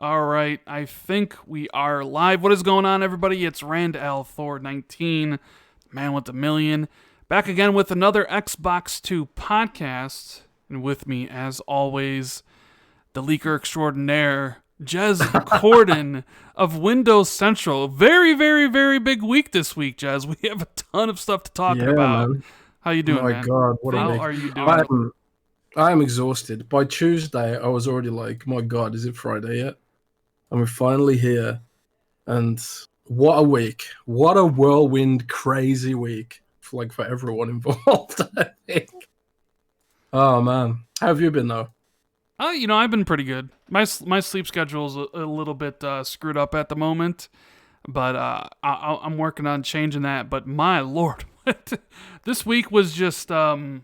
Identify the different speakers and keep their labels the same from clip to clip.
Speaker 1: All right, I think we are live. What is going on, everybody? It's Rand L. Thor 19, man with a million, back again with another Xbox 2 podcast. And with me, as always, the leaker extraordinaire, Jez Corden of Windows Central. Very, very, very big week this week, Jez. We have a ton of stuff to talk about.
Speaker 2: Man.
Speaker 1: How you doing,
Speaker 2: My
Speaker 1: man?
Speaker 2: God, what a
Speaker 1: How
Speaker 2: week.
Speaker 1: are you doing?
Speaker 2: I'm exhausted. By Tuesday, I was already like, my God, is it Friday yet? And we're finally here. And what a week. What a whirlwind, crazy week for everyone involved, I think. Oh, man. How have you been, though?
Speaker 1: I've been pretty good. My sleep schedule's a little bit screwed up at the moment, but I'm working on changing that. But my lord, this week was just it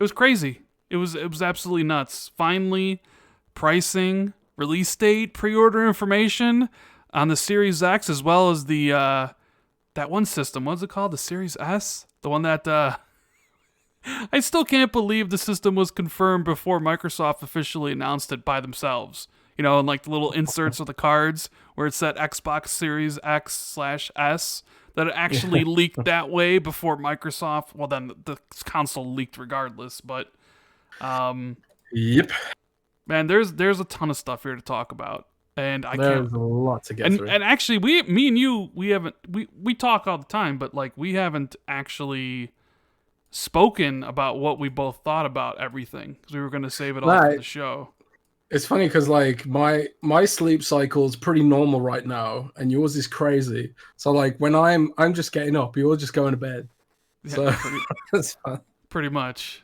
Speaker 1: was crazy. It was absolutely nuts. Finally, pricing, release date, pre-order information on the Series X, as well as the that one system. What's it called? The Series S, the one that I still can't believe the system was confirmed before Microsoft officially announced it by themselves. You know, and like the little inserts of the cards where it said Xbox Series X/S, that it actually leaked that way before Microsoft. Well, then the console leaked regardless, but
Speaker 2: Yep.
Speaker 1: man, there's a ton of stuff here to talk about, and
Speaker 2: There's a lot to get through.
Speaker 1: and actually, me and you, we talk all the time, but like we haven't actually spoken about what we both thought about everything because we were going to save it all for the show.
Speaker 2: It's funny because like my sleep cycle is pretty normal right now, and yours is crazy. So like when I'm just getting up, you're just going to bed.
Speaker 1: Yeah,
Speaker 2: So that's fun.
Speaker 1: Pretty much.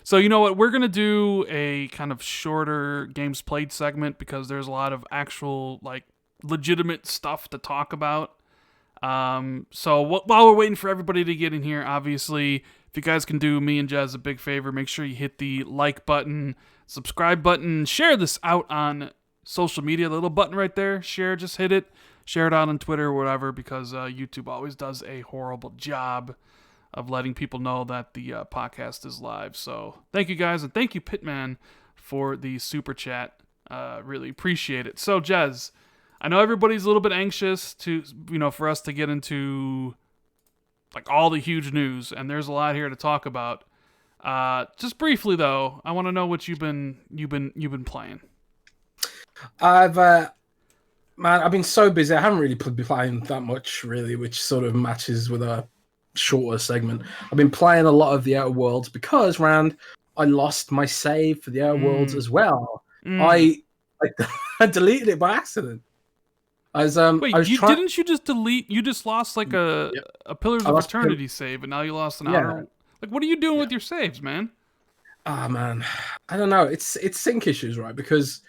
Speaker 1: So you know what? We're gonna do a kind of shorter games played segment because there's a lot of actual like legitimate stuff to talk about. So while we're waiting for everybody to get in here, obviously, if you guys can do me and Jez a big favor, make sure you hit the like button, subscribe button, share this out on social media. The little button right there, share, just hit it. Share it out on Twitter or whatever because YouTube always does a horrible job of letting people know that the podcast is live. So thank you guys, and thank you Pitman for the super chat. Really appreciate it. So Jez, I know everybody's a little bit anxious for us to get into like all the huge news, and there's a lot here to talk about. Just briefly though, I want to know what you've been playing.
Speaker 2: I've been so busy. I haven't really been playing that much, really, which sort of matches with a shorter segment. I've been playing a lot of the Outer Worlds because, Rand, I lost my save for the Outer Worlds as well. I deleted it by accident.
Speaker 1: Didn't you just delete? You just lost like a Pillars of Eternity save, and now you lost an Outer. Like, what are you doing with your saves, man?
Speaker 2: Ah, man, I don't know. It's sync issues, right? Because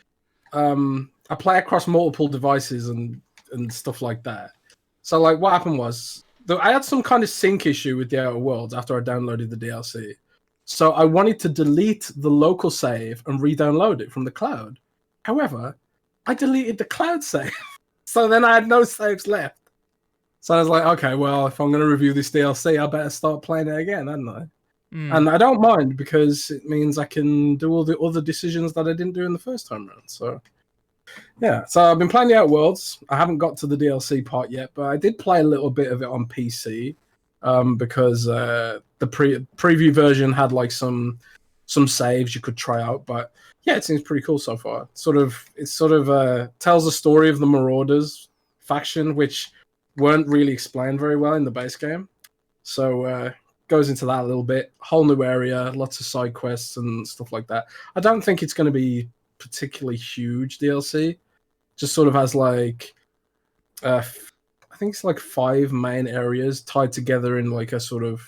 Speaker 2: I play across multiple devices and stuff like that. So, like, what happened was I had some kind of sync issue with the Outer Worlds after I downloaded the DLC. So I wanted to delete the local save and re-download it from the cloud. However, I deleted the cloud save. So then I had no saves left. So I was like, okay, well, if I'm going to review this DLC, I better start playing it again, hadn't I? And I don't mind because it means I can do all the other decisions that I didn't do in the first time round. So, yeah. So I've been playing the Outer Worlds. I haven't got to the DLC part yet, but I did play a little bit of it on PC because the preview version had like some saves you could try out. But yeah, it seems pretty cool so far. It sort of tells the story of the Marauders faction, which weren't really explained very well in the base game. So goes into that a little bit. Whole new area, lots of side quests and stuff like that. I don't think it's going to be particularly huge DLC. Just sort of has like I think it's like 5 main areas tied together in like a sort of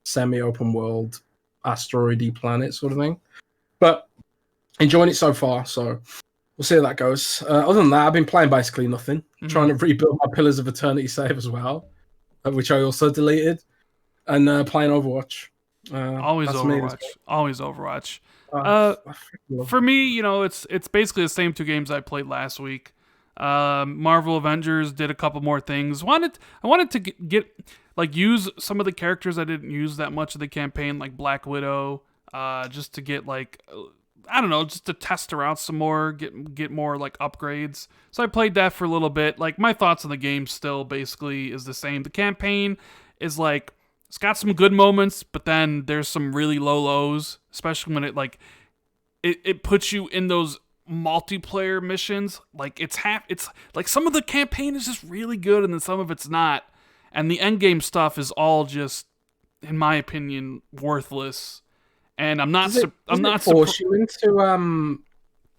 Speaker 2: semi-open world asteroidy planet sort of thing. But enjoying it so far, so we'll see how that goes. Other than that, I've been playing basically nothing. Trying to rebuild my Pillars of Eternity save as well, which I also deleted, and playing Overwatch.
Speaker 1: Always Overwatch. For me, it's basically the same 2 games I played last week. Marvel Avengers did a couple more things. I wanted to get use some of the characters I didn't use that much of the campaign, like Black Widow, just to get I don't know, just to test her out some more, get more like upgrades. So I played that for a little bit. Like my thoughts on the game still basically is the same. The campaign is like it's got some good moments, but then there's some really low lows, especially when it puts you in those multiplayer missions. Like it's like some of the campaign is just really good and then some of it's not. And the end game stuff is all just, in my opinion, worthless. And I'm not. I'm not.
Speaker 2: Force you into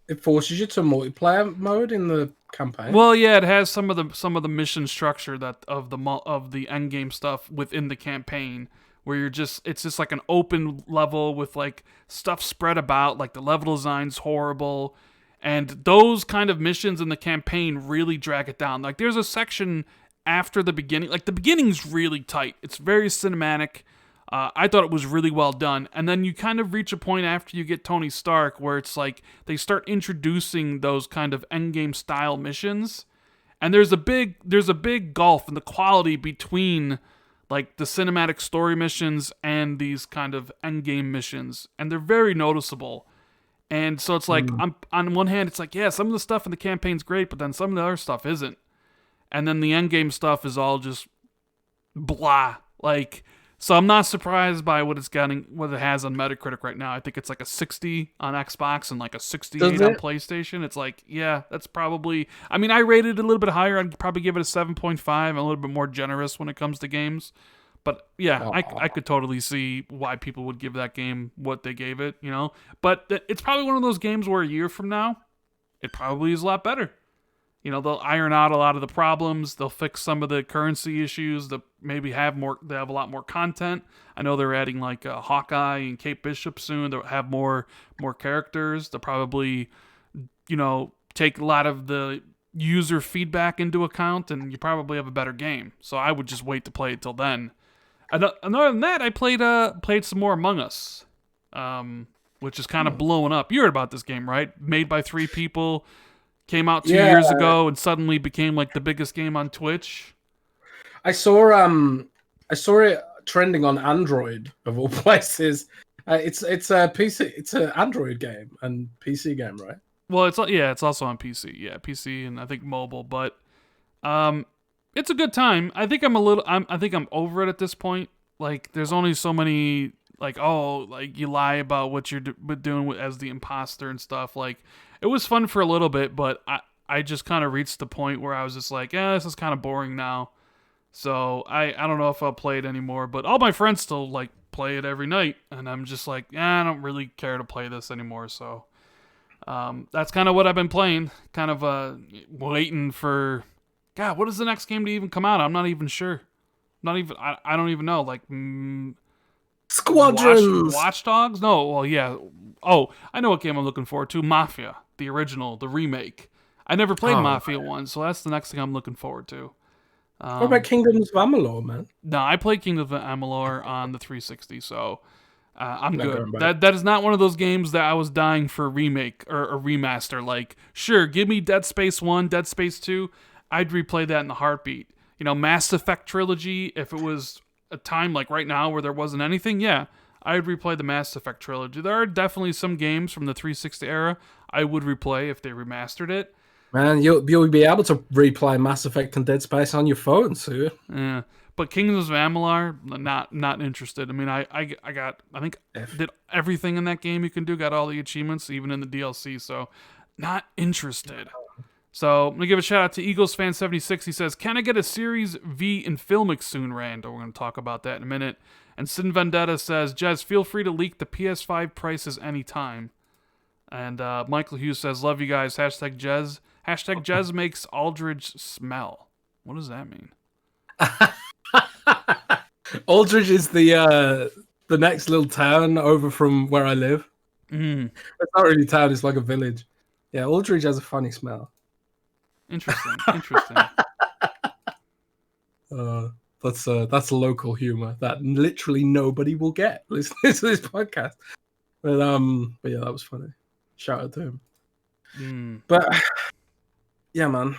Speaker 2: It forces you to multiplayer mode in the campaign.
Speaker 1: Well, yeah, it has some of the mission structure that of the end game stuff within the campaign, where it's just like an open level with like stuff spread about. Like the level design's horrible, and those kind of missions in the campaign really drag it down. Like there's a section after the beginning. Like the beginning's really tight. It's very cinematic. I thought it was really well done. And then you kind of reach a point after you get Tony Stark where it's like they start introducing those kind of endgame style missions. And there's a big gulf in the quality between like the cinematic story missions and these kind of endgame missions. And they're very noticeable. And so it's like on one hand it's like, yeah, some of the stuff in the campaign's great, but then some of the other stuff isn't. And then the endgame stuff is all just blah. Like, so I'm not surprised by what it has on Metacritic right now. I think it's like a 60 on Xbox and like a 68 on PlayStation. It's like, yeah, that's probably. I mean, I rated it a little bit higher. I'd probably give it a 7.5. I'm a little bit more generous when it comes to games. But yeah, I could totally see why people would give that game what they gave it, you know? But it's probably one of those games where a year from now, it probably is a lot better. You know, they'll iron out a lot of the problems. They'll fix some of the currency issues. They'll maybe have more. They have a lot more content. I know they're adding like Hawkeye and Kate Bishop soon. They'll have more characters. They'll probably, you know, take a lot of the user feedback into account, and you probably have a better game. So I would just wait to play it till then. And other than that, I played some more Among Us, which is kind of blowing up. You heard about this game, right? Made by 3 people. Came out 2 years ago and suddenly became like the biggest game on Twitch.
Speaker 2: I saw it trending on Android of all places. It's a PC, it's an Android game and PC game, right?
Speaker 1: Well, it's also on PC. Yeah, PC and I think mobile, but it's a good time. I think I'm over it at this point. Like there's only so many like you lie about what you're doing as the imposter and stuff. Like it was fun for a little bit, but I just kind of reached the point where I was just like, yeah, this is kind of boring now. So I don't know if I'll play it anymore, but all my friends still like play it every night, and I'm just like, I don't really care to play this anymore. So that's kind of what I've been playing, kind of waiting for. God, what is the next game to even come out? I'm not even sure. I don't even know. Like
Speaker 2: Squadrons,
Speaker 1: Watch Dogs? No, well, yeah. Oh, I know what game I'm looking forward to. Mafia, the original, the remake. I never played Mafia 1, so that's the next thing I'm looking forward to.
Speaker 2: What about Kingdoms of Amalur, man?
Speaker 1: No, I played Kingdoms of Amalur on the 360, so I'm good. That is not one of those games that I was dying for a remake or a remaster. Like, sure, give me Dead Space 1, Dead Space 2. I'd replay that in a heartbeat. You know, Mass Effect trilogy, if it was a time like right now where there wasn't anything, yeah, I'd replay the Mass Effect trilogy. There are definitely some games from the 360 era I would replay if they remastered it.
Speaker 2: Man, you'll be able to replay Mass Effect and Dead Space on your phone soon.
Speaker 1: Yeah, but Kingdoms of Amalur, not interested. I mean, I think did everything in that game you can do. Got all the achievements, even in the DLC. So, not interested. So I'm gonna give a shout out to Eagles fan 76. He says, "Can I get a Series V in Filmic soon, Rand?" We're gonna talk about that in a minute. And Sin Vendetta says, "Jez, feel free to leak the PS5 prices anytime." And Michael Hughes says, "Love you guys." Hashtag Jez. Hashtag Jez makes Aldridge smell. What does that mean?
Speaker 2: Aldridge is the next little town over from where I live. It's not really a town; it's like a village. Yeah, Aldridge has a funny smell.
Speaker 1: Interesting.
Speaker 2: That's local humor that literally nobody will get listening to this podcast. But yeah, that was funny. Shout out to him. But yeah, man.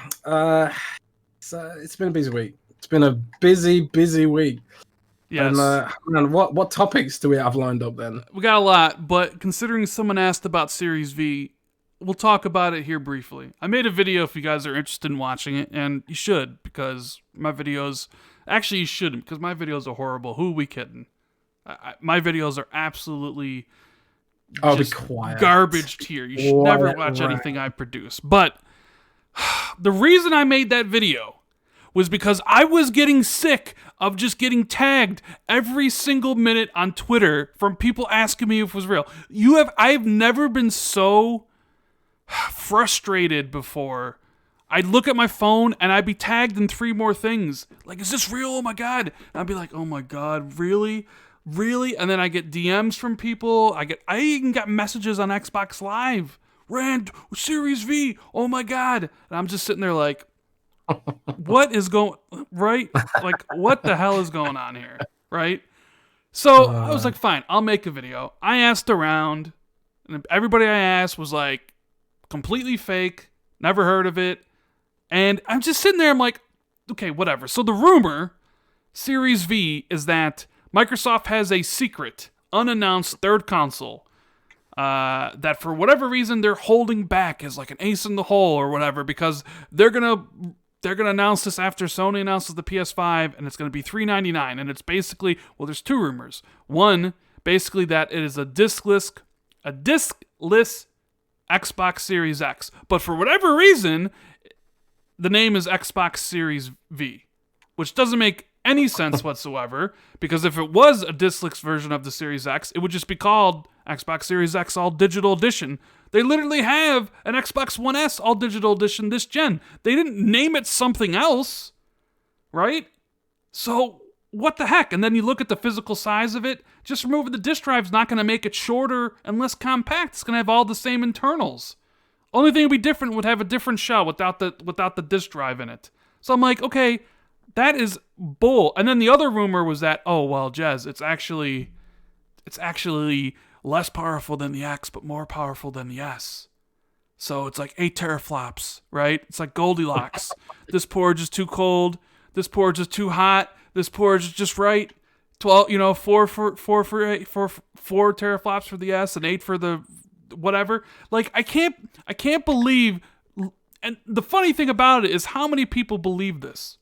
Speaker 2: It's been a busy week. It's been a busy week. And
Speaker 1: Yes.
Speaker 2: man, what topics do we have lined up then?
Speaker 1: We got a lot, but considering someone asked about Series V, we'll talk about it here briefly. I made a video if you guys are interested in watching it, and you should, because my videos... Actually, you shouldn't, because my videos are horrible. Who are we kidding? My videos are absolutely
Speaker 2: I'll be
Speaker 1: just
Speaker 2: quiet.
Speaker 1: garbage tier. You should never watch anything I produce. But the reason I made that video was because I was getting sick of just getting tagged every single minute on Twitter from people asking me if it was real. I've never been so frustrated before. I'd look at my phone and I'd be tagged in 3 more things. Like, is this real? Oh my God. And I'd be like, oh my God, really? Really? And then I get DMs from people. I even got messages on Xbox Live. Rand, Series V, oh my God. And I'm just sitting there like, what is going, right? Like, what the hell is going on here, right? So I was like, fine, I'll make a video. I asked around, and everybody I asked was like, completely fake, never heard of it. And I'm just sitting there, I'm like, okay, whatever. So the rumor, Series V, is that Microsoft has a secret, unannounced third console that for whatever reason they're holding back as like an ace in the hole or whatever, because they're gonna announce this after Sony announces the PS5, and it's gonna be $399. And it's basically, well, there's 2 rumors. One, basically that it is a diskless Xbox Series X, but for whatever reason, the name is Xbox Series V, which doesn't make any sense whatsoever, because if it was a diskless version of the Series X, it would just be called Xbox Series X All Digital Edition. They literally have an Xbox One S All Digital Edition this gen. They didn't name it something else, right? So what the heck? And then you look at the physical size of it, just removing the disk drive is not going to make it shorter and less compact. It's going to have all the same internals. Only thing would be different would have a different shell without the disk drive in it. So I'm like, okay, that is bull. And then the other rumor was that, oh well, Jez, it's actually less powerful than the X, but more powerful than the S. So it's like 8 teraflops, right? It's like Goldilocks. This porridge is too cold. This porridge is too hot. This porridge is just right. 12, 4 teraflops for the S and 8 for the whatever. Like, I can't believe. And the funny thing about it is how many people believe this,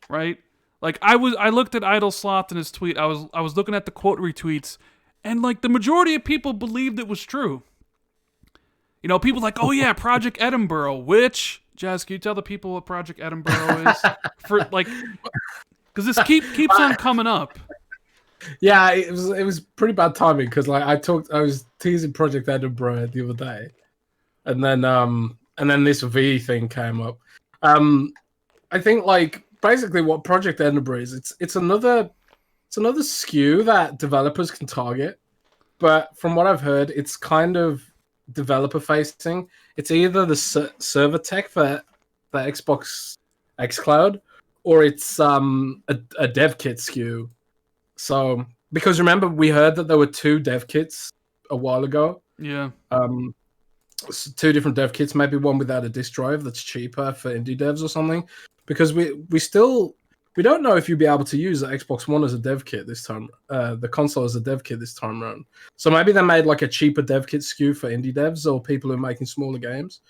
Speaker 1: right? Like, I looked at Idle Sloth in his tweet. I was looking at the quote retweets, and like the majority of people believed it was true. People like, oh yeah, Project Edinburgh, which, Jazz, can you tell the people what Project Edinburgh is? For like, because this keeps on coming up.
Speaker 2: Yeah, it was pretty bad timing, because like I was teasing Project Edinburgh the other day, and then this V thing came up. I think like basically what Project Edinburgh is, it's another SKU that developers can target, but from what I've heard, it's kind of developer facing. It's either the server tech for the Xbox xCloud, or it's a dev kit SKU. So, because remember, we heard that there were 2 dev kits a while ago.
Speaker 1: Yeah.
Speaker 2: 2 different dev kits, maybe one without a disk drive that's cheaper for indie devs or something. Because we don't know if you'll be able to use the Xbox One as a dev kit this time, the console as a dev kit this time around. So maybe they made like a cheaper dev kit SKU for indie devs or people who are making smaller games.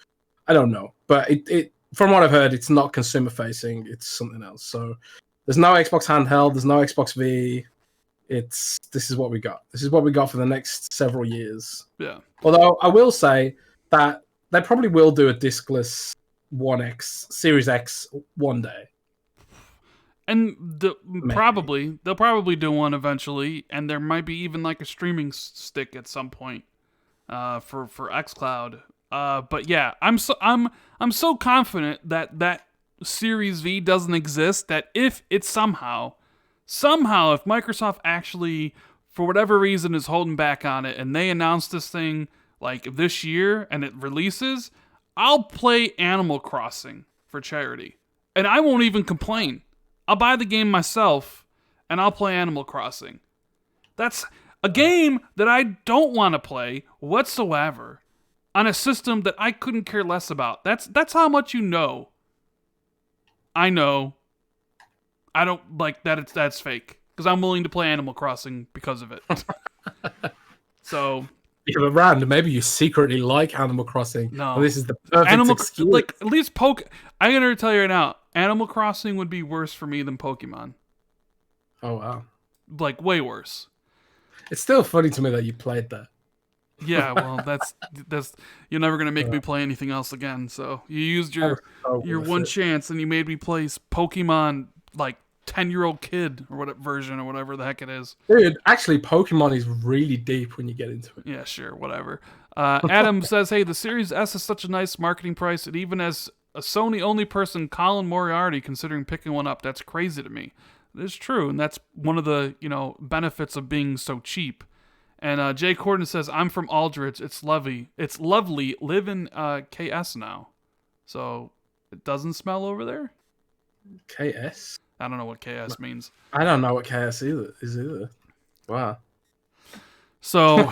Speaker 2: I don't know, but it from what I've heard, it's not consumer facing. It's something else. So there's no Xbox handheld. There's no Xbox V. This is what we got. This is what we got for the next several years.
Speaker 1: Yeah.
Speaker 2: Although I will say that they probably will do a diskless Series X one day.
Speaker 1: And they'll probably do one eventually, and there might be even like a streaming stick at some point for xCloud. But yeah, I'm so confident that Series V doesn't exist, that if it's somehow if Microsoft actually for whatever reason is holding back on it and they announce this thing like this year and it releases, I'll play Animal Crossing for charity. And I won't even complain. I'll buy the game myself and I'll play Animal Crossing. That's a game that I don't want to play whatsoever on a system that I couldn't care less about. That's how much I know. I don't like that that's fake. because I'm willing to play Animal Crossing because of it. So
Speaker 2: You have a round, maybe you secretly like Animal Crossing.
Speaker 1: no,
Speaker 2: And this is the perfect excuse.
Speaker 1: like at least I'm gonna tell you right now, Animal Crossing would be worse for me than Pokemon.
Speaker 2: Oh wow,
Speaker 1: Like way worse.
Speaker 2: it's still funny to me that you played that.
Speaker 1: Yeah, well, that's you're never gonna make me play anything else again. So you used your one chance, and you made me play Pokemon like 10-year-old kid or whatever version or whatever the heck it is.
Speaker 2: Dude, actually, Pokemon is really deep when you get into it.
Speaker 1: Yeah, sure, whatever. Adam says, "Hey, the Series S is such a nice marketing price, and even as a Sony-only person, Colin Moriarty considering picking one up. That's crazy to me. It's true, and that's one of the benefits of being so cheap." And Jay Corden says, "I'm from Aldridge. It's lovely. It's lovely. Live in KS now, so it doesn't smell over there."
Speaker 2: KS?
Speaker 1: I don't know what KS means.
Speaker 2: I don't know what KS is either. Wow.
Speaker 1: So,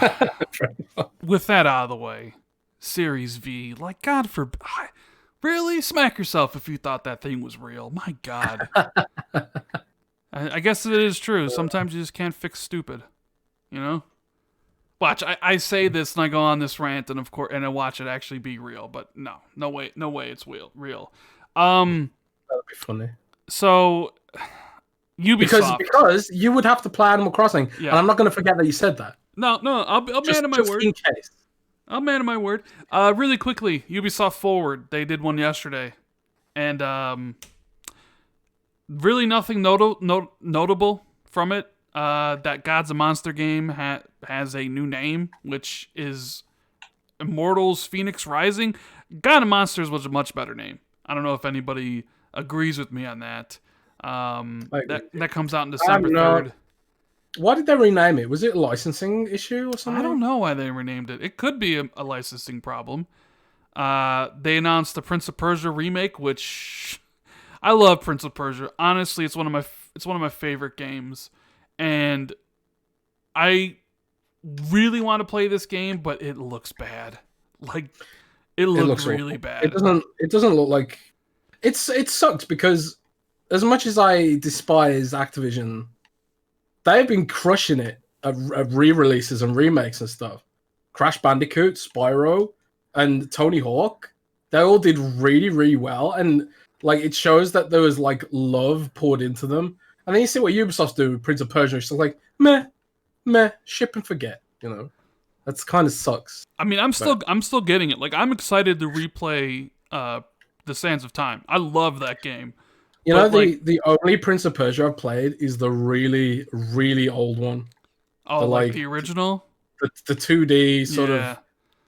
Speaker 1: with that out of the way, Series V, like, God forbid, really? Smack yourself if you thought that thing was real. My God. I guess it is true. Sometimes you just can't fix stupid, you know? Watch, I say this and I go on this rant, and of course, and I watch it actually be real, but no way it's real.
Speaker 2: That'd be funny.
Speaker 1: So, Ubisoft.
Speaker 2: Because you would have to play Animal Crossing, and I'm not going to forget that you said that.
Speaker 1: No, I'll man of my word.
Speaker 2: In case.
Speaker 1: I'll man of my word. Really quickly, Ubisoft Forward. They did one yesterday, and really nothing notable from it. That God's a Monster game has a new name, which is Immortals Phoenix Rising. God of Monsters was a much better name. I don't know if anybody agrees with me on that. That comes out on December 3rd.
Speaker 2: Why did they rename it? Was it a licensing issue or something?
Speaker 1: I don't know why they renamed it. It could be a licensing problem. They announced the Prince of Persia remake, which I love. Prince of Persia. Honestly, it's one of my favorite games, and I really want to play this game, but it looks bad. Like it looks really bad.
Speaker 2: It doesn't look like it sucks because as much as I despise Activision, they've been crushing it at re-releases and remakes and stuff. Crash Bandicoot, Spyro, and Tony Hawk, they all did really, really well, and like it shows that there was like love poured into them. And then you see what Ubisoft's doing with Prince of Persia, it's just like meh, ship and forget. That's kind of sucks.
Speaker 1: I mean, I'm still getting it. Like I'm excited to replay the Sands of Time. I love that game.
Speaker 2: The only Prince of Persia I've played is the really, really old one.
Speaker 1: Oh, like the original?
Speaker 2: The 2D sort of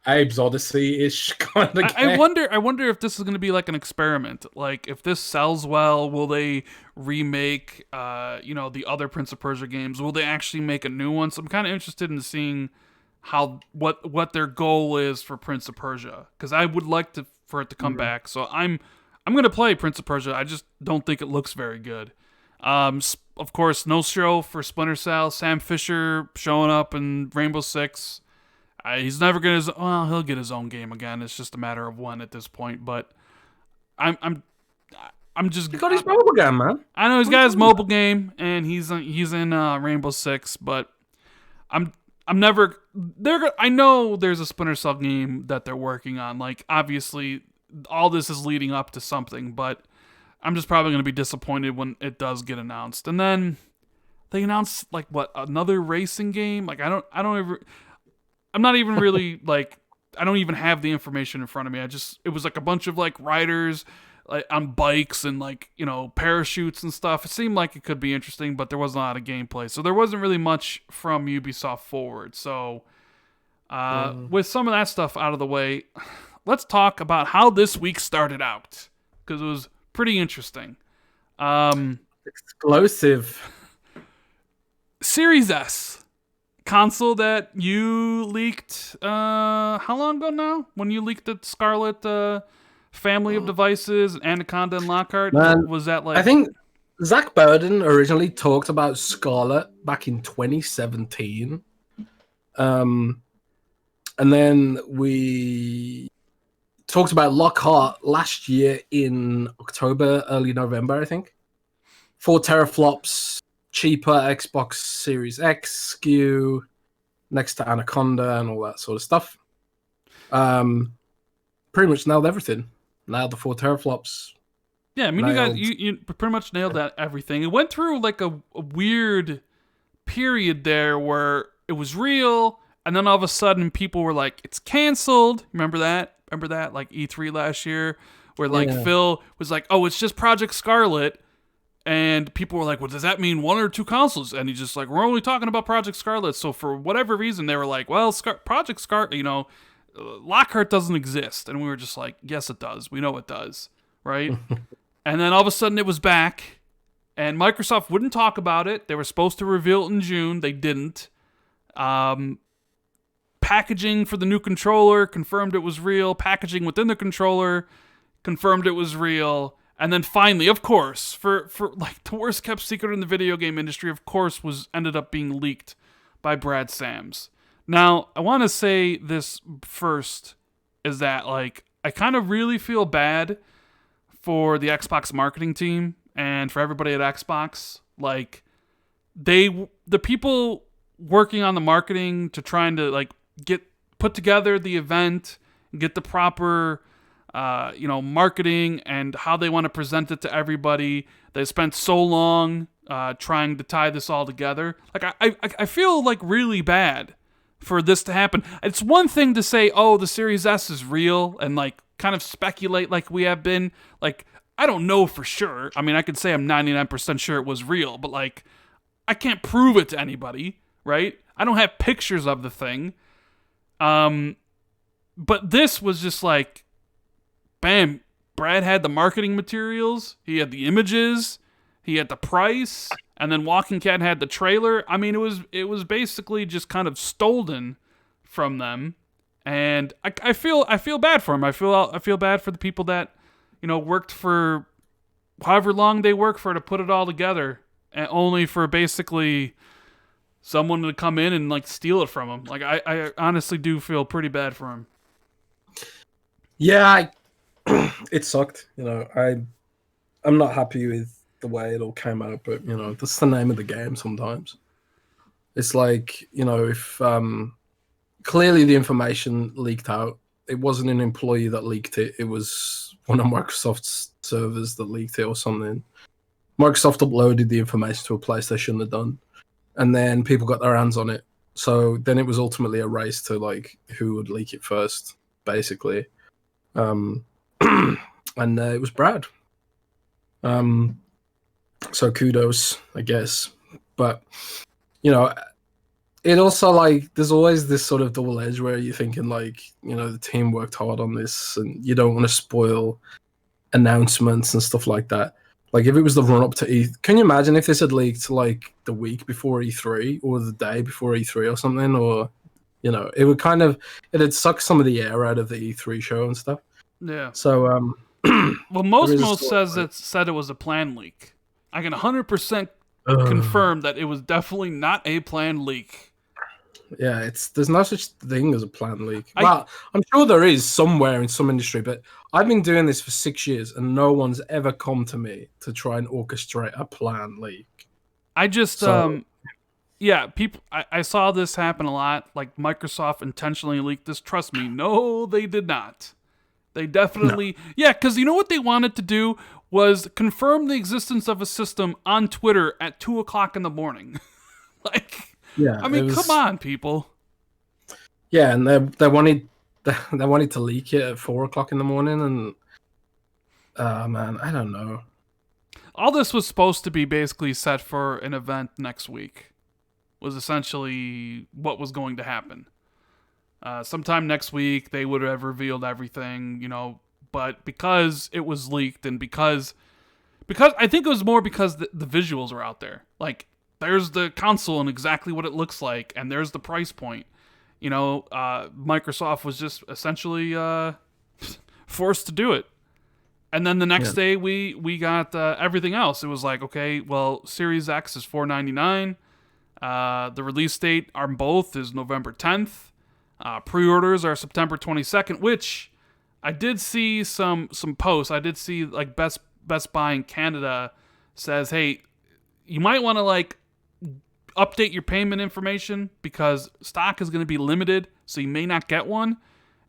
Speaker 2: Abe's Odyssey-ish kind of game.
Speaker 1: I wonder if this is going to be like an experiment. Like, if this sells well, will they remake, the other Prince of Persia games? Will they actually make a new one? So I'm kind of interested in seeing what their goal is for Prince of Persia, because I would like for it to come back. So I'm going to play Prince of Persia. I just don't think it looks very good. Of course, no show for Splinter Cell. Sam Fisher showing up in Rainbow Six. He's never going to... Well, he'll get his own game again. It's just a matter of when at this point. But I'm just...
Speaker 2: He got his mobile game, man.
Speaker 1: I know he's got his mobile game, and he's in Rainbow Six, but I'm never... I know there's a Splinter Cell game that they're working on. Like, obviously, all this is leading up to something, but I'm just probably going to be disappointed when it does get announced. And then they announced, like, another racing game? Like, I'm not even really, like, I don't even have the information in front of me. It was like a bunch of, like, riders like on bikes and, like, parachutes and stuff. It seemed like it could be interesting, but there wasn't a lot of gameplay. So there wasn't really much from Ubisoft Forward. So with some of that stuff out of the way, let's talk about how this week started out, because it was pretty interesting.
Speaker 2: Explosive.
Speaker 1: Series S. Console that you leaked, how long ago now? When you leaked the Scarlet family of devices, Anaconda and Lockhart?
Speaker 2: Man,
Speaker 1: was that like...
Speaker 2: I think Zach Burden originally talked about Scarlet back in 2017. And then we talked about Lockhart last year in October, early November, I think. 4 teraflops, cheaper Xbox Series X SKU next to Anaconda and all that sort of stuff. Pretty much nailed everything. Nailed the 4 teraflops.
Speaker 1: Yeah, I mean, you pretty much nailed that everything. It went through like a weird period there where it was real, and then all of a sudden people were like, it's canceled. Remember that? Like E3 last year, where like Phil was like, oh, it's just Project Scarlet. And people were like, well, does that mean 1 or 2 consoles? And he's just like, we're only talking about Project Scarlet. So for whatever reason, they were like, well, Project Scarlet, Lockhart doesn't exist. And we were just like, yes, it does. We know it does. Right? And then all of a sudden it was back. And Microsoft wouldn't talk about it. They were supposed to reveal it in June. They didn't. Packaging for the new controller confirmed it was real. Packaging within the controller confirmed it was real. And then finally, of course, for like the worst kept secret in the video game industry, of course, ended up being leaked by Brad Sams. Now, I want to say this first, is that like I kind of really feel bad for the Xbox marketing team and for everybody at Xbox. Like the people working on the marketing to trying to like put together the event, get the proper marketing and how they want to present it to everybody. They spent so long trying to tie this all together. Like I feel like really bad for this to happen. It's one thing to say, oh, the Series S is real, and like kind of speculate like we have been. Like, I don't know for sure. I mean, I could say I'm 99% sure it was real, but like I can't prove it to anybody, right? I don't have pictures of the thing. But this was just like, bam, Brad had the marketing materials, he had the images, he had the price, and then Walking Cat had the trailer. I mean, it was basically just kind of stolen from them, and I feel bad for him. I feel bad for the people that worked for however long they worked for to put it all together, and only for basically someone to come in and like steal it from him. Like I honestly do feel pretty bad for him.
Speaker 2: Yeah, it sucked. I'm not happy with the way it all came out, but that's the name of the game. Sometimes it's like if clearly the information leaked out, it wasn't an employee that leaked it. It was one of Microsoft's servers that leaked it or something. Microsoft uploaded the information to a place they shouldn't have done, and then people got their hands on it. So then it was ultimately a race to like who would leak it first, basically. And it was Brad. So kudos, I guess. But it also like there's always this sort of double edge where you're thinking like the team worked hard on this, and you don't want to spoil announcements and stuff like that. Like if it was the run up to E, can you imagine if this had leaked like the week before E3 or the day before E3 or something, or it would it'd suck some of the air out of the E3 show and stuff.
Speaker 1: Yeah.
Speaker 2: So
Speaker 1: well, most said it was a planned leak. I can 100% confirm that it was definitely not a planned leak.
Speaker 2: Yeah, there's no such thing as a planned leak. Well, I'm sure there is somewhere in some industry, but I've been doing this for 6 years and no one's ever come to me to try and orchestrate a planned leak.
Speaker 1: I just people. I saw this happen a lot. Like Microsoft intentionally leaked this. Trust me, no, they did not. They definitely, because you know what they wanted to do was confirm the existence of a system on Twitter at 2:00 in the morning. Like, I mean, come on, people.
Speaker 2: Yeah, and they wanted to leak it at 4:00 in the morning, and man, I don't know.
Speaker 1: All this was supposed to be basically set for an event next week. Was essentially what was going to happen. Sometime next week, they would have revealed everything, but because it was leaked and because I think it was more because the visuals are out there. Like, there's the console and exactly what it looks like, and there's the price point. Microsoft was just essentially forced to do it. And then the next day, we got everything else. It was like, okay, well, Series X is $499. The release date on both is November 10th. Pre-orders are September 22nd, which I did see some posts. I did see like Best Buy in Canada says, hey, you might want to like update your payment information because stock is going to be limited, so you may not get one.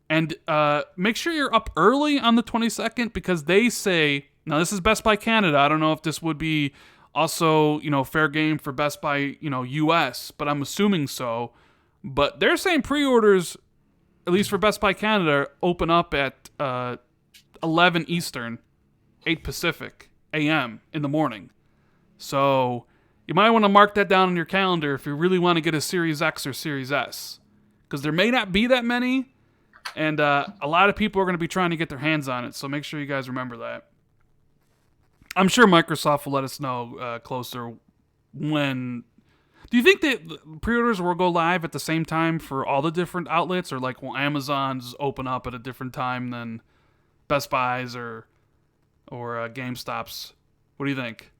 Speaker 1: And make sure you're up early on the 22nd because they say, now this is Best Buy Canada. I don't know if this would be also, fair game for Best Buy, US, but I'm assuming so. But they're saying pre-orders, at least for Best Buy Canada, open up at 11 Eastern, 8 Pacific a.m. in the morning. So you might want to mark that down on your calendar if you really want to get a Series X or Series S. Because there may not be that many, and a lot of people are going to be trying to get their hands on it, so make sure you guys remember that. I'm sure Microsoft will let us know closer when... Do you think that pre-orders will go live at the same time for all the different outlets, or like will Amazon's open up at a different time than Best Buy's or GameStop's? What do you think?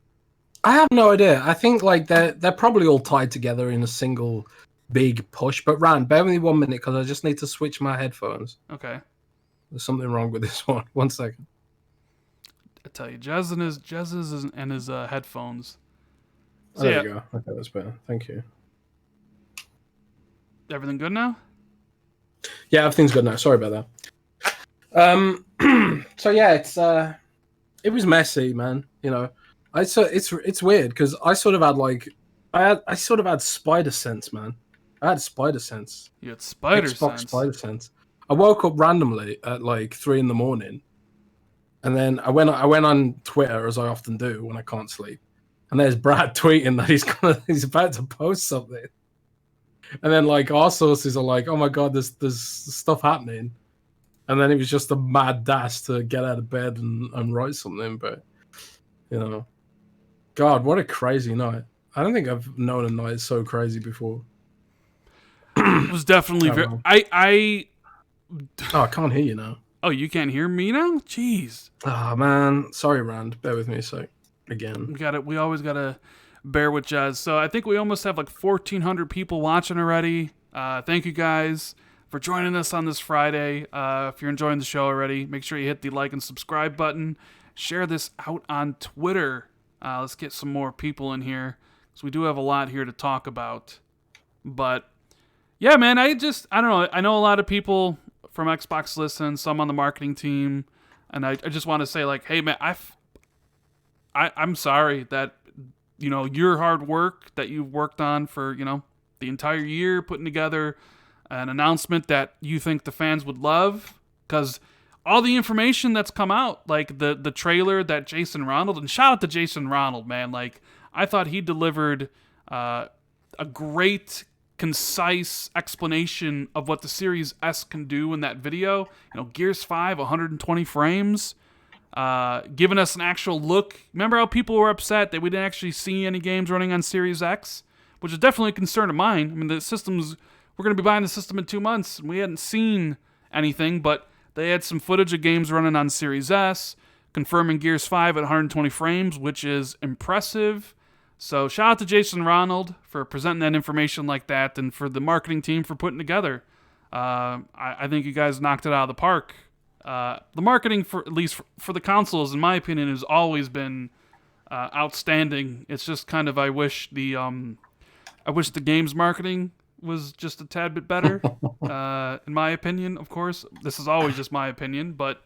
Speaker 2: I have no idea. I think like they're probably all tied together in a single big push. But Rand, bear with me 1 minute because I just need to switch my headphones.
Speaker 1: Okay.
Speaker 2: There's something wrong with this one. 1 second.
Speaker 1: I tell you, Jez and his headphones.
Speaker 2: So there you go. Okay, that's better. Thank you.
Speaker 1: Everything good now?
Speaker 2: Yeah, everything's good now. Sorry about that. So yeah, it was messy, man. It's weird because I sort of had I sort of had spider sense, man. I had spider sense.
Speaker 1: You had spider
Speaker 2: Xbox
Speaker 1: sense.
Speaker 2: Spider sense. I woke up randomly at like 3 a.m, and then I went on Twitter as I often do when I can't sleep. And there's Brad tweeting that he's about to post something. And then like our sources are like, oh my god, there's stuff happening. And then it was just a mad dash to get out of bed and write something. But God, what a crazy night. I don't think I've known a night so crazy before.
Speaker 1: It was definitely very...
Speaker 2: Oh, I can't hear you now.
Speaker 1: Oh, you can't hear me now? Jeez.
Speaker 2: Oh man, sorry Rand, bear with me a sec. Again.
Speaker 1: We always gotta bear with Jez. So I think we almost have like 1,400 people watching already. Thank you guys for joining us on this Friday. If you're enjoying the show already, make sure you hit the like and subscribe button. Share this out on Twitter. Let's get some more people in here because we do have a lot here to talk about. But yeah, man, I don't know. I know a lot of people from Xbox listen, some on the marketing team, and I just want to say like, hey man, I'm sorry that, your hard work that you've worked on for, the entire year, putting together an announcement that you think the fans would love, because all the information that's come out, like the trailer that Jason Ronald, and shout out to Jason Ronald, man, like I thought he delivered a great, concise explanation of what the Series S can do in that video. Gears 5, 120 frames. Giving us an actual look. Remember how people were upset that we didn't actually see any games running on Series X? Which is definitely a concern of mine. I mean, we're going to be buying the system in 2 months, and we hadn't seen anything, but they had some footage of games running on Series S, confirming Gears 5 at 120 frames, which is impressive. So shout out to Jason Ronald for presenting that information like that, and for the marketing team for putting together. I think you guys knocked it out of the park. The marketing, for at least for the consoles, in my opinion, has always been outstanding. It's just kind of I wish the games marketing was just a tad bit better. In my opinion, of course, this is always just my opinion. But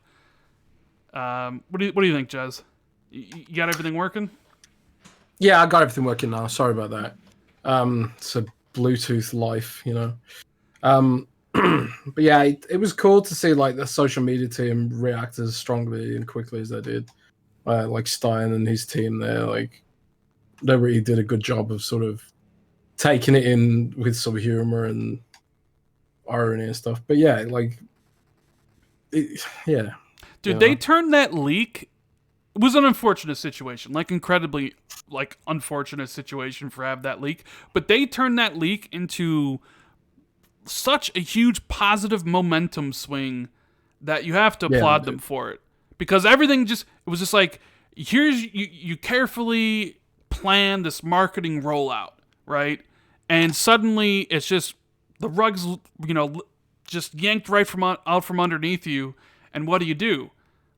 Speaker 1: what do you think, Jez? You got everything working?
Speaker 2: Yeah, I got everything working now. Sorry about that. It's a Bluetooth life, But yeah, it was cool to see like the social media team react as strongly and quickly as they did. Like Stein and his team there, like they really did a good job of sort of taking it in with some humor and irony and stuff. But yeah, yeah.
Speaker 1: Dude, they turned that leak. It was an unfortunate situation, like incredibly unfortunate situation for have that leak. But they turned that leak into such a huge positive momentum swing that you have to applaud them for it, because everything it was just like, here's you carefully plan this marketing rollout, right? And suddenly it's just the rugs, just yanked right out from underneath you. And what do?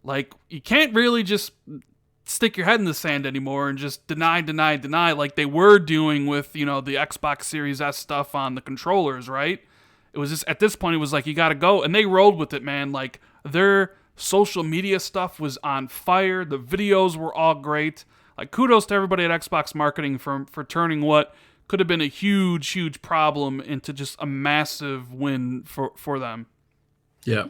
Speaker 1: Like, you can't really just stick your head in the sand anymore and just deny like they were doing with, the Xbox Series S stuff on the controllers, right? It was just, at this point, it was like, you gotta go. And they rolled with it, man. Like, their social media stuff was on fire. The videos were all great. Like, kudos to everybody at Xbox marketing for turning what could have been a huge problem into just a massive win for them.
Speaker 2: Yeah.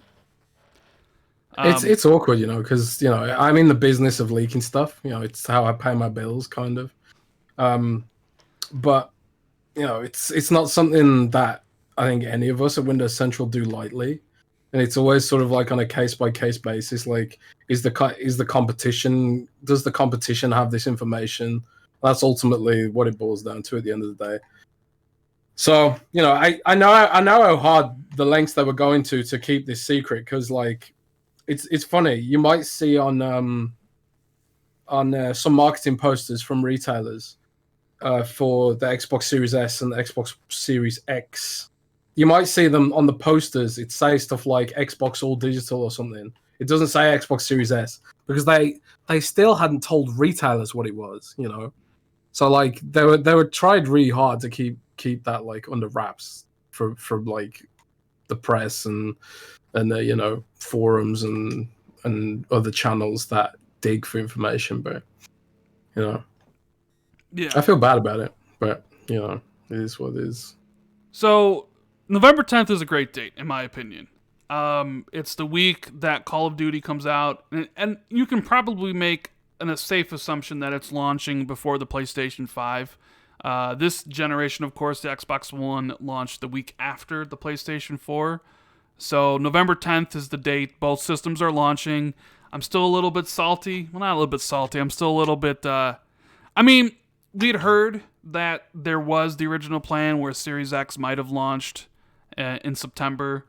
Speaker 2: It's awkward, because I'm in the business of leaking stuff. It's how I pay my bills, kind of. But it's not something that I think any of us at Windows Central do lightly, and it's always sort of like on a case by case basis. Like, is the competition? Does the competition have this information? That's ultimately what it boils down to at the end of the day. So I know how hard the lengths they were going to keep this secret, because like. It's funny. You might see on some marketing posters from retailers for the Xbox Series S and the Xbox Series X. You might see them on the posters. It says stuff like Xbox All Digital or something. It doesn't say Xbox Series S, because they still hadn't told retailers what it was. So like they were tried really hard to keep that like under wraps for like the press and the forums and other channels that dig for information. But yeah, I feel bad about it, but it is what it is.
Speaker 1: So November 10th is a great date, in my opinion. It's the week that Call of Duty comes out, and you can probably make a safe assumption that it's launching before the PlayStation 5. This generation, of course, the Xbox One launched the week after the PlayStation 4. So November 10th is the date. Both systems are launching. I'm still a little bit salty. Well, not a little bit salty. I'm still a little bit... we'd heard that there was the original plan where Series X might have launched in September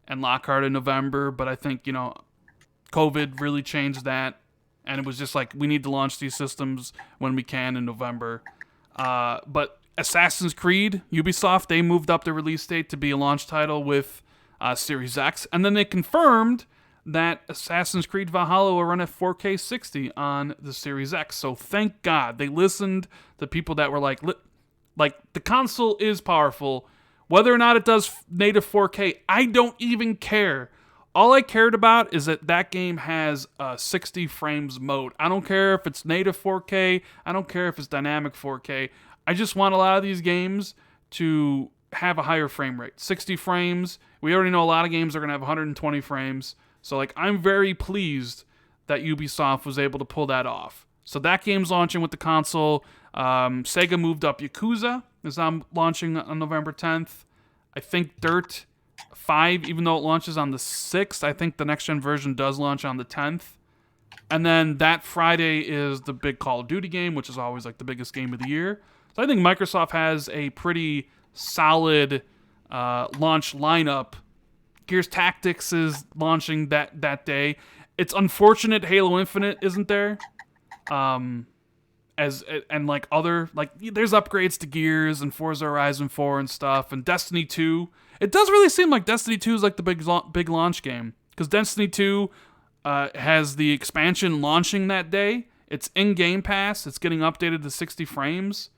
Speaker 1: and Lockhart in November, but I think, COVID really changed that, and it was just like, we need to launch these systems when we can in November. But Assassin's Creed, Ubisoft, they moved up the release date to be a launch title with Series X, and then they confirmed that Assassin's Creed Valhalla will run at 4K 60 on the Series X. So thank God they listened to people that were like the console is powerful. Whether or not it does native 4K, I don't even care. All I cared about is that game has a 60 frames mode. I don't care if it's native 4K. I don't care if it's dynamic 4K. I just want a lot of these games to have a higher frame rate. 60 frames. We already know a lot of games are going to have 120 frames. So, like, I'm very pleased that Ubisoft was able to pull that off. So that game's launching with the console. Sega moved up Yakuza is launching on November 10th. I think Dirt 5, even though it launches on the 6th, I think the next-gen version does launch on the 10th. And then that Friday is the big Call of Duty game, which is always, like, the biggest game of the year. So I think Microsoft has a pretty solid launch lineup. Gears Tactics is launching that day. It's unfortunate Halo Infinite isn't there. There's upgrades to Gears and Forza Horizon 4 and stuff, and Destiny 2. It does really seem like Destiny 2 is like the big launch game, because Destiny 2 has the expansion launching that day. It's in Game Pass. It's getting updated to 60 frames.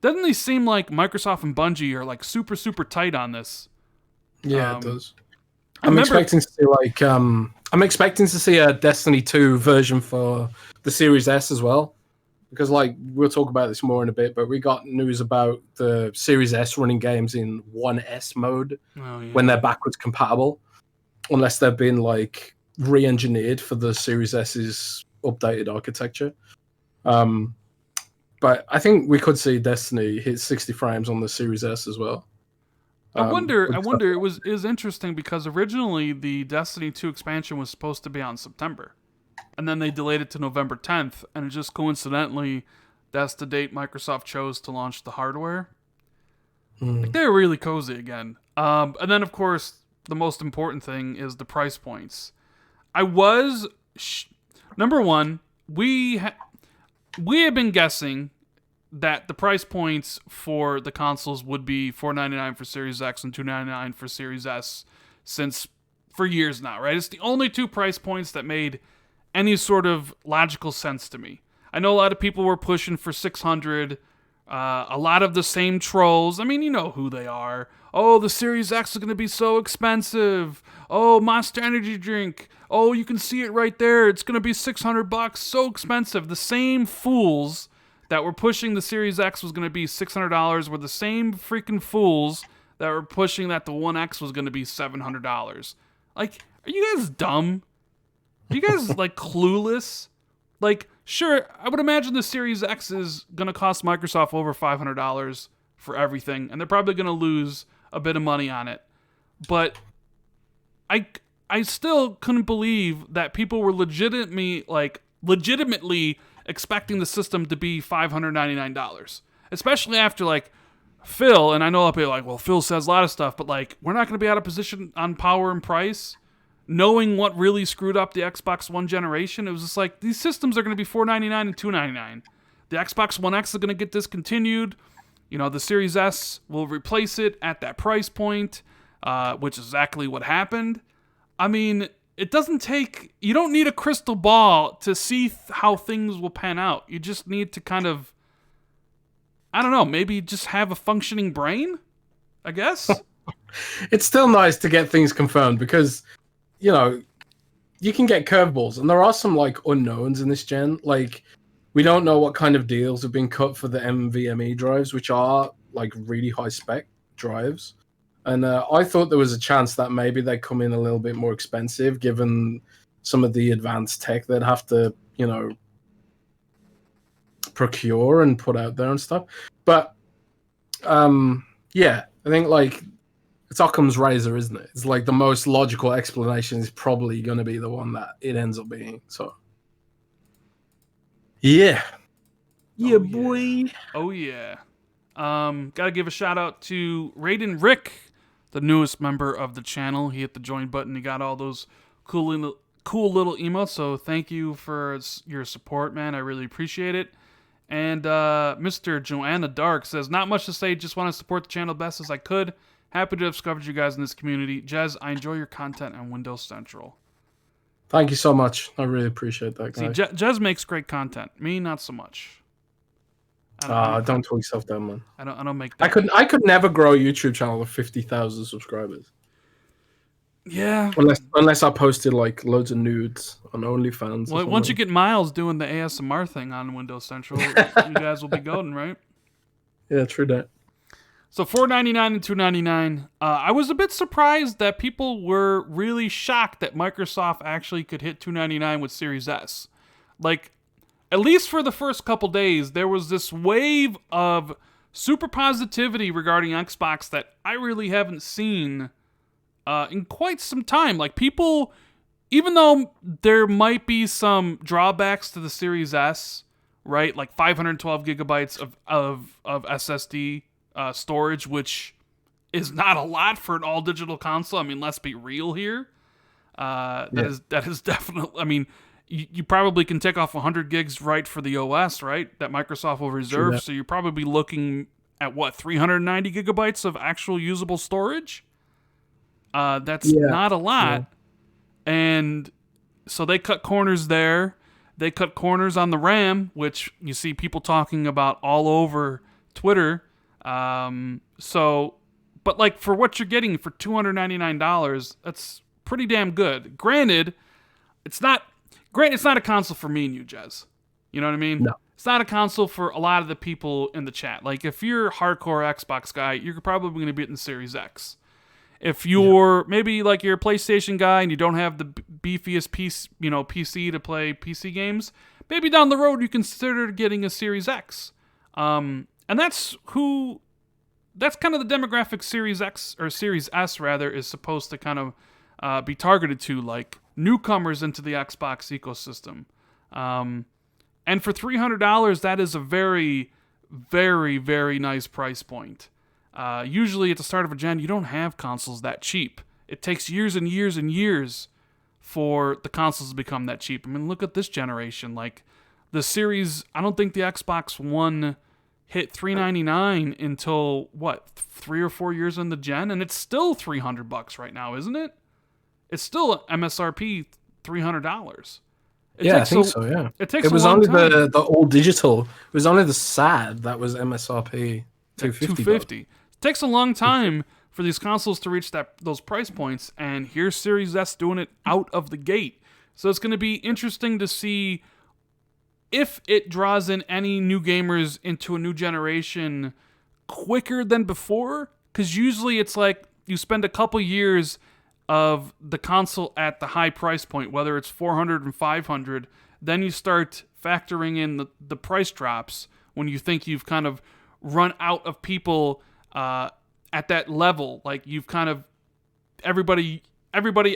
Speaker 1: Doesn't it seem like Microsoft and Bungie are like super, super tight on this?
Speaker 2: Yeah, it does. I'm expecting to see a Destiny 2 version for the Series S as well, because like we'll talk about this more in a bit, but we got news about the Series S running games in 1S mode when they're backwards compatible, unless they've been like re-engineered for the Series S's updated architecture. But I think we could see Destiny hit 60 frames on the Series S as well.
Speaker 1: I wonder. It was interesting because originally the Destiny 2 expansion was supposed to be on September, and then they delayed it to November 10th, and just coincidentally, that's the date Microsoft chose to launch the hardware. Like, they're really cozy again. And then, of course, the most important thing is the price points. Number one, we have been guessing that the price points for the consoles would be $499 for Series X and $299 for Series S for years now, right? It's the only two price points that made any sort of logical sense to me. I know a lot of people were pushing for 600. A lot of the same trolls. I mean, you know who they are. Oh, the Series X is going to be so expensive. Oh, Monster Energy drink. Oh, you can see it right there. It's going to be $600. So expensive. The same fools that were pushing the Series X was going to be $600 were the same freaking fools that were pushing that the One X was going to be $700. Like, are you guys dumb? Are you guys, like, clueless? Like, sure, I would imagine the Series X is going to cost Microsoft over $500 for everything, and they're probably going to lose a bit of money on it. But I still couldn't believe that people were legitimately expecting the system to be $599. Especially after, like, Phil, and I know I'll be like, well, Phil says a lot of stuff, but, like, we're not going to be out of position on power and price. Knowing what really screwed up the Xbox One generation, it was just like, these systems are going to be $499 and $299. The Xbox One X is going to get discontinued. You know, the Series S will replace it at that price point, which is exactly what happened. I mean, it doesn't take... You don't need a crystal ball to see how things will pan out. You just need to kind of... I don't know, maybe just have a functioning brain, I guess?
Speaker 2: It's still nice to get things confirmed because... You know, you can get curveballs, and there are some like unknowns in this gen. Like, we don't know what kind of deals have been cut for the NVMe drives, which are like really high spec drives. And I thought there was a chance that maybe they come in a little bit more expensive, given some of the advanced tech they'd have to, you know, procure and put out there and stuff. But yeah, I think like. It's Occam's razor, isn't it? It's like the most logical explanation is probably going to be the one that it ends up being. So, yeah. Yeah, boy.
Speaker 1: Oh, yeah. Gotta give a shout out to Raiden Rick, the newest member of the channel. He hit the join button. He got all those cool little emotes. So thank you for your support, man. I really appreciate it. And Mr. Joanna Dark says, not much to say. Just want to support the channel best as I could. Happy to have discovered you guys in this community. Jez, I enjoy your content on Windows Central.
Speaker 2: Thank you so much. I really appreciate that, guys.
Speaker 1: See, Jez makes great content. Me, not so much.
Speaker 2: Don't talk yourself down, man.
Speaker 1: I don't make that.
Speaker 2: I could never grow a YouTube channel of 50,000 subscribers.
Speaker 1: Yeah.
Speaker 2: Unless I posted like loads of nudes on OnlyFans.
Speaker 1: Well, once you get Miles doing the ASMR thing on Windows Central, you guys will be golden, right?
Speaker 2: Yeah, true that.
Speaker 1: So $4.99 and $2.99. I was a bit surprised that people were really shocked that Microsoft actually could hit $2.99 with Series S. Like, at least for the first couple days, there was this wave of super positivity regarding Xbox that I really haven't seen in quite some time. Like, people, even though there might be some drawbacks to the Series S, right? Like 512 gigabytes of SSD storage, which is not a lot for an all-digital console. I mean, let's be real here. That is definitely... I mean, you probably can take off 100 gigs right for the OS, right? That Microsoft will reserve. So you're probably looking at, what, 390 gigabytes of actual usable storage? That's not a lot. Yeah. And so they cut corners there. They cut corners on the RAM, which you see people talking about all over Twitter. But like for what you're getting for $299, that's pretty damn good. Granted, it's not a console for me and you, Jez. You know what I mean?
Speaker 2: No.
Speaker 1: It's not a console for a lot of the people in the chat. Like if you're a hardcore Xbox guy, you're probably going to be in the Series X. If you're maybe like you're a PlayStation guy and you don't have the beefiest PC to play PC games, maybe down the road you consider getting a Series X. And that's kind of the demographic Series X or Series S rather is supposed to kind of be targeted to, like newcomers into the Xbox ecosystem. And for $300, that is a very, very, very nice price point. Usually at the start of a gen, you don't have consoles that cheap. It takes years and years and years for the consoles to become that cheap. I mean, look at this generation. Like the Series, I don't think the Xbox One hit $399 until what, 3 or 4 years in the gen, and it's still $300 right now, isn't it? It's still MSRP $300. It
Speaker 2: Yeah, I
Speaker 1: takes
Speaker 2: think
Speaker 1: a
Speaker 2: so. Yeah,
Speaker 1: it takes
Speaker 2: it
Speaker 1: a
Speaker 2: was
Speaker 1: long
Speaker 2: only
Speaker 1: time.
Speaker 2: the all digital. It was only the SAD that was MSRP
Speaker 1: Yeah,
Speaker 2: 250 though.
Speaker 1: 250. It takes a long time for these consoles to reach those price points, and here's Series S doing it out of the gate. So it's going to be interesting to see if it draws in any new gamers into a new generation quicker than before. Because usually it's like you spend a couple years of the console at the high price point, whether it's 400 and 500, then you start factoring in the price drops when you think you've kind of run out of people at that level. Like you've kind of everybody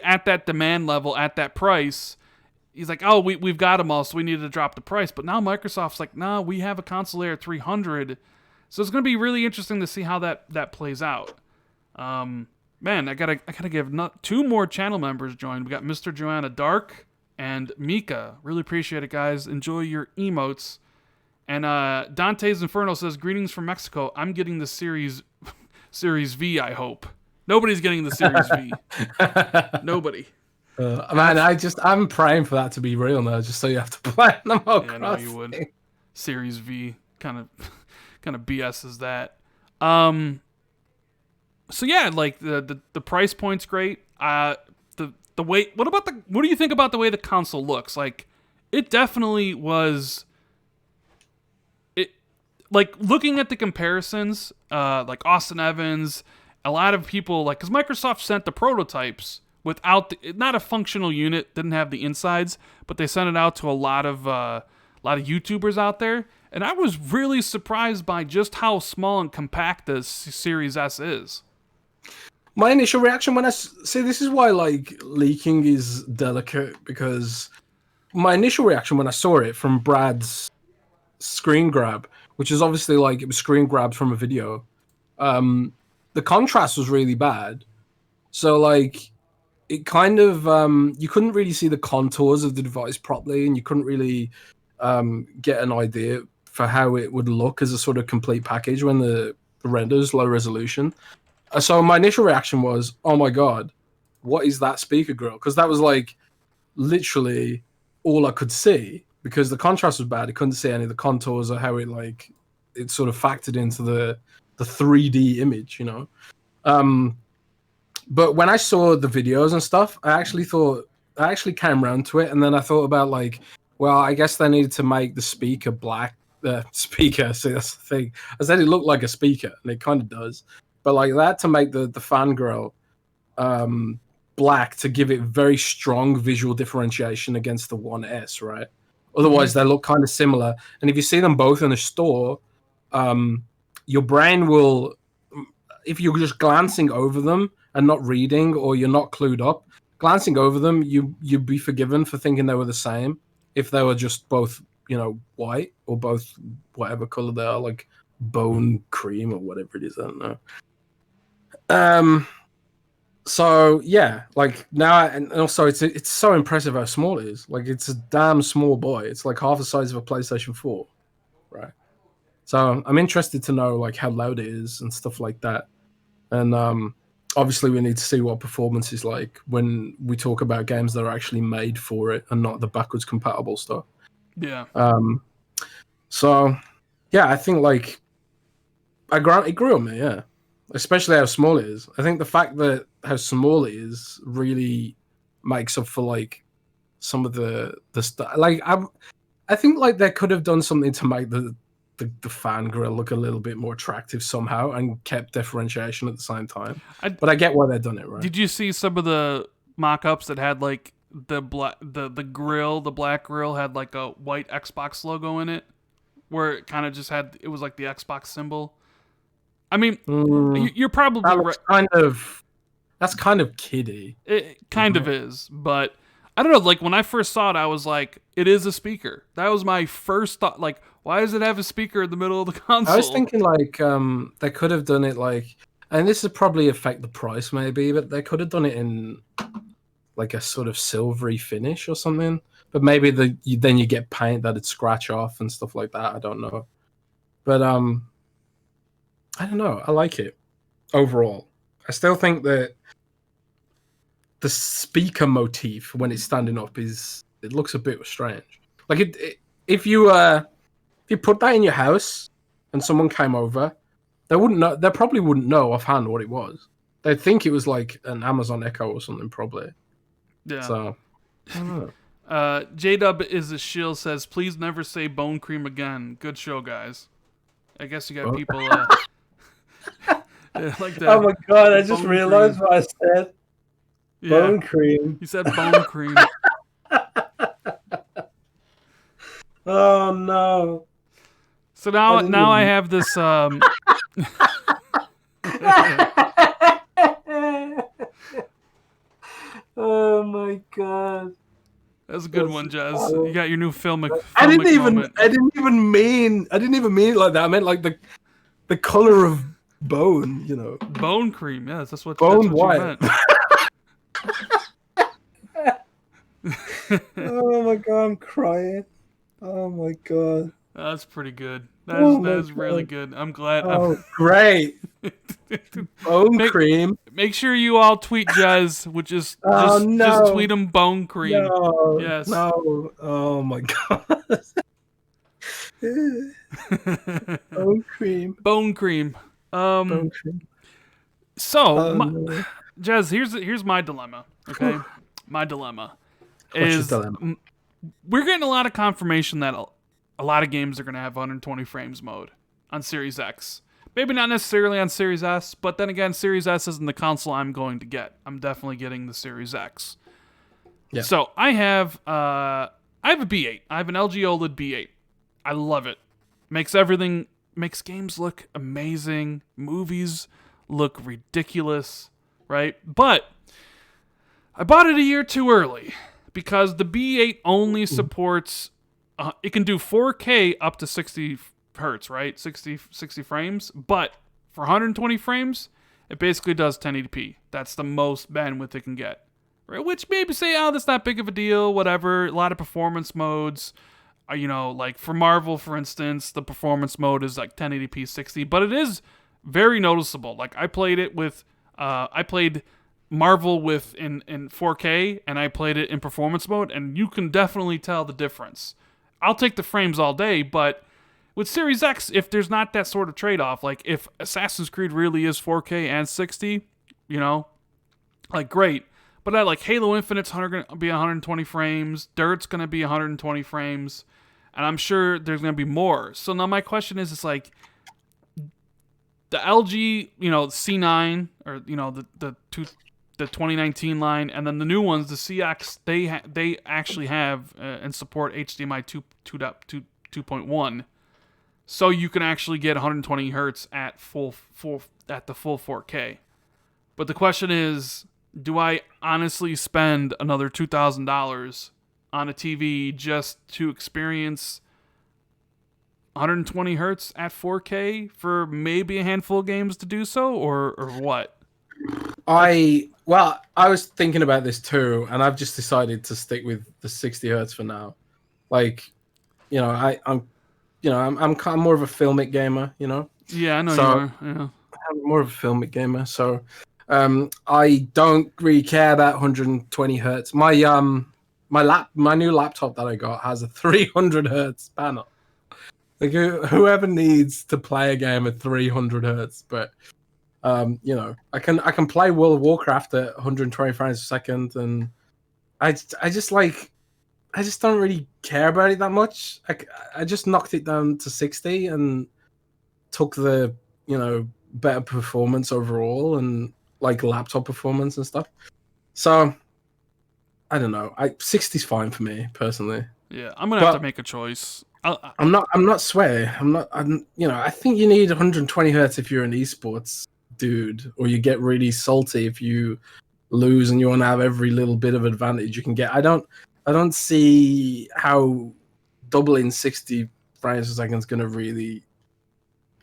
Speaker 1: at that demand level at that price. He's like, oh, we've got them all, so we needed to drop the price. But now Microsoft's like, no, we have a console there at 300. So it's going to be really interesting to see how that plays out. Man, I gotta give two more channel members joined. We got Mr. Joanna Dark and Mika. Really appreciate it, guys. Enjoy your emotes. And Dante's Inferno says, greetings from Mexico. I'm getting the Series V, I hope. Nobody's getting the Series V. Nobody.
Speaker 2: Man, I'm praying for that to be real now, just so you have to play them all.
Speaker 1: Yeah, no, you would. Series V kind of BS is that. So yeah, like the price point's great. The way what do you think about the way the console looks? Like it definitely was it like looking at the comparisons, like Austin Evans, a lot of people like cuz Microsoft sent the prototypes without not a functional unit, didn't have the insides, but they sent it out to a lot of YouTubers out there, and I was really surprised by just how small and compact the Series S is.
Speaker 2: My initial reaction when I see this is why like leaking is delicate, because my initial reaction when I saw it from Brad's screen grab, which is obviously like it was screen grabbed from a video, the contrast was really bad. So like it kind of you couldn't really see the contours of the device properly, and you couldn't really get an idea for how it would look as a sort of complete package when the renders low resolution. So my initial reaction was, "Oh my god, what is that speaker grill?" Because that was like literally all I could see because the contrast was bad. I couldn't see any of the contours or how it sort of factored into the 3D image, you know. But when I saw the videos and stuff, I actually came around to it, and then I thought about like, well, I guess they needed to make the speaker black. Speaker, see that's the thing. I said it looked like a speaker, and it kind of does. But like that to make the fangirl black to give it very strong visual differentiation against the One S, right? Otherwise, they look kind of similar. And if you see them both in a store, your brain will, if you're just glancing over them and not reading, or you're not clued up, glancing over them, you'd be forgiven for thinking they were the same if they were just both, you know, white or both whatever color they are, like bone cream or whatever it is. I don't know. So yeah, like now, and also it's so impressive how small it is. Like it's a damn small boy. It's like half the size of a PlayStation 4, right? So I'm interested to know like how loud it is and stuff like that. And obviously we need to see what performance is like when we talk about games that are actually made for it and not the backwards compatible stuff.
Speaker 1: Yeah.
Speaker 2: So yeah, I think like it grew on me, yeah. Especially how small it is. I think the fact that how small it is really makes up for like some of the stuff. Like I think like they could have done something to make the fan grill look a little bit more attractive somehow and kept differentiation at the same time. But I get why they've done it, right?
Speaker 1: Did you see some of the mock-ups that had like the grill, the black grill had like a white Xbox logo in it, where it kind of just had it was like the Xbox symbol. I mean, you're probably right.
Speaker 2: That's kind of kiddie.
Speaker 1: It kind of is, but I don't know. Like when I first saw it, I was like, "It is a speaker." That was my first thought. Like, why does it have a speaker in the middle of the console?
Speaker 2: I was thinking like they could have done it like, and this would probably affect the price maybe, but they could have done it in like a sort of silvery finish or something. But maybe then you get paint that'd scratch off and stuff like that. I don't know, but I don't know. I like it overall. I still think that the speaker motif when it's standing up is it looks a bit strange. Like if you put that in your house and someone came over, they wouldn't know. They probably wouldn't know offhand what it was. They'd think it was like an Amazon Echo or something, probably.
Speaker 1: Yeah.
Speaker 2: So, I don't know.
Speaker 1: J-Dub is a shill says, please never say bone cream again. Good show, guys. I guess you got people like that.
Speaker 3: Oh my god, I just
Speaker 1: Bone
Speaker 3: realized
Speaker 1: cream.
Speaker 3: what I said.
Speaker 1: Yeah.
Speaker 3: Bone cream.
Speaker 1: You said bone cream.
Speaker 3: Oh no.
Speaker 1: So now I have this
Speaker 3: Oh my god.
Speaker 1: that's a good one, Jez. You got your new filmic
Speaker 2: I didn't
Speaker 1: moment.
Speaker 2: even mean it like that. I meant like the color of bone, you know.
Speaker 1: Bone cream, yes, that's what
Speaker 2: Bone
Speaker 1: you
Speaker 2: white.
Speaker 1: meant.
Speaker 3: Oh my god, I'm crying. Oh my god.
Speaker 1: That's pretty good.
Speaker 3: Oh
Speaker 1: That is
Speaker 3: my
Speaker 1: really
Speaker 3: God.
Speaker 1: good. I'm glad.
Speaker 3: Oh,
Speaker 2: Great. Bone cream.
Speaker 1: Make sure you all tweet Jez, which is
Speaker 3: Oh,
Speaker 1: just
Speaker 3: no.
Speaker 1: tweet him bone cream.
Speaker 3: no.
Speaker 1: Yes.
Speaker 3: No. Oh my god. Bone cream.
Speaker 1: Bone cream.
Speaker 3: Bone cream.
Speaker 1: So,
Speaker 3: Oh, no.
Speaker 1: Jez, here's my dilemma. Okay, my dilemma
Speaker 2: What's
Speaker 1: is
Speaker 2: your dilemma?
Speaker 1: we're getting a lot of confirmation that a lot of games are going to have 120 frames mode on Series X. Maybe not necessarily on Series S, but then again, Series S isn't the console I'm going to get. I'm definitely getting the Series X.
Speaker 2: Yeah.
Speaker 1: So I have a B8. I have an LG OLED B8. I love it. Makes games look amazing. Movies look ridiculous, right? But I bought it a year too early because the B8 only supports. It can do 4K up to 60 hertz, right? 60 frames. But for 120 frames, it basically does 1080p. That's the most bandwidth it can get. Right? Which maybe say, oh, that's not big of a deal, whatever. A lot of performance modes. Like for Marvel, for instance, the performance mode is like 1080p 60. But it is very noticeable. Like I played it with... I played Marvel in 4K, and I played it in performance mode, and you can definitely tell the difference. I'll take the frames all day, but with Series X, if there's not that sort of trade-off, like if Assassin's Creed really is 4K and 60, like great. But like Halo Infinite's going to be 120 frames, Dirt's going to be 120 frames, and I'm sure there's going to be more. So now my question is, it's like the LG, C9 or the 2019 line, and then the new ones, the CX, they actually have and support HDMI 2.1, so you can actually get 120 hertz at the full 4K. But the question is, do I honestly spend another $2,000 on a TV just to experience 120 hertz at 4K for maybe a handful of games to do so, or what?
Speaker 2: I was thinking about this too, and I've just decided to stick with the 60 hertz for now. Like, I'm kind of more of a filmic gamer,
Speaker 1: Yeah, I know
Speaker 2: So-
Speaker 1: you are. Yeah.
Speaker 2: I'm more of a filmic gamer, so I don't really care about 120 hertz. My new laptop that I got has a 300 hertz panel. Like whoever needs to play a game at 300 hertz, but I can play World of Warcraft at 120 frames per second, and I just don't really care about it that much. I just knocked it down to 60 and took the better performance overall and like laptop performance and stuff. So I don't know. 60's fine for me personally.
Speaker 1: Yeah, I'm gonna have to make a choice.
Speaker 2: I'm not sweaty. I think you need 120 hertz if you're an esports dude, or you get really salty if you lose and you want to have every little bit of advantage you can get. I don't see how doubling 60 frames per second is going to really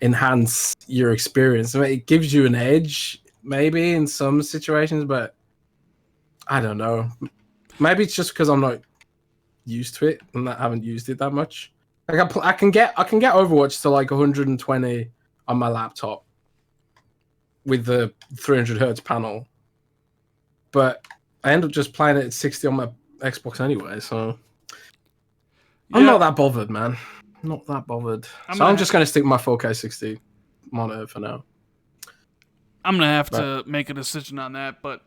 Speaker 2: enhance your experience. I mean, it gives you an edge maybe in some situations, but I don't know. Maybe it's just because I'm not used to it and I haven't used it that much. Like I can get Overwatch to like 120 on my laptop with the 300 hertz panel, but I end up just playing it at 60 on my Xbox anyway, so I'm not that bothered, man. Not that bothered. I'm just going to stick with my 4K 60 monitor for now.
Speaker 1: I'm going to have to make a decision on that, but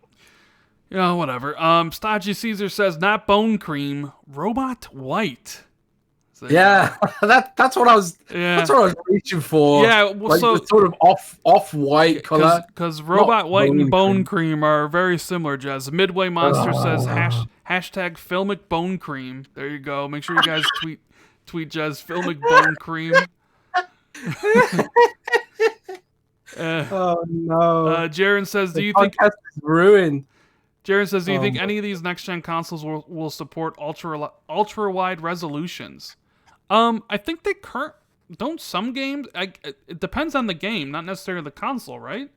Speaker 1: whatever. Stodgy Caesar says, not bone cream, robot white. So,
Speaker 2: yeah, that's what I was. Yeah. That's what I was reaching for.
Speaker 1: Yeah, well,
Speaker 2: like the sort of off white color.
Speaker 1: Because robot white and bone cream are very similar. Jez Midway Monster says hashtag Filmic Bone Cream. There you go. Make sure you guys tweet Jez Filmic Bone Cream.
Speaker 2: Oh no!
Speaker 1: Jaren says, "Do you think
Speaker 2: is ruined?"
Speaker 1: Jaren says, "Do you think any of these next gen consoles will support ultra wide resolutions?" I think they don't some games. It depends on the game, not necessarily the console, right?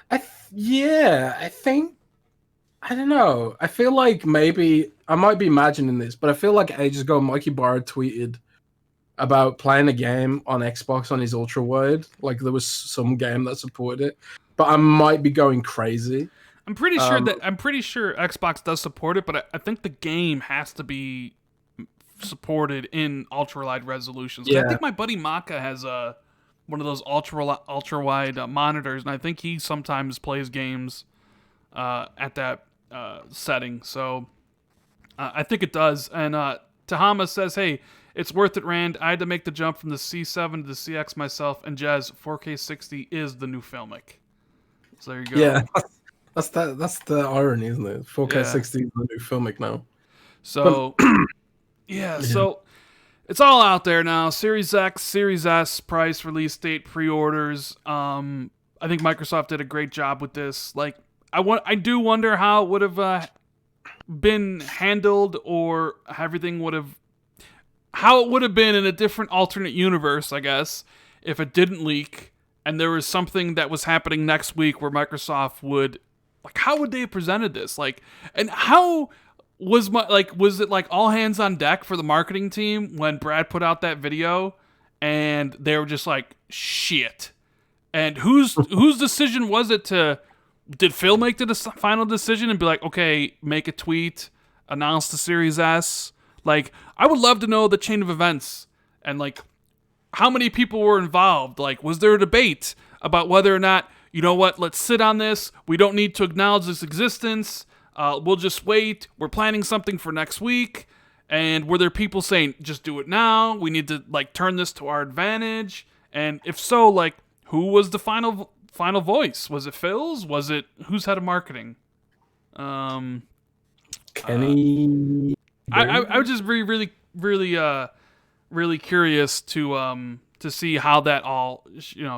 Speaker 2: I think I don't know. I feel like maybe I might be imagining this, but I feel like ages ago Mikey Barr tweeted about playing a game on Xbox on his ultra wide. Like there was some game that supported it, but I might be going crazy.
Speaker 1: I'm pretty sure Xbox does support it, but I think the game has to be supported in ultra wide resolutions. Yeah. I think my buddy Maka has one of those ultra wide monitors, and I think he sometimes plays games at that setting. So I think it does. And Tahama says, "Hey, it's worth it, Rand. I had to make the jump from the C7 to the CX myself, and Jez 4K 60 is the new Filmic." So there you go.
Speaker 2: Yeah, that's the irony, isn't it? 4K 60 is the new Filmic now.
Speaker 1: So so it's all out there now. Series X, Series S, price, release date, pre-orders. I think Microsoft did a great job with this. Like, I do wonder how it would have been handled, or how it would have been in a different alternate universe, I guess, if it didn't leak and there was something that was happening next week where Microsoft would, like, how would they have presented this? Like, and how was it like all hands on deck for the marketing team when Brad put out that video and they were just like, shit. And whose decision was it did Phil make the final decision and be like, okay, make a tweet, announce the Series S? Like, I would love to know the chain of events and, like, how many people were involved. Like, was there a debate about whether or not, you know what, let's sit on this. We don't need to acknowledge its existence. We'll just wait. We're planning something for next week. And were there people saying, just do it now? We need to, like, turn this to our advantage. And if so, like, who was the final voice? Was it Phil's? Was it who's head of marketing?
Speaker 2: Kenny.
Speaker 1: I was just really curious to see how that all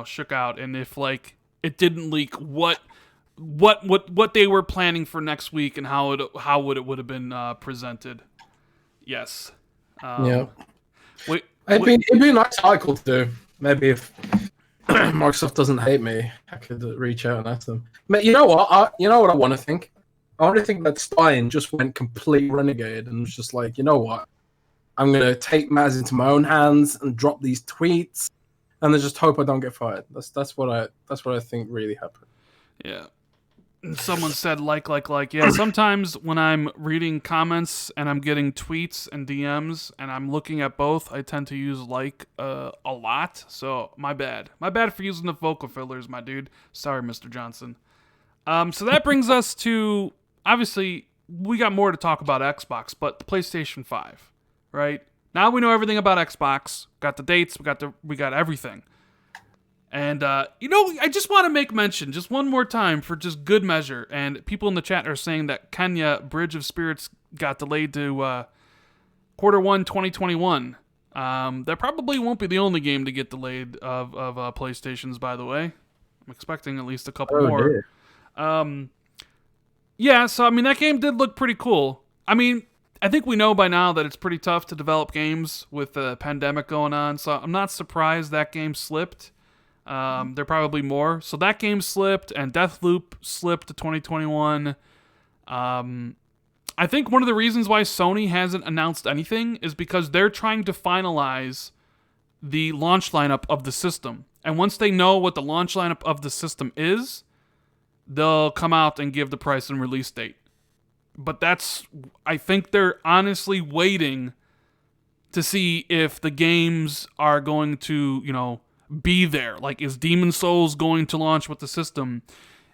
Speaker 1: shook out, and if, like, it didn't leak, what they were planning for next week and how it would have been presented. Yes.
Speaker 2: It'd be a nice article to do. Maybe if Microsoft doesn't hate me, I could reach out and ask them. You know what? I want to think. I want to think that Stein just went complete renegade and was just like, you know what? I'm going to take matters into my own hands and drop these tweets and then just hope I don't get fired. That's what I think really happened.
Speaker 1: Yeah. And someone said like. Yeah, sometimes when I'm reading comments and I'm getting tweets and DMs and I'm looking at both, I tend to use a lot. So my bad. My bad for using the vocal fillers, my dude. Sorry, Mr. Johnson. So that brings us to, obviously, we got more to talk about Xbox, but the PlayStation 5, right? Now we know everything about Xbox. Got the dates. We got everything. And, I just want to make mention just one more time for just good measure. And people in the chat are saying that Kenya Bridge of Spirits got delayed to Q1 2021. That probably won't be the only game to get delayed of PlayStations, by the way. I'm expecting at least a couple more.
Speaker 2: Dear.
Speaker 1: So, I mean, that game did look pretty cool. I mean, I think we know by now that it's pretty tough to develop games with the pandemic going on, so I'm not surprised that game slipped. There are probably more. So that game slipped, and Deathloop slipped to 2021. I think one of the reasons why Sony hasn't announced anything is because they're trying to finalize the launch lineup of the system. And once they know what the launch lineup of the system is, they'll come out and give the price and release date. But I think they're honestly waiting to see if the games are going to, be there. Like, is Demon Souls going to launch with the system?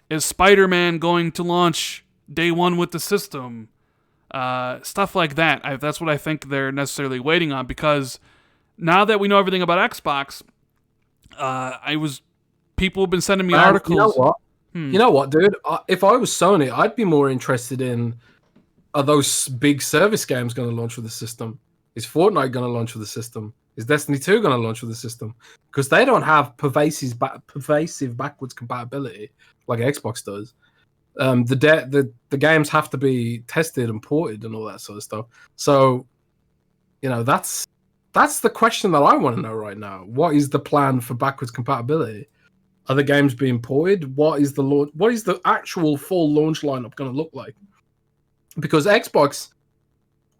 Speaker 1: Is Spider-Man going to launch day one with the system? Stuff like that. That's what I think they're necessarily waiting on, because now that we know everything about Xbox, people have been sending me articles.
Speaker 2: You know what? You know what, dude? If I was Sony, I'd be more interested in, are those big service games going to launch with the system? Is Fortnite going to launch with the system? Is Destiny 2 going to launch with the system? Because they don't have pervasive backwards compatibility like Xbox does. The games have to be tested and ported and all that sort of stuff. So, that's the question that I want to know right now. What is the plan for backwards compatibility? Are the games being ported? What is the actual full launch lineup going to look like? Because Xbox,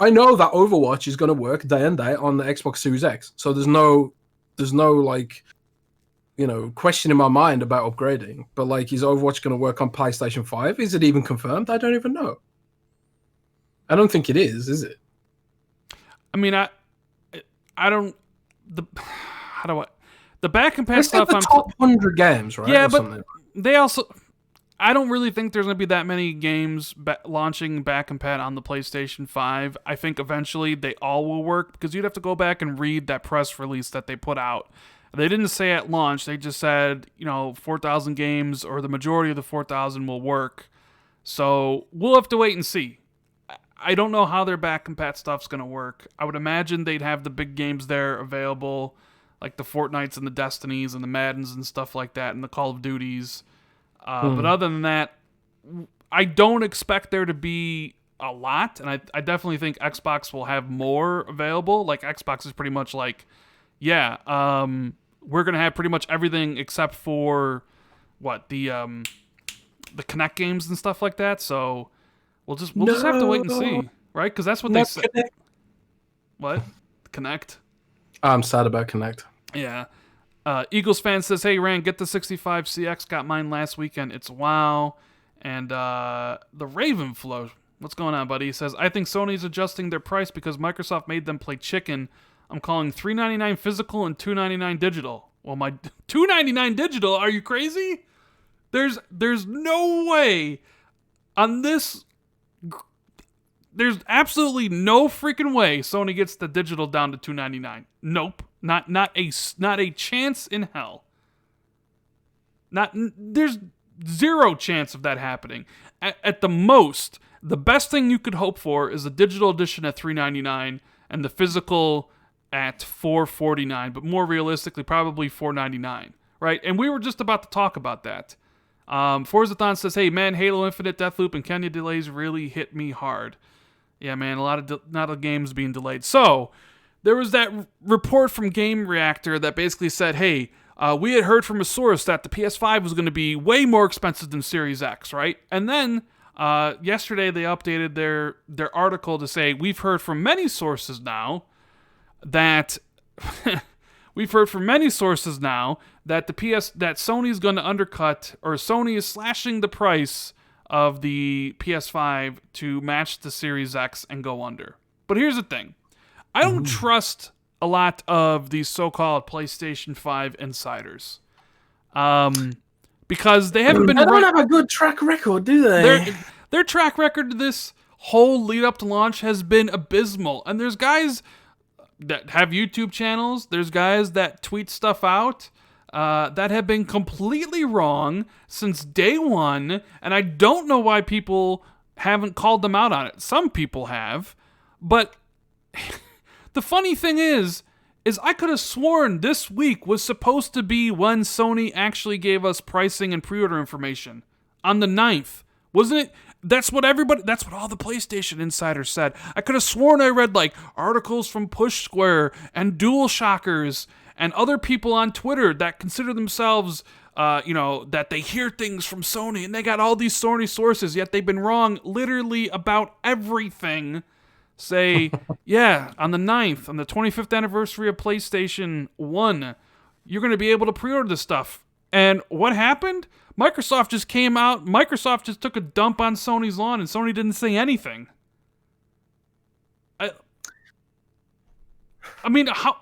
Speaker 2: I know that Overwatch is going to work day and day on the Xbox Series X. So there's no question in my mind about upgrading. But is Overwatch going to work on PlayStation 5? Is it even confirmed? I don't even know. I don't think it is it?
Speaker 1: I mean, I don't. The back and pass stuff.
Speaker 2: The top 100 games, right?
Speaker 1: Yeah, but they also. I don't really think there's going to be that many games launching back and pat on the PlayStation 5. I think eventually they all will work, because you'd have to go back and read that press release that they put out. They didn't say at launch. They just said, 4,000 games, or the majority of the 4,000 will work. So we'll have to wait and see. I don't know how their back and pat stuff's going to work. I would imagine they'd have the big games there available, like the Fortnites and the Destinies and the Maddens and stuff like that, and the Call of Duties. But other than that, I don't expect there to be a lot, and I definitely think Xbox will have more available. Like, Xbox is pretty much like, we're going to have pretty much everything except for, the Kinect games and stuff like that, so we'll just have to wait and see, right? Because that's what they said. What? Kinect?
Speaker 2: I'm sad about Kinect.
Speaker 1: Yeah. Eagles fan says, "Hey Rand, get the 65 CX. Got mine last weekend. It's wow." And the Raven Flow, what's going on, buddy? He says, "I think Sony's adjusting their price because Microsoft made them play chicken. I'm calling $399 physical and $299 digital." Well, my $299 digital? Are you crazy? There's no way on this. There's absolutely no freaking way Sony gets the digital down to $299. Nope. Not a chance in hell. There's zero chance of that happening. At the most, the best thing you could hope for is a digital edition at $399 and the physical at $449, but more realistically, probably $499, right? And we were just about to talk about that. Forzathon says, "Hey man, Halo Infinite, Deathloop, and Kenya delays really hit me hard." Yeah, man, a lot of games being delayed. So, there was that report from Game Reactor that basically said, hey, we had heard from a source that the PS5 was going to be way more expensive than Series X, right? And then, yesterday they updated their article to say, we've heard from many sources now that... We've heard from many sources now that that Sony's going to undercut, or Sony is slashing the price of the PS5 to match the Series X and go under. But here's the thing. I don't trust a lot of these so-called PlayStation 5 insiders. Because they haven't been...
Speaker 2: They don't have a good track record, do they?
Speaker 1: Their track record to this whole lead up to launch has been abysmal. And there's guys that have YouTube channels, there's guys that tweet stuff out, that have been completely wrong since day one, and I don't know why people haven't called them out on it. Some people have, but the funny thing is I could have sworn this week was supposed to be when Sony actually gave us pricing and pre-order information. On the 9th. Wasn't it? That's what all the PlayStation insiders said. I could have sworn I read articles from Push Square and DualShockers and other people on Twitter that consider themselves, that they hear things from Sony and they got all these Sony sources, yet they've been wrong literally about everything. Say, yeah, on the 9th, on the 25th anniversary of PlayStation 1, you're going to be able to pre-order this stuff. And what happened? Microsoft just came out. Microsoft just took a dump on Sony's lawn, and Sony didn't say anything. I mean, how?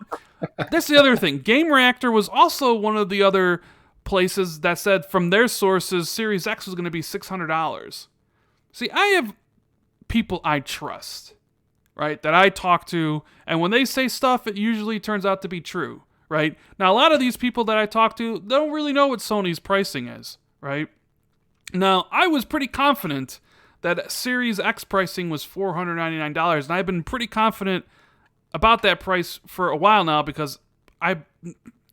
Speaker 1: That's the other thing. Game Reactor was also one of the other places that said from their sources Series X was going to be $600. See, I have people I trust, right, that I talk to, and when they say stuff, it usually turns out to be true, right? Now, a lot of these people that I talk to, they don't really know what Sony's pricing is, right? Now, I was pretty confident that Series X pricing was $499, and I've been pretty confident about that price for a while now because I'm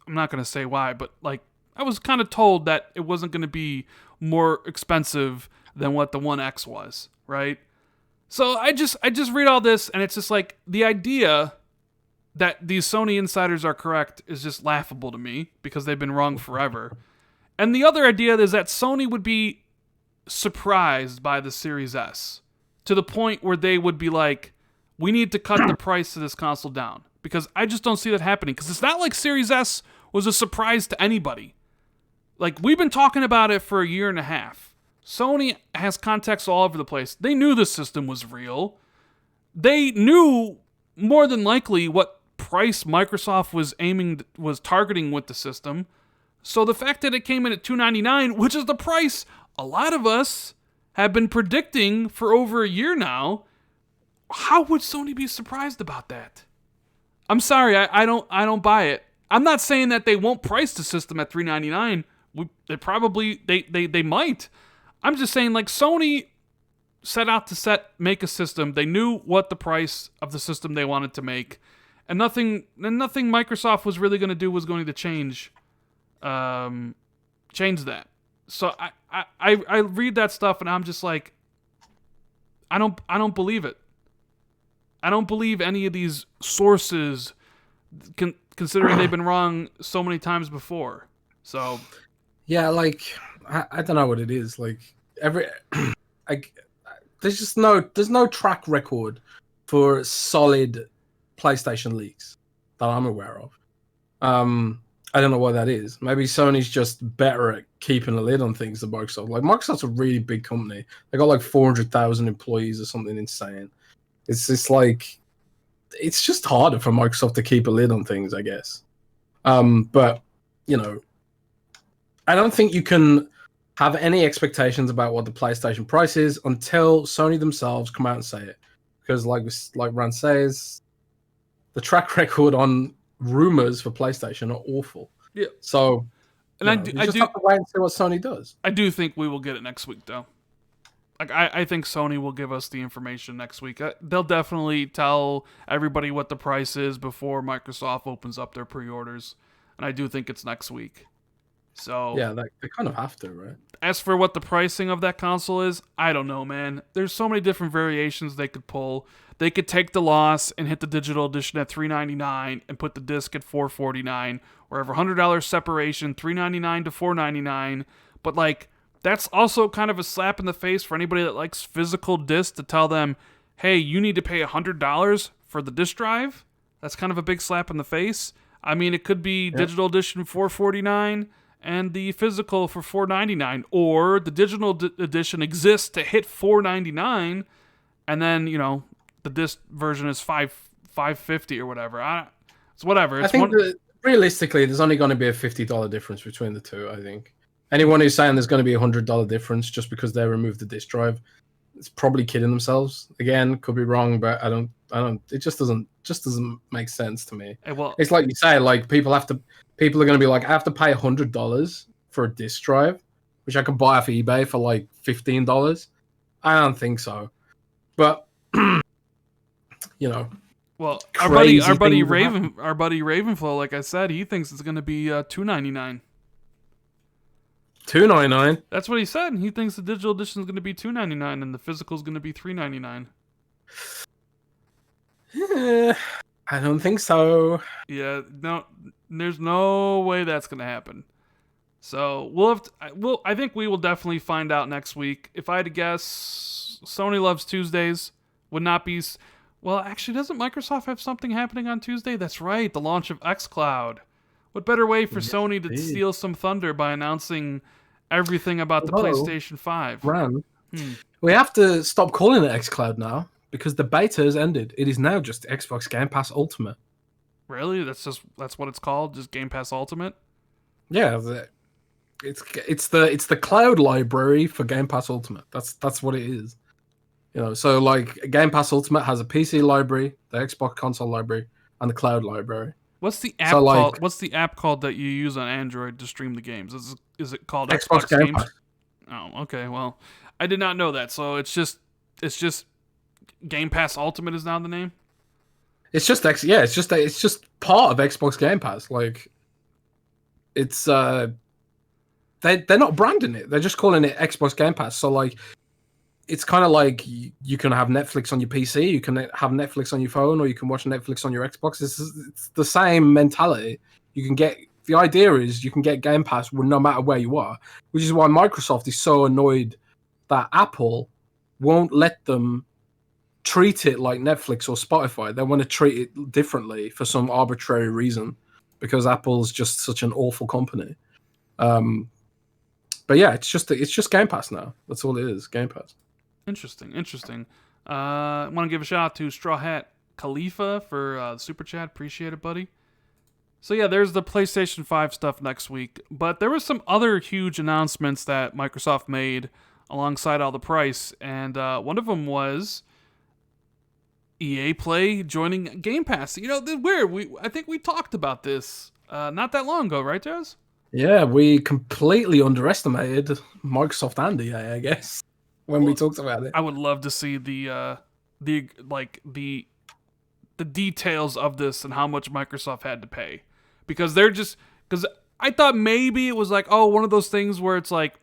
Speaker 1: not going to say why, but like I was kind of told that it wasn't going to be more expensive than what the One X was, right? So I just read all this, and it's just like the idea that these Sony insiders are correct is just laughable to me because they've been wrong forever. And the other idea is that Sony would be surprised by the Series S to the point where they would be like, we need to cut the price of this console down. Because I just don't see that happening. Because it's not like Series S was a surprise to anybody. Like, we've been talking about it for a year and a half. Sony has contacts all over the place. They knew the system was real. They knew, more than likely, what price Microsoft was targeting with the system. So the fact that it came in at $299, which is the price a lot of us have been predicting for over a year now, how would Sony be surprised about that? I'm sorry, I don't buy it. I'm not saying that they won't price the system at $399. They might. I'm just saying, like, Sony set out to make a system. They knew what the price of the system they wanted to make, and nothing Microsoft was really going to do was going to change that. So I read that stuff and I'm just like, I don't believe it. I don't believe any of these sources, considering they've been wrong so many times before. So,
Speaker 2: yeah, like I don't know what it is. Like there's no track record for solid PlayStation leaks that I'm aware of. I don't know what that is. Maybe Sony's just better at keeping a lid on things than Microsoft. Like, Microsoft's a really big company. They got like 400,000 employees or something insane. It's just like, it's just harder for Microsoft to keep a lid on things, I guess. But, you know, I don't think you can have any expectations about what the PlayStation price is until Sony themselves come out and say it. Because like Rand says, the track record on rumors for PlayStation are awful.
Speaker 1: Yeah.
Speaker 2: So,
Speaker 1: and
Speaker 2: I do have to wait and see what Sony does.
Speaker 1: I do think we will get it next week, though. Like, I think Sony will give us the information next week. They'll definitely tell everybody what the price is before Microsoft opens up their pre-orders, and I do think it's next week. So
Speaker 2: yeah, they kind of have to, right?
Speaker 1: As for what the pricing of that console is, I don't know, man. There's so many different variations they could pull. They could take the loss and hit the digital edition at $399 and put the disc at $449, or have a $100 separation, $399 to $499. But like, that's also kind of a slap in the face for anybody that likes physical discs to tell them, hey, you need to pay $100 for the disc drive. That's kind of a big slap in the face. I mean, it could be digital edition $449 and the physical for $499, or the digital edition exists to hit $499, and then, you know, the disc version is $550 or whatever. It's whatever.
Speaker 2: I think realistically, there's only going to be a $50 difference between the two. I think anyone who's saying there's going to be a $100 difference just because they removed the disc drive, it's probably kidding themselves. Again, could be wrong, but I don't. It just doesn't make sense to me.
Speaker 1: Well,
Speaker 2: it's like you say, like people are going to be like, I have to pay $100 for a disc drive, which I could buy off eBay for like $15. I don't think so, but you know.
Speaker 1: Well, our buddy Ravenflow, like I said, he thinks it's going to be $299.
Speaker 2: $299.
Speaker 1: That's what he said. He thinks the digital edition is going to be $299 and the physical is going to be $399.
Speaker 2: I don't think so.
Speaker 1: Yeah, no, there's no way that's going to happen. So I think we will definitely find out next week. If I had to guess, Sony Loves Tuesdays would not be. Well, actually, doesn't Microsoft have something happening on Tuesday? That's right, the launch of xCloud, What better way for
Speaker 2: Yes,
Speaker 1: Sony to
Speaker 2: indeed.
Speaker 1: steal some thunder by announcing everything about the
Speaker 2: Although,
Speaker 1: PlayStation 5?
Speaker 2: Ran,
Speaker 1: Hmm.
Speaker 2: we have to stop calling it xCloud now because the beta has ended. It is now just Xbox Game Pass Ultimate.
Speaker 1: Really? That's what it's called? Just Game Pass Ultimate?
Speaker 2: Yeah, it's the cloud library for Game Pass Ultimate. That's what it is. So like Game Pass Ultimate has a PC library, the Xbox console library, and the cloud library.
Speaker 1: What's the
Speaker 2: So
Speaker 1: app
Speaker 2: like
Speaker 1: called? What's the app called that you use on Android to stream the games? Is it called
Speaker 2: Xbox
Speaker 1: Xbox
Speaker 2: Game
Speaker 1: Games?
Speaker 2: Pass.
Speaker 1: Oh, okay. Well, I did not know that. So it's just Game Pass Ultimate is now the name.
Speaker 2: It's just it's just part of Xbox Game Pass. Like it's they're not branding it. They're just calling it Xbox Game Pass. So like it's kind of like you can have Netflix on your PC, you can have Netflix on your phone, or you can watch Netflix on your Xbox. It's the same mentality. The idea is you can get Game Pass no matter where you are, which is why Microsoft is so annoyed that Apple won't let them treat it like Netflix or Spotify. They want to treat it differently for some arbitrary reason because Apple's just such an awful company. But yeah, it's just Game Pass now. That's all it is, Game Pass.
Speaker 1: Interesting. I want to give a shout out to Straw Hat Khalifa for the super chat. Appreciate it, buddy. So yeah, there's the PlayStation 5 stuff next week, but there was some other huge announcements that Microsoft made alongside all the price, and one of them was EA Play joining Game Pass. I think we talked about this not that long ago, right, Jez?
Speaker 2: Yeah, we completely underestimated Microsoft and EA, I guess, when we talked about it.
Speaker 1: I would love to see the details of this and how much Microsoft had to pay, because I thought maybe it was like, oh, one of those things where it's like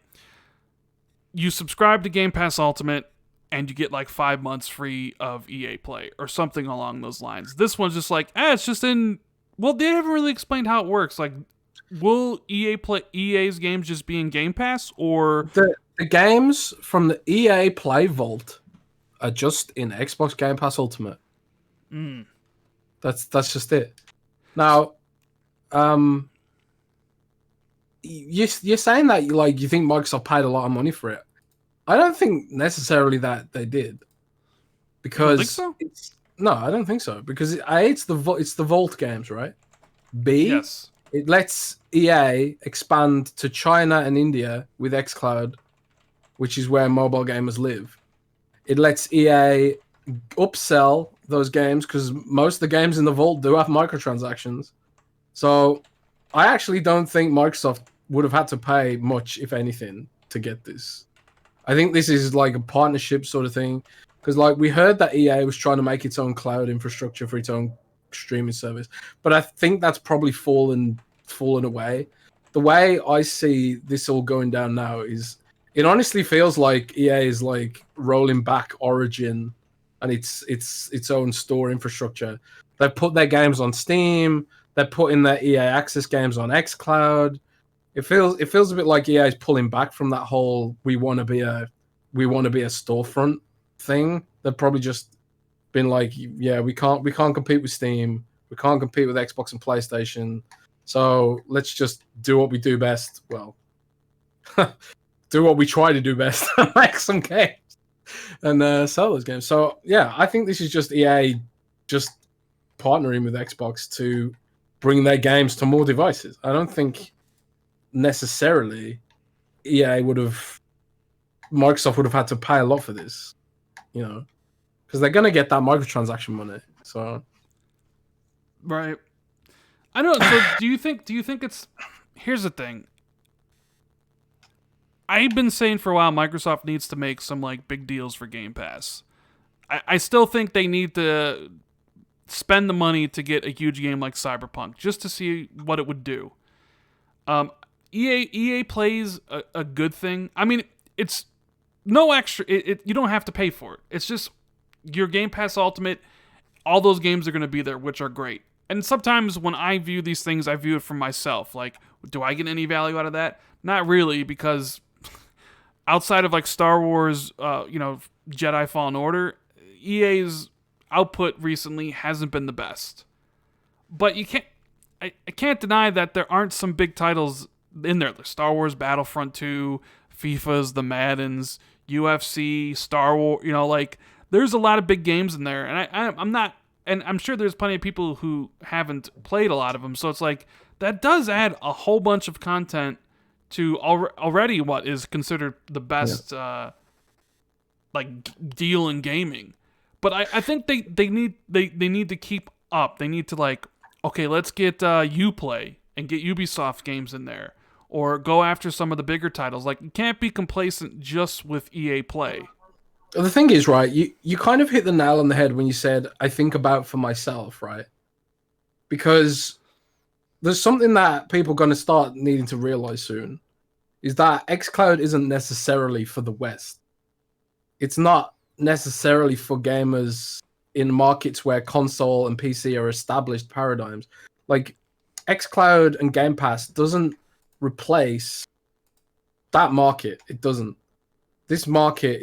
Speaker 1: you subscribe to Game Pass Ultimate and you get like 5 months free of EA Play or something along those lines. This one's just like, it's just in. Well, they haven't really explained how it works. Like, will EA's games just be in Game Pass, or
Speaker 2: the games from the EA Play Vault are just in Xbox Game Pass Ultimate? That's just it. Now, you're saying that you think Microsoft paid a lot of money for it. I don't think necessarily that they did, because
Speaker 1: you don't think so?
Speaker 2: No, I don't think so, because it's the Vault games, right? B,
Speaker 1: Yes.
Speaker 2: It lets EA expand to China and India with xCloud, which is where mobile gamers live. It lets EA upsell those games because most of the games in the Vault do have microtransactions. So I actually don't think Microsoft would have had to pay much, if anything, to get this. I think this is like a partnership sort of thing, because like we heard that EA was trying to make its own cloud infrastructure for its own streaming service, but I think that's probably fallen away. The way I see this all going down now is it honestly feels like EA is like rolling back Origin and its own store infrastructure. They put their games on Steam. They're putting their EA Access games on xCloud. It feels a bit like EA is pulling back from that whole we want to be a storefront thing. They've probably just been like, yeah, we can't compete with Steam. We can't compete with Xbox and PlayStation. So let's just do what we do best. Well, do what we try to do best and make some games and sell those games. So yeah, I think this is just EA just partnering with Xbox to bring their games to more devices. I don't think necessarily Microsoft would have had to pay a lot for this, because they're gonna get that microtransaction money. So
Speaker 1: right. I don't know. So do you think it's? Here's the thing. I've been saying for a while Microsoft needs to make some like big deals for Game Pass. I still think they need to spend the money to get a huge game like Cyberpunk just to see what it would do. EA plays a good thing. I mean, it's no extra. You don't have to pay for it. It's just your Game Pass Ultimate. All those games are going to be there, which are great. And sometimes when I view these things, I view it for myself. Like, do I get any value out of that? Not really, because outside of like Star Wars, Jedi Fallen Order, EA's output recently hasn't been the best. But you can't. I can't deny that there aren't some big titles in there. Like Star Wars Battlefront 2, FIFA's, the Maddens, UFC, Star Wars. Like there's a lot of big games in there, and I'm not, and I'm sure there's plenty of people who haven't played a lot of them. So it's like that does add a whole bunch of content to already what is considered the best deal in gaming. But I think they need to keep up. They need to like, okay, let's get Uplay and get Ubisoft games in there, or go after some of the bigger titles. Like you can't be complacent just with EA Play.
Speaker 2: The thing is, right, you kind of hit the nail on the head when you said, I think about for myself, right? Because there's something that people are going to start needing to realize soon, is that xCloud isn't necessarily for the West. It's not necessarily for gamers in markets where console and PC are established paradigms. Like, xCloud and Game Pass doesn't replace that market. It doesn't. This market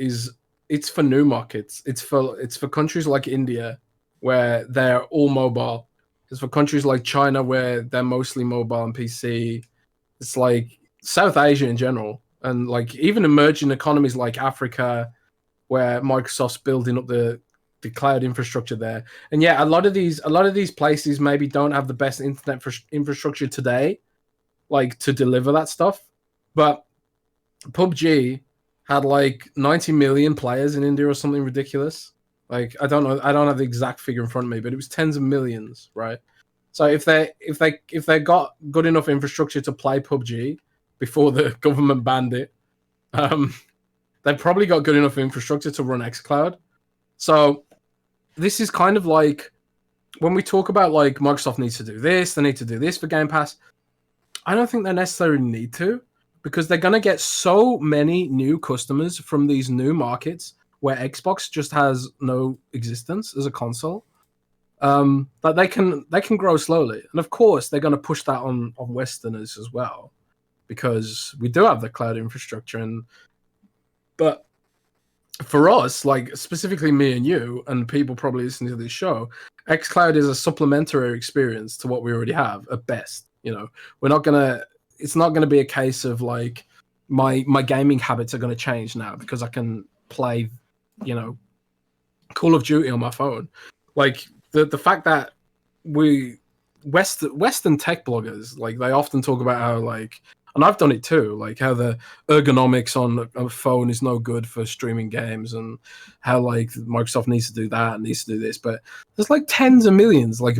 Speaker 2: it's for new markets. It's for countries like India where they're all mobile. It's for countries like China where they're mostly mobile and PC. It's like South Asia in general, and like even emerging economies like Africa, where Microsoft's building up the cloud infrastructure there. And yeah, a lot of these places maybe don't have the best internet infrastructure today, like to deliver that stuff. But PUBG had like 90 million players in India or something ridiculous. Like I don't know, I don't have the exact figure in front of me, but it was tens of millions, right? So if they got good enough infrastructure to play PUBG before the government banned it, they've probably got good enough infrastructure to run xCloud. So this is kind of like when we talk about like Microsoft needs to do this, they need to do this for Game Pass. I don't think they necessarily need to, because they're going to get so many new customers from these new markets where Xbox just has no existence as a console, that they can grow slowly. And of course, they're going to push that on Westerners as well, because we do have the cloud infrastructure. But for us, like specifically me and you, and people probably listening to this show, xCloud is a supplementary experience to what we already have at best. It's not gonna be a case of like my gaming habits are gonna change now because I can play, Call of Duty on my phone. Like the fact that Western tech bloggers, like they often talk about how like, and I've done it too, like how the ergonomics on a phone is no good for streaming games, and how like Microsoft needs to do that and needs to do this. But there's like tens of millions, like,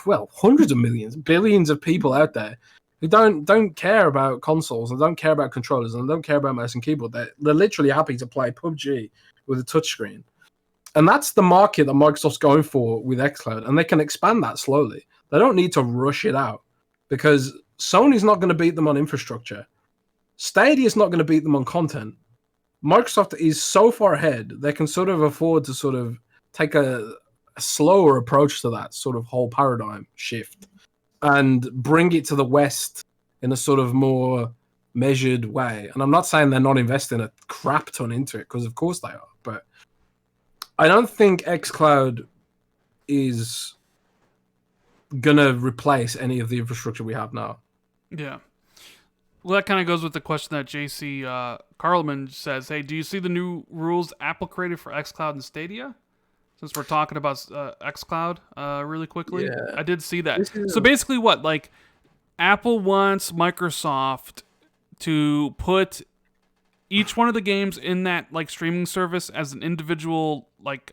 Speaker 2: well, hundreds of millions, billions of people out there who don't care about consoles and don't care about controllers and don't care about mouse and keyboard. They're literally happy to play PUBG with a touchscreen. And that's the market that Microsoft's going for with xCloud, and they can expand that slowly. They don't need to rush it out, because Sony's not going to beat them on infrastructure. Stadia's not going to beat them on content. Microsoft is so far ahead, they can sort of afford to sort of take a slower approach to that sort of whole paradigm shift and bring it to the West in a sort of more measured way. And I'm not saying they're not investing a crap ton into it, because of course they are. But I don't think xCloud is going to replace any of the infrastructure we have now.
Speaker 1: Yeah. Well, that kind of goes with the question that JC Carlman says. Hey, do you see the new rules Apple created for xCloud and Stadia? Since we're talking about xCloud really quickly.
Speaker 2: Yeah.
Speaker 1: I did see that. So basically what? Like, Apple wants Microsoft to put each one of the games in that like streaming service as an individual like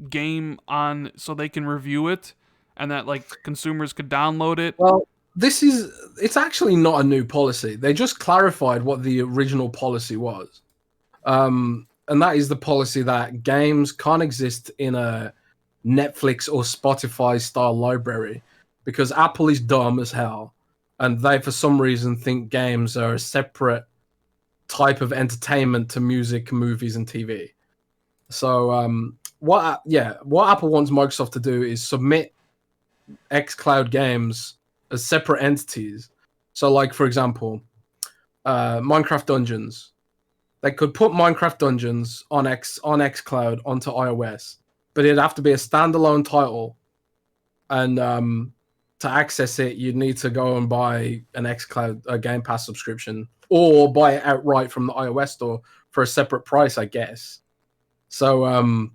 Speaker 1: game on, so they can review it, and that like consumers could download it.
Speaker 2: Well, it's actually not a new policy. They just clarified what the original policy was. And that is the policy that games can't exist in a Netflix or Spotify style library, because Apple is dumb as hell, and they for some reason think games are a separate type of entertainment to music, movies, and TV. So what Apple wants Microsoft to do is submit xCloud games as separate entities. So like, for example, Minecraft Dungeons. They could put Minecraft Dungeons on xCloud onto iOS, but it'd have to be a standalone title, and to access it, you'd need to go and buy an xCloud a Game Pass subscription, or buy it outright from the iOS store for a separate price, I guess. So,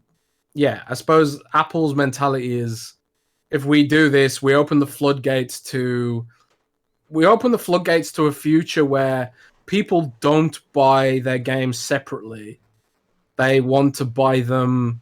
Speaker 2: yeah, I suppose Apple's mentality is, if we do this, we open the floodgates to a future where people don't buy their games separately. They want to buy them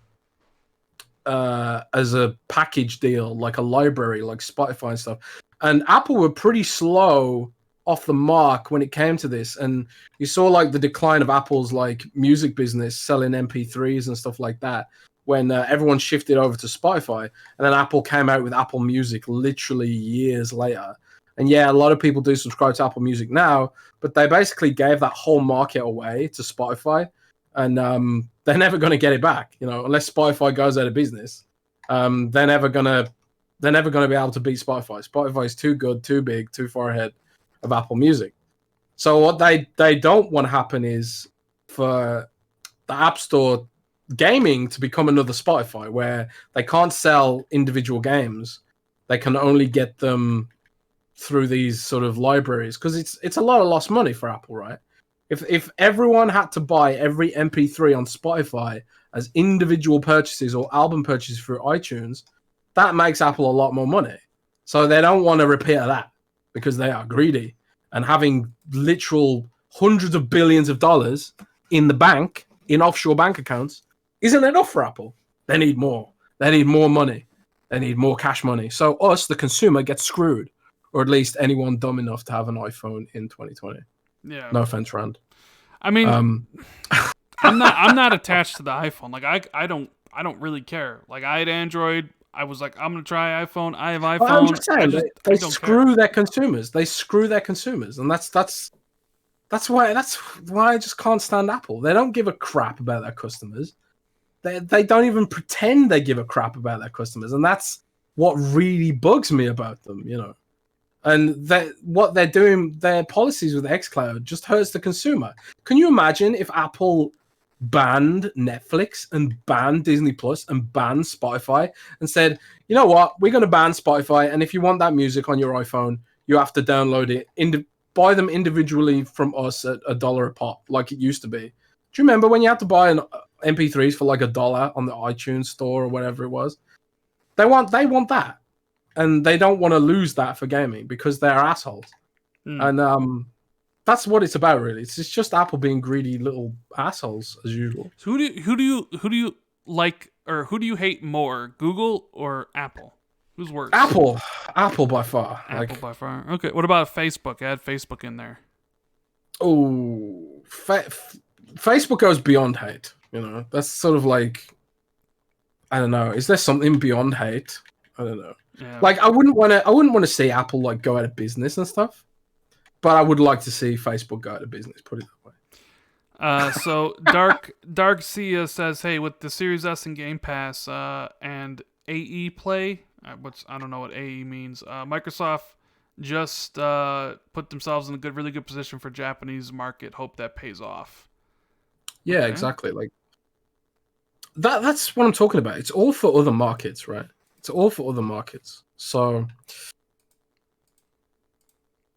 Speaker 2: as a package deal, like a library, like Spotify and stuff. And Apple were pretty slow off the mark when it came to this. And you saw like the decline of Apple's like music business, selling MP3s and stuff like that, when everyone shifted over to Spotify. And then Apple came out with Apple Music literally years later. And yeah, a lot of people do subscribe to Apple Music now, but they basically gave that whole market away to Spotify. And they're never going to get it back, unless Spotify goes out of business. They're never going to be able to beat Spotify. Spotify is too good, too big, too far ahead of Apple Music. So what they don't want to happen is for the App Store gaming to become another Spotify, where they can't sell individual games. They can only get them through these sort of libraries, because it's a lot of lost money for Apple, right? If everyone had to buy every MP3 on Spotify as individual purchases or album purchases through iTunes, that makes Apple a lot more money. So they don't want to repeat that, because they are greedy. And having literal hundreds of billions of dollars in the bank, in offshore bank accounts, isn't enough for Apple. They need more. They need more money. They need more cash money. So us, the consumer, gets screwed. Or at least anyone dumb enough to have an iPhone in 2020.
Speaker 1: Yeah.
Speaker 2: No offense, Rand.
Speaker 1: I mean, I'm not attached to the iPhone. Like I don't really care. Like I had Android. I was like, I'm gonna try iPhone. I have iPhone.
Speaker 2: Well, I'm just saying, they
Speaker 1: don't
Speaker 2: screw
Speaker 1: care.
Speaker 2: their consumers. They screw their consumers, and that's why I just can't stand Apple. They don't give a crap about their customers. They don't even pretend they give a crap about their customers, and that's what really bugs me about them. And what they're doing, their policies with xCloud just hurts the consumer. Can you imagine if Apple banned Netflix and banned Disney Plus and banned Spotify and said, you know what, we're going to ban Spotify, and if you want that music on your iPhone, you have to download it, buy them individually from us at $1 a pop, like it used to be. Do you remember when you had to buy an MP3s for like $1 on the iTunes store or whatever it was? They want that. And they don't want to lose that for gaming, because they're assholes. And that's what it's about, really. It's just Apple being greedy little assholes as usual.
Speaker 1: So who do you like, or who do you hate more, Google or Apple? Who's worse?
Speaker 2: Apple by far.
Speaker 1: Apple by far. Okay. What about Facebook? Add Facebook in there.
Speaker 2: Oh, Facebook goes beyond hate. That's sort of like, I don't know. Is there something beyond hate? I don't know.
Speaker 1: Yeah.
Speaker 2: Like I wouldn't want to see Apple like go out of business and stuff, but I would like to see Facebook go out of business. Put it that way.
Speaker 1: So Dark Sia says, hey, with the Series S and Game Pass and AE Play, which I don't know what AE means, Microsoft just put themselves in a really good position for Japanese market. Hope that pays off.
Speaker 2: Yeah,
Speaker 1: Okay.
Speaker 2: exactly. Like that's what I'm talking about. It's all for other markets, right? It's all for other markets. So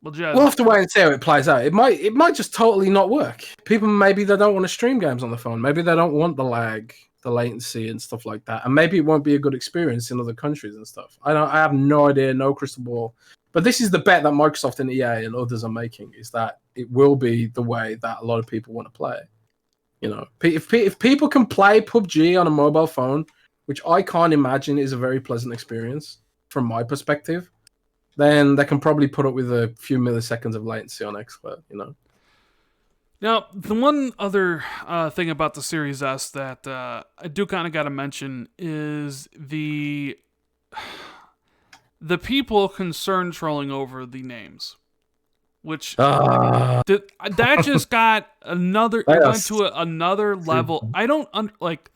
Speaker 2: we'll have to wait and see how it plays out. It might just totally not work. People, maybe they don't want to stream games on the phone. Maybe they don't want the lag, the latency and stuff like that. And maybe it won't be a good experience in other countries and stuff. I have no idea, no crystal ball. But this is the bet that Microsoft and EA and others are making, is that it will be the way that a lot of people want to play. If people can play PUBG on a mobile phone, which I can't imagine is a very pleasant experience from my perspective, then they can probably put up with a few milliseconds of latency on xCloud,
Speaker 1: Now, the one other thing about the Series S that I do kind of got to mention is the people concerned trolling over the names, which that just got another went to another level. I don't like.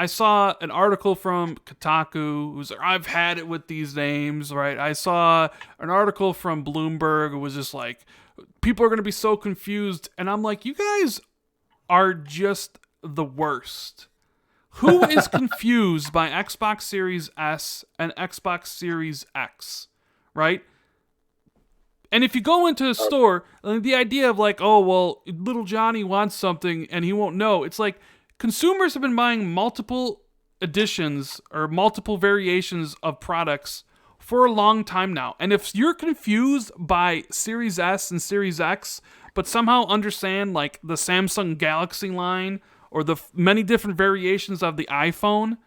Speaker 1: I saw an article from Kotaku who's like, I've had it with these names, right? I saw an article from Bloomberg who was just like, people are going to be so confused. And I'm like, you guys are just the worst. Who is confused by Xbox Series S and Xbox Series X, right? And if you go into a store, the idea of like, oh, well, little Johnny wants something and he won't know. It's like consumers have been buying multiple editions or multiple variations of products for a long time now. And if you're confused by Series S and Series X, but somehow understand like the Samsung Galaxy line or the many different variations of the iPhone.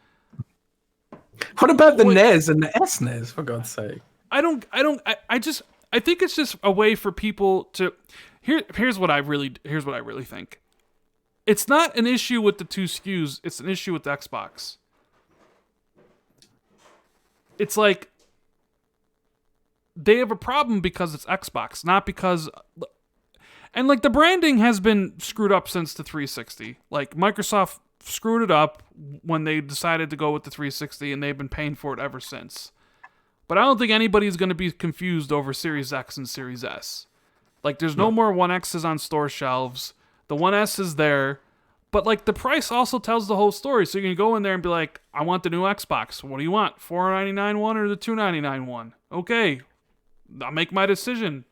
Speaker 2: What about the NES and the SNES, for God's sake?
Speaker 1: I think it's just a way for people to here's what I really think. It's not an issue with the two SKUs, it's an issue with the Xbox. It's like they have a problem because it's Xbox, not because and like the branding has been screwed up since the 360. Like Microsoft screwed it up when they decided to go with the 360 and they've been paying for it ever since. But I don't think anybody's going to be confused over Series X and Series S. Like, there's no more 1Xs on store shelves. The 1S is there. But, like, the price also tells the whole story. So you can go in there and be like, I want the new Xbox. What do you want? $499 one or the $299 one? Okay. I'll make my decision.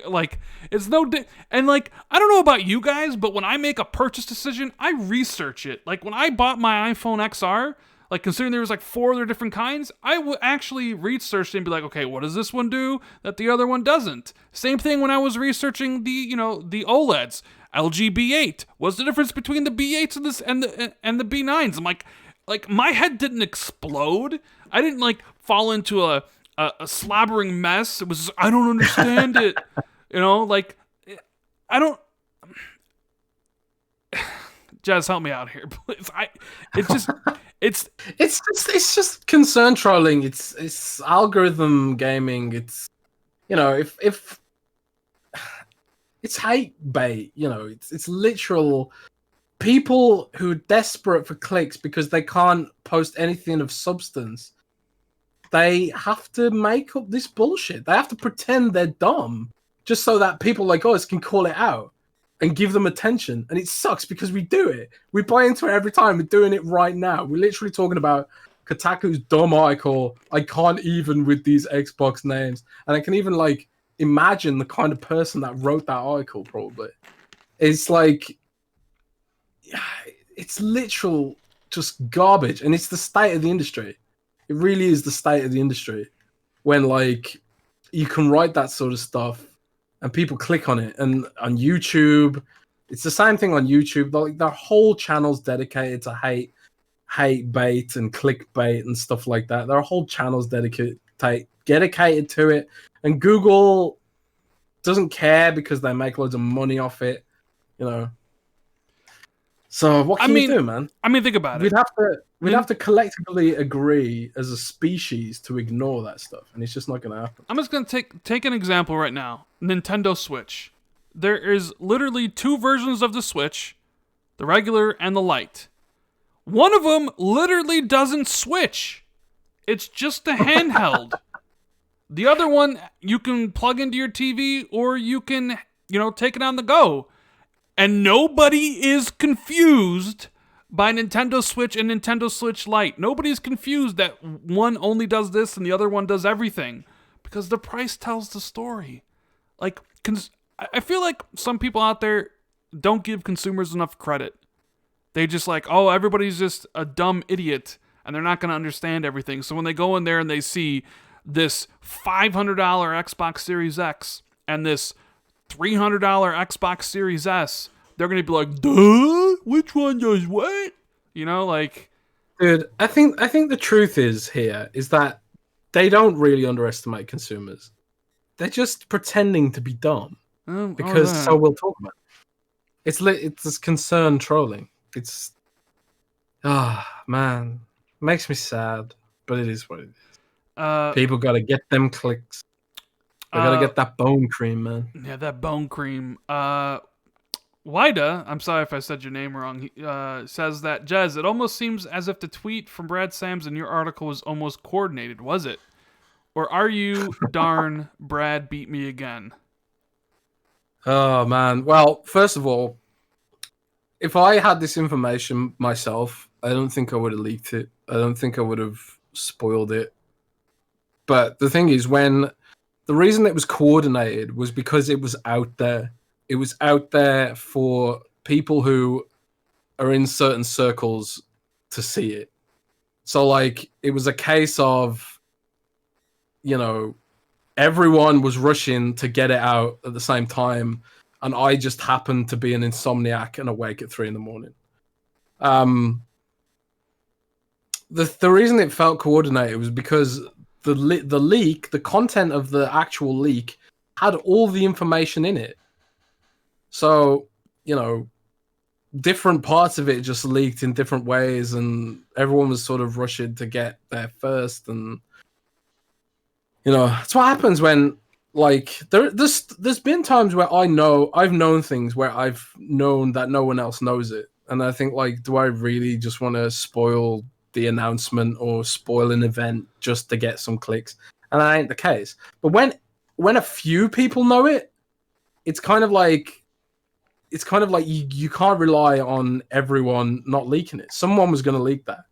Speaker 1: Like, it's no... and, like, I don't know about you guys, but when I make a purchase decision, I research it. Like, when I bought my iPhone XR... like, considering there was like 4 other different kinds, I would actually research it and be like, okay, what does this one do that the other one doesn't? Same thing when I was researching the OLEDs. LG B8. What's the difference between the B8s and the B9s? I'm like my head didn't explode. I didn't like fall into a slobbering mess. It was just, I don't understand it. Like I don't. Jazz, help me out here, please. It's
Speaker 2: just concern trolling. It's algorithm gaming. It's if it's hate bait. It's literal people who are desperate for clicks because they can't post anything of substance. They have to make up this bullshit. They have to pretend they're dumb just so that people like us can call it out and give them attention. And it sucks because we do it. We buy into it every time. We're doing it right now. We're literally talking about Kotaku's dumb article. I can't even with these Xbox names. And I can even like imagine the kind of person that wrote that article probably. It's like, it's literal just garbage. And it's the state of the industry. It really is the state of the industry when like you can write that sort of stuff and people click on it. And on YouTube, it's the same thing on YouTube. Like their whole channel's dedicated to hate bait and clickbait and stuff like that. Their whole channel's dedicated to it. And Google doesn't care because they make loads of money off it, So what can you do, man?
Speaker 1: I mean, think about
Speaker 2: it. We'd have to collectively agree as a species to ignore that stuff, and it's just not going to happen.
Speaker 1: I'm just going to take an example right now. Nintendo Switch. There is literally 2 versions of the Switch, the regular and the Lite. One of them literally doesn't switch. It's just a handheld. The other one you can plug into your TV or you can, take it on the go. And nobody is confused by Nintendo Switch and Nintendo Switch Lite. Nobody's confused that one only does this and the other one does everything. Because the price tells the story. Like, I feel like some people out there don't give consumers enough credit. They just like, oh, everybody's just a dumb idiot and they're not going to understand everything. So when they go in there and they see this $500 Xbox Series X and this $300 Xbox Series S, they're going to be like, duh? Which one does what?
Speaker 2: Dude, I think the truth is that they don't really underestimate consumers. They're just pretending to be dumb. So we'll talk about it. It's this concern trolling. It's man, it makes me sad, but it is what it is. People gotta get them clicks. They gotta get that bone cream, man.
Speaker 1: Yeah, that bone cream. Wida, I'm sorry if I said your name wrong, says that, Jez, it almost seems as if the tweet from Brad Sams in your article was almost coordinated. Was it? Or are you darn Brad beat me again?
Speaker 2: Oh, man. Well, first of all, if I had this information myself, I don't think I would have leaked it. I don't think I would have spoiled it. But the thing is, when the reason it was coordinated was because it was out there. It was out there for people who are in certain circles to see it. So like it was a case of, you know, everyone was rushing to get it out at the same time, and I just happened to be an insomniac and awake at 3 a.m. The reason it felt coordinated was because the leak, the content of the actual leak, had all the information in it. So, you know, different parts of it just leaked in different ways, and everyone was sort of rushing to get there first. And you know, that's what happens when, like, there's been times where I've known things where I've known that no one else knows it, and I think, like, do I really just want to spoil the announcement or spoil an event just to get some clicks? And that ain't the case. But when a few people know it, it's kind of like you can't rely on everyone not leaking it. Someone was going to leak that,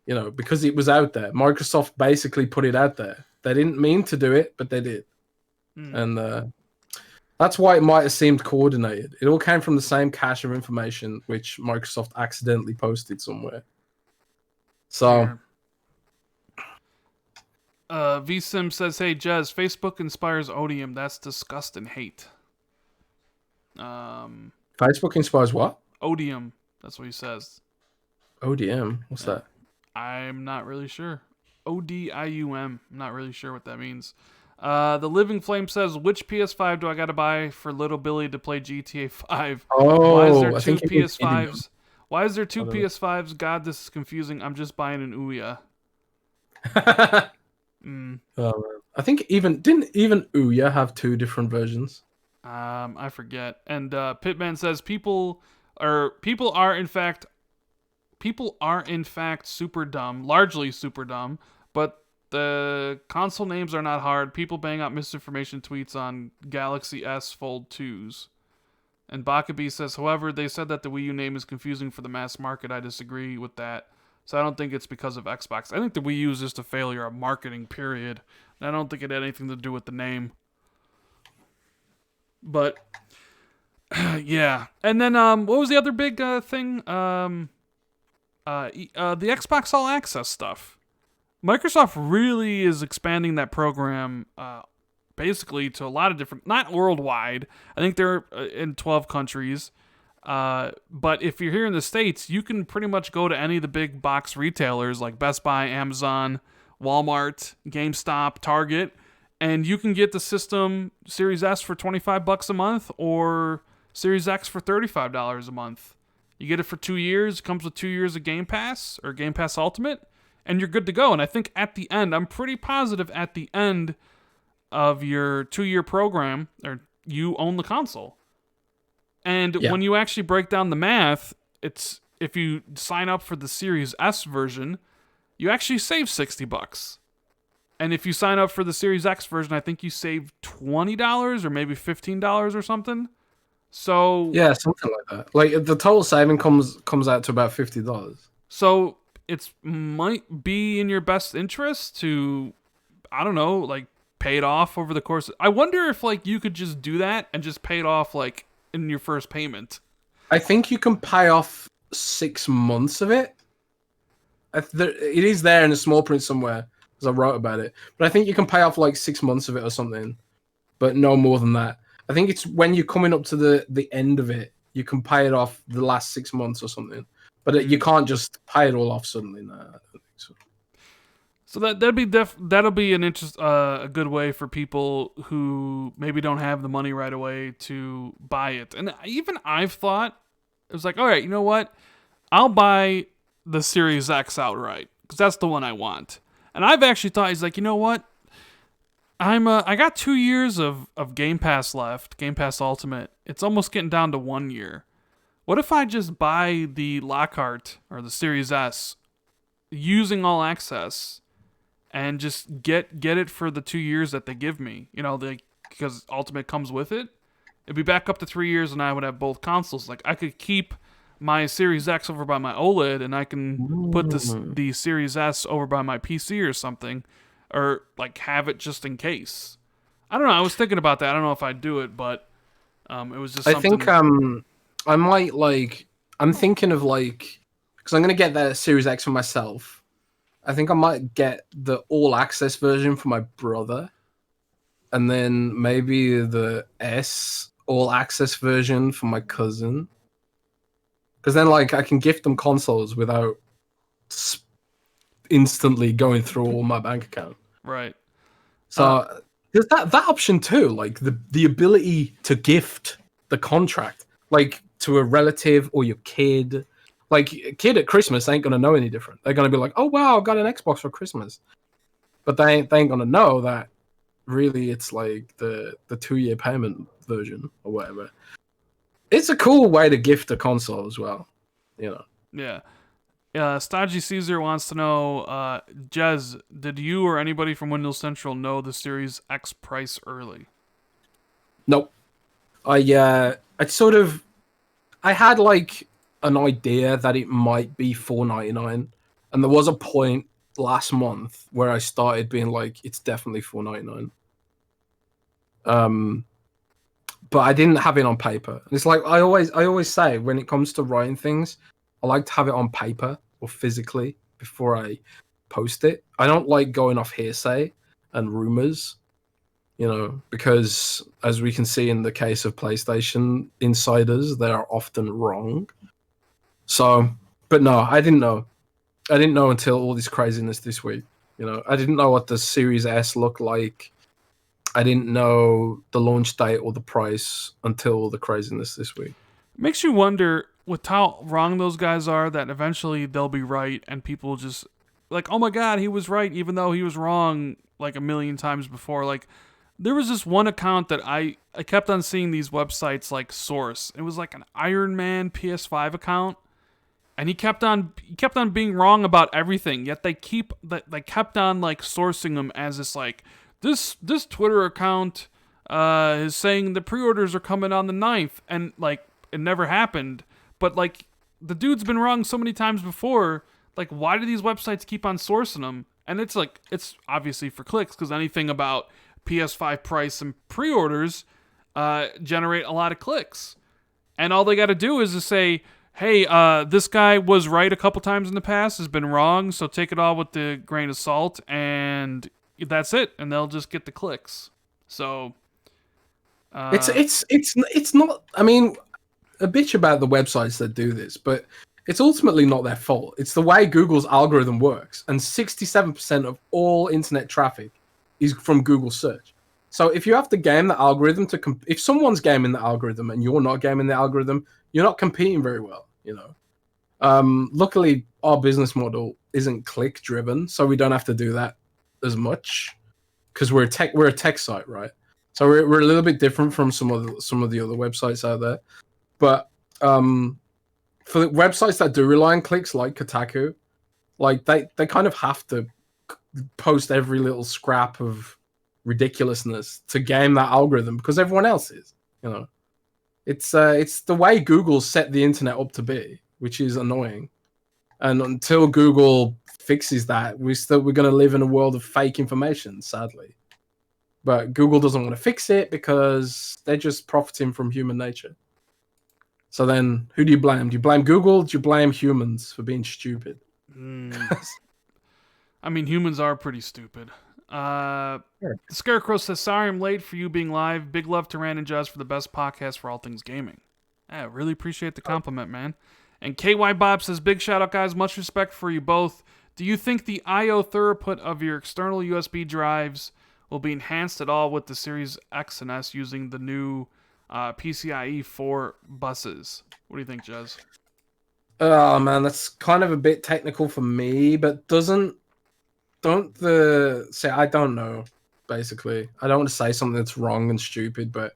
Speaker 2: you know, because it was out there. Microsoft basically put it out there. They didn't mean to do it, but they did. And that's why it might have seemed coordinated. It all came from the same cache of information, which Microsoft accidentally posted somewhere. So...
Speaker 1: VSim says, hey, Jez, Facebook inspires odium. That's disgust and hate.
Speaker 2: Facebook inspires what?
Speaker 1: Odium. That's what he says.
Speaker 2: ODM? What's that?
Speaker 1: I'm not really sure. ODIUM. I'm not really sure what that means. The Living Flame says, which PS5 do I got to buy for little Billy to play GTA 5?
Speaker 2: Oh,
Speaker 1: why is there
Speaker 2: I
Speaker 1: two
Speaker 2: think
Speaker 1: PS5s? Why is there two PS5s? God, this is confusing. I'm just buying an Ouya.
Speaker 2: I think didn't even Ouya have 2 different versions?
Speaker 1: I forget. And Pitman says people are in fact super dumb, largely super dumb, but the console names are not hard. People bang out misinformation tweets on Galaxy S Fold 2s. And Bakabi says, however, they said that the Wii U name is confusing for the mass market. I disagree with that. So I don't think it's because of Xbox. I think the Wii U is just a failure of marketing, period. And I don't think it had anything to do with the name. But yeah. And then what was the other big thing? The Xbox All Access stuff. Microsoft really is expanding that program basically to a lot of different, not worldwide. I think they're in 12 countries. But if you're here in the States, you can pretty much go to any of the big box retailers like Best Buy, Amazon, Walmart, GameStop, Target, and you can get the system Series S for $25 a month or Series X for $35 a month. You get it for 2 years. It comes with 2 years of Game Pass or Game Pass Ultimate, and you're good to go. And I think at the end, I'm pretty positive at the end of your 2-year program, or you own the console. And when you actually break down the math, it's if you sign up for the Series S version, you actually save $60. And if you sign up for the Series X version, I think you save $20 or maybe $15 or something. So
Speaker 2: yeah, something like that. Like the total saving comes out to about $50.
Speaker 1: So it might be in your best interest to, I don't know, like pay it off over the course. I wonder if like you could just do that and just pay it off like in your first payment.
Speaker 2: I think you can pay off 6 months of it. It is there in a small print somewhere because I wrote about it. But I think you can pay off like 6 months of it or something, but no more than that. I think it's when you're coming up to the end of it, you can pay it off the last 6 months or something. But you can't just pay it all off suddenly. No, I don't think so.
Speaker 1: So that'll be an a good way for people who maybe don't have the money right away to buy it. And even I've thought, it was like, all right, you know what? I'll buy the Series X outright because that's the one I want. And I've actually thought, he's like, you know what? I got 2 years of Game Pass left, Game Pass Ultimate. It's almost getting down to 1 year. What if I just buy the Lockhart or the Series S using All Access and just get it for the 2 years that they give me? You know, because Ultimate comes with it. It'd be back up to 3 years and I would have both consoles. Like I could keep my Series X over by my OLED and I can put the Series S over by my PC or something, or like have it just in case. I don't know. I was thinking about that. I don't know if I'd do it, but it was just
Speaker 2: I
Speaker 1: something.
Speaker 2: think I might like. I'm thinking of like because I'm gonna get the Series X for myself. I think I might get the all access version for my brother, and then maybe the S all access version for my cousin. Because then, like, I can gift them consoles without instantly going through all my bank account.
Speaker 1: Right.
Speaker 2: So there's that option too, like the ability to gift the contract, like to a relative or your kid. Like a kid at Christmas ain't gonna know any different. They're gonna be like, "Oh wow, I got an Xbox for Christmas," but they ain't gonna know that really it's like the 2-year payment version or whatever. It's a cool way to gift a console as well, you know.
Speaker 1: Yeah. Stodgy Caesar wants to know, Jez, did you or anybody from Windows Central know the Series X price early?
Speaker 2: Nope. I sort of I had like an idea that it might be $4.99, and there was a point last month where I started being like, it's definitely $4.99. But I didn't have it on paper. And it's like I always say when it comes to writing things, I like to have it on paper or physically before I post it. I don't like going off hearsay and rumors, because as we can see in the case of PlayStation insiders, they are often wrong. So, but no, I didn't know. I didn't know until all this craziness this week. I didn't know what the Series S looked like. I didn't know the launch date or the price until all the craziness this week.
Speaker 1: Makes you wonder with how wrong those guys are that eventually they'll be right and people just like, oh my god, he was right even though he was wrong like a million times before. Like there was this one account that I kept on seeing these websites like Source. It was like an Iron Man PS5 account. And he kept on being wrong about everything. Yet they kept on like sourcing him as this like this Twitter account is saying the pre-orders are coming on the 9th, and like it never happened. But like the dude's been wrong so many times before. Like why do these websites keep on sourcing them? And it's like it's obviously for clicks because anything about PS5 price and pre-orders generate a lot of clicks. And all they got to do is to say, hey, this guy was right a couple times in the past, has been wrong, so take it all with the grain of salt, and that's it, and they'll just get the clicks. So,
Speaker 2: it's not. I mean, a bitch about the websites that do this, but it's ultimately not their fault. It's the way Google's algorithm works, and 67% of all internet traffic is from Google search. So if you have to game the algorithm if someone's gaming the algorithm and you're not gaming the algorithm, you're not competing very well. Luckily, our business model isn't click driven, so we don't have to do that as much because we're a tech site, right? So we're a little bit different from some of the other websites out there. But for the websites that do rely on clicks, like Kotaku, like they kind of have to post every little scrap of ridiculousness to game that algorithm because everyone else is. It's the way Google set the internet up to be, which is annoying. And until Google fixes that, we're going to live in a world of fake information, sadly. But Google doesn't want to fix it because they're just profiting from human nature. So then, who do you blame? Do you blame Google? Do you blame humans for being stupid?
Speaker 1: I mean, humans are pretty stupid. Sure. The Scarecrow says, sorry I'm late for you being live. Big love to Rand and Jazz for the best podcast for all things gaming. I really appreciate the compliment, man. And KY Bob says, big shout out, guys. Much respect for you both. Do you think the I/O throughput of your external USB drives will be enhanced at all with the Series X and S using the new PCIe 4 buses? What do you think, Jez?
Speaker 2: Oh, man, that's kind of a bit technical for me, but I don't know, basically. I don't want to say something that's wrong and stupid, but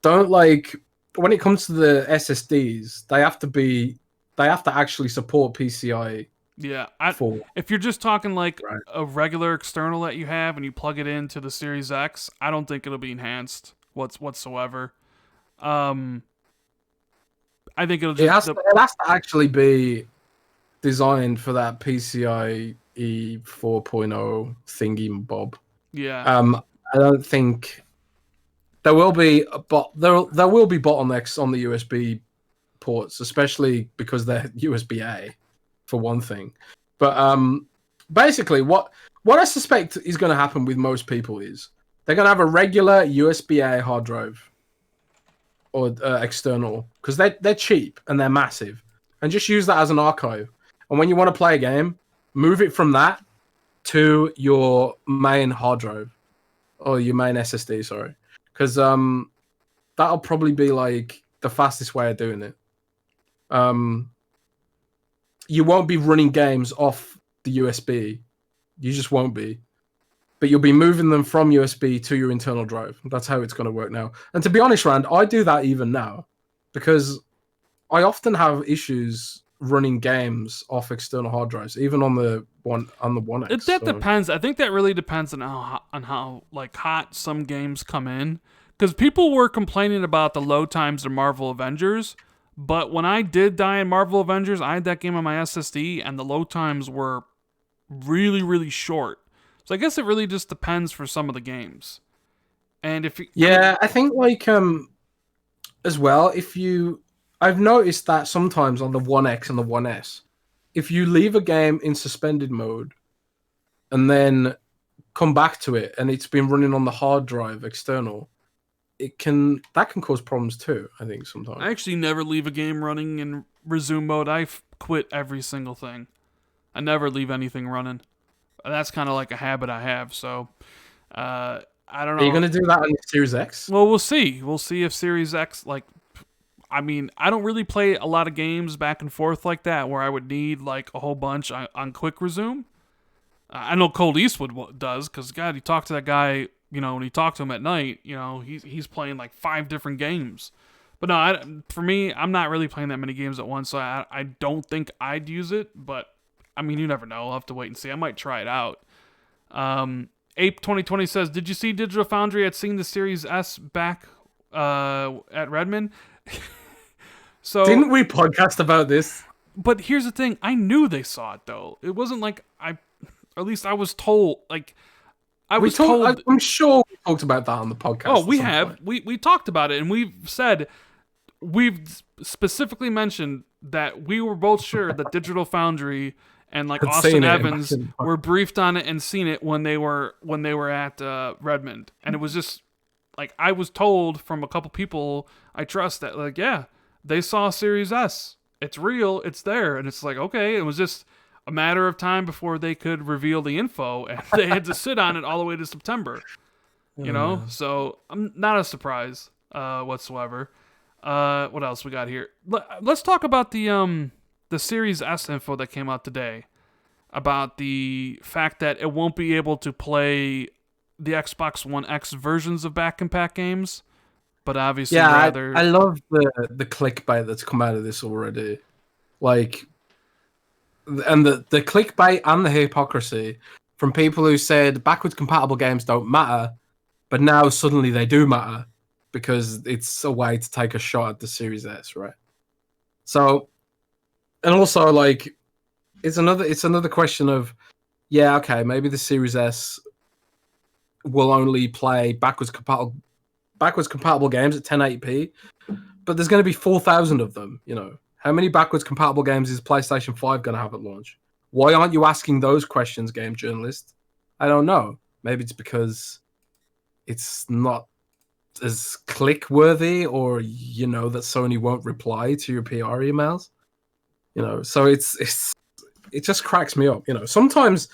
Speaker 2: when it comes to the SSDs, they have to actually support PCI.
Speaker 1: Yeah, if you're just talking like a regular external that you have and you plug it into the Series X, I don't think it'll be enhanced whatsoever. I think it'll just...
Speaker 2: It has to actually be designed for that PCIe 4.0 thingy bob.
Speaker 1: Yeah.
Speaker 2: I don't think there will be there will be bottlenecks on the USB ports, especially because they're USB-A, for one thing. But basically, what I suspect is going to happen with most people is they're going to have a regular USB-A hard drive or external, because they're cheap and they're massive, and just use that as an archive. And when you want to play a game, move it from that to your main hard drive or your main SSD. Sorry, because that'll probably be like the fastest way of doing it. You won't be running games off the USB. You just won't be. But you'll be moving them from USB to your internal drive. That's how it's going to work now. And to be honest, Rand, I do that even now, because I often have issues running games off external hard drives, even on the One X.
Speaker 1: That depends. I think that really depends on how like hot some games come in. Because people were complaining about the load times of Marvel Avengers, but when I did die in Marvel Avengers, I had that game on my SSD, and the load times were really, really short. So I guess it really just depends for some of the games. And if you,
Speaker 2: I think like as well, I've noticed that sometimes on the One X and the One S, if you leave a game in suspended mode and then come back to it and it's been running on the hard drive external, that can cause problems too, I think, sometimes.
Speaker 1: I actually never leave a game running in resume mode. I quit every single thing. I never leave anything running. That's kind of like a habit I have. So I don't know.
Speaker 2: Are you going to do that on Series X?
Speaker 1: Well, we'll see. We'll see if Series X, like, I mean, I don't really play a lot of games back and forth like that where I would need like a whole bunch on quick resume. I know Cold Eastwood does, because God, you talk to that guy, you know, when you talk to him at night, you know, he's playing like 5 different games. But no, for me, I'm not really playing that many games at once, so I don't think I'd use it. But I mean, you never know. I'll have to wait and see. I might try it out. Ape 2020 says, "Did you see Digital Foundry had seen the Series S back at Redmond?" So
Speaker 2: didn't we podcast about this?
Speaker 1: But here's the thing: I knew they saw it though. It wasn't like or at least I was told. Like I'm
Speaker 2: sure we talked about that on the podcast.
Speaker 1: Oh, we have. We talked about it, and we've specifically mentioned that we were both sure that Digital Foundry and like Austin Evans were briefed on it and seen it when they were at Redmond, and it was just like I was told from a couple people I trust that like they saw Series S, it's real, it's there, and it's like okay, it was just a matter of time before they could reveal the info, and they had to sit on it all the way to September, you know. So I'm not a surprise whatsoever. What else we got here? Let's talk about the Series S info that came out today about the fact that it won't be able to play the Xbox One X versions of back-and-pack games, but obviously
Speaker 2: I love the clickbait that's come out of this already. Like, and the clickbait and the hypocrisy from people who said backwards compatible games don't matter, but now suddenly they do matter because it's a way to take a shot at the Series S, right? So, and also like, it's another question of, okay, maybe the Series S will only play backwards compatible games at 1080p, but there's going to be 4,000 of them, you know. How many backwards compatible games is PlayStation 5 going to have at launch? Why aren't you asking those questions, game journalist? I don't know. Maybe it's because it's not as click-worthy, or, you know, that Sony won't reply to your PR emails. You know, so it just cracks me up. You know, sometimes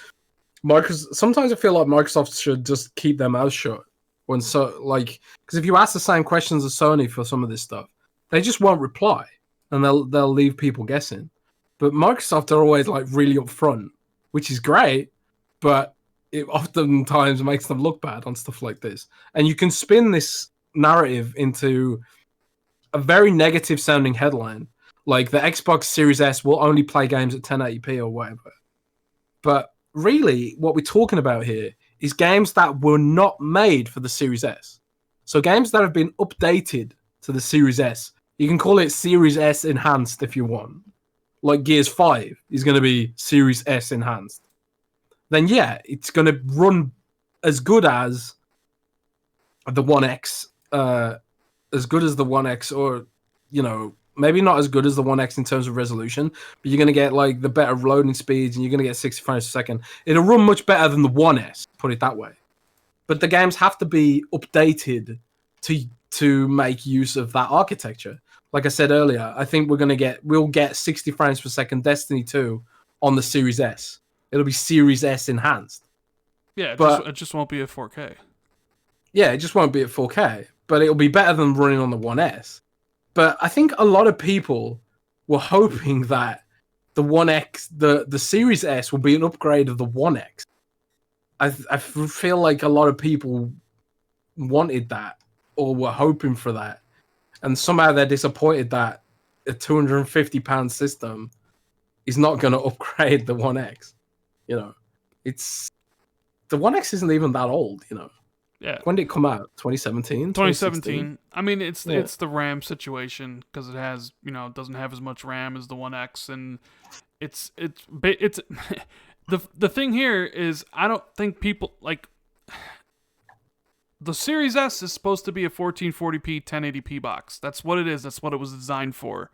Speaker 2: I feel like Microsoft should just keep their mouth shut. Because if you ask the same questions as Sony for some of this stuff, they just won't reply. And they'll leave people guessing. But Microsoft are always like really upfront, which is great, but it oftentimes makes them look bad on stuff like this. And you can spin this narrative into a very negative sounding headline, like the Xbox Series S will only play games at 1080p or whatever. But really, what we're talking about here is games that were not made for the Series S. So games that have been updated to the Series S. You can call it Series S Enhanced if you want. Like Gears 5 is going to be Series S Enhanced. Then it's going to run as good as the One X as good as the One X, or maybe not as good as the One X in terms of resolution, but you're gonna get like the better loading speeds, and you're gonna get 60 frames per second. It'll run much better than the One S, put it that way. But the games have to be updated to make use of that architecture. Like I said earlier, I think we'll get 60 frames per second Destiny 2 on the Series S. It'll be Series S enhanced.
Speaker 1: Yeah,
Speaker 2: but
Speaker 1: it just won't be at 4K.
Speaker 2: Yeah, it just won't be at 4K, but it'll be better than running on the One S. But I think a lot of people were hoping that the One X, the Series S, will be an upgrade of the One X. I feel like a lot of people wanted that or were hoping for that, and somehow they're disappointed that a £250 system is not going to upgrade the One X. It's the One X isn't even that old.
Speaker 1: Yeah.
Speaker 2: When did it come out? 2017?
Speaker 1: 2017. I mean, it's the RAM situation, because it has, it doesn't have as much RAM as the One X, and it's the thing here is, I don't think people like the Series S is supposed to be a 1440p 1080p box. That's what it is. That's what it was designed for.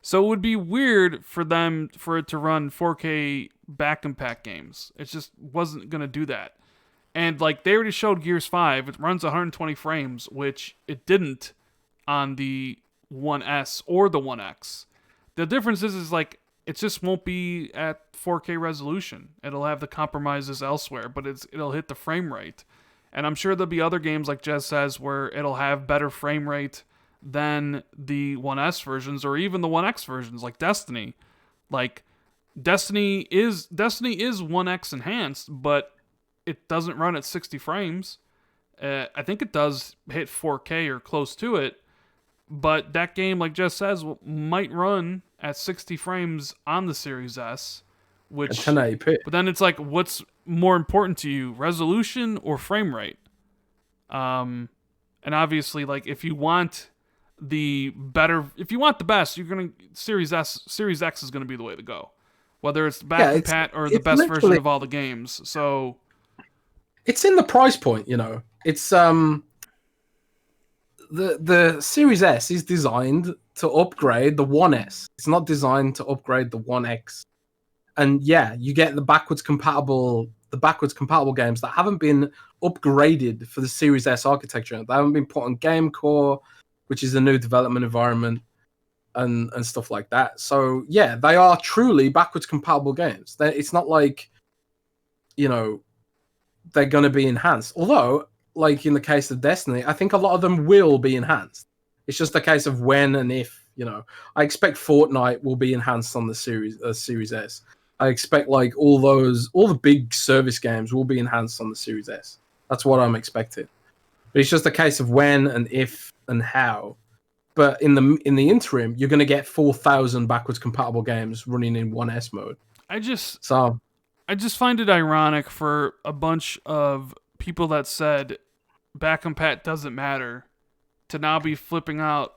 Speaker 1: So it would be weird for it to run 4K back compat games. It just wasn't gonna do that. And like they already showed Gears 5, it runs 120 frames, which it didn't on the One S or the One X. The difference is like it just won't be at 4K resolution. It'll have the compromises elsewhere, but it'll hit the frame rate. And I'm sure there'll be other games, like Jez says, where it'll have better frame rate than the One S versions or even the One X versions, like Destiny. Like Destiny is One X enhanced, but it doesn't run at 60 frames. I think it does hit 4K or close to it, but that game, like Jess says, might run at 60 frames on the Series S, which
Speaker 2: 1080p.
Speaker 1: But then it's like, what's more important to you, resolution or frame rate? And obviously, like if you want the best, you're gonna Series X is gonna be the way to go, whether it's back compat or the best version of all the games. So
Speaker 2: it's in the price point, It's the Series S is designed to upgrade the One S. It's not designed to upgrade the One X. And yeah, you get the backwards compatible games that haven't been upgraded for the Series S architecture. They haven't been put on Game Core, which is a new development environment, and stuff like that. So yeah, they are truly backwards compatible games. It's not like, they're going to be enhanced. Although, like in the case of Destiny, I think a lot of them will be enhanced. It's just a case of when and if. I expect Fortnite will be enhanced on the Series S. I expect like all the big service games will be enhanced on the Series S. That's what I'm expecting. But it's just a case of when and if and how. But in the interim, you're going to get 4,000 backwards compatible games running in One S mode. I just
Speaker 1: find it ironic for a bunch of people that said back compat doesn't matter to now be flipping out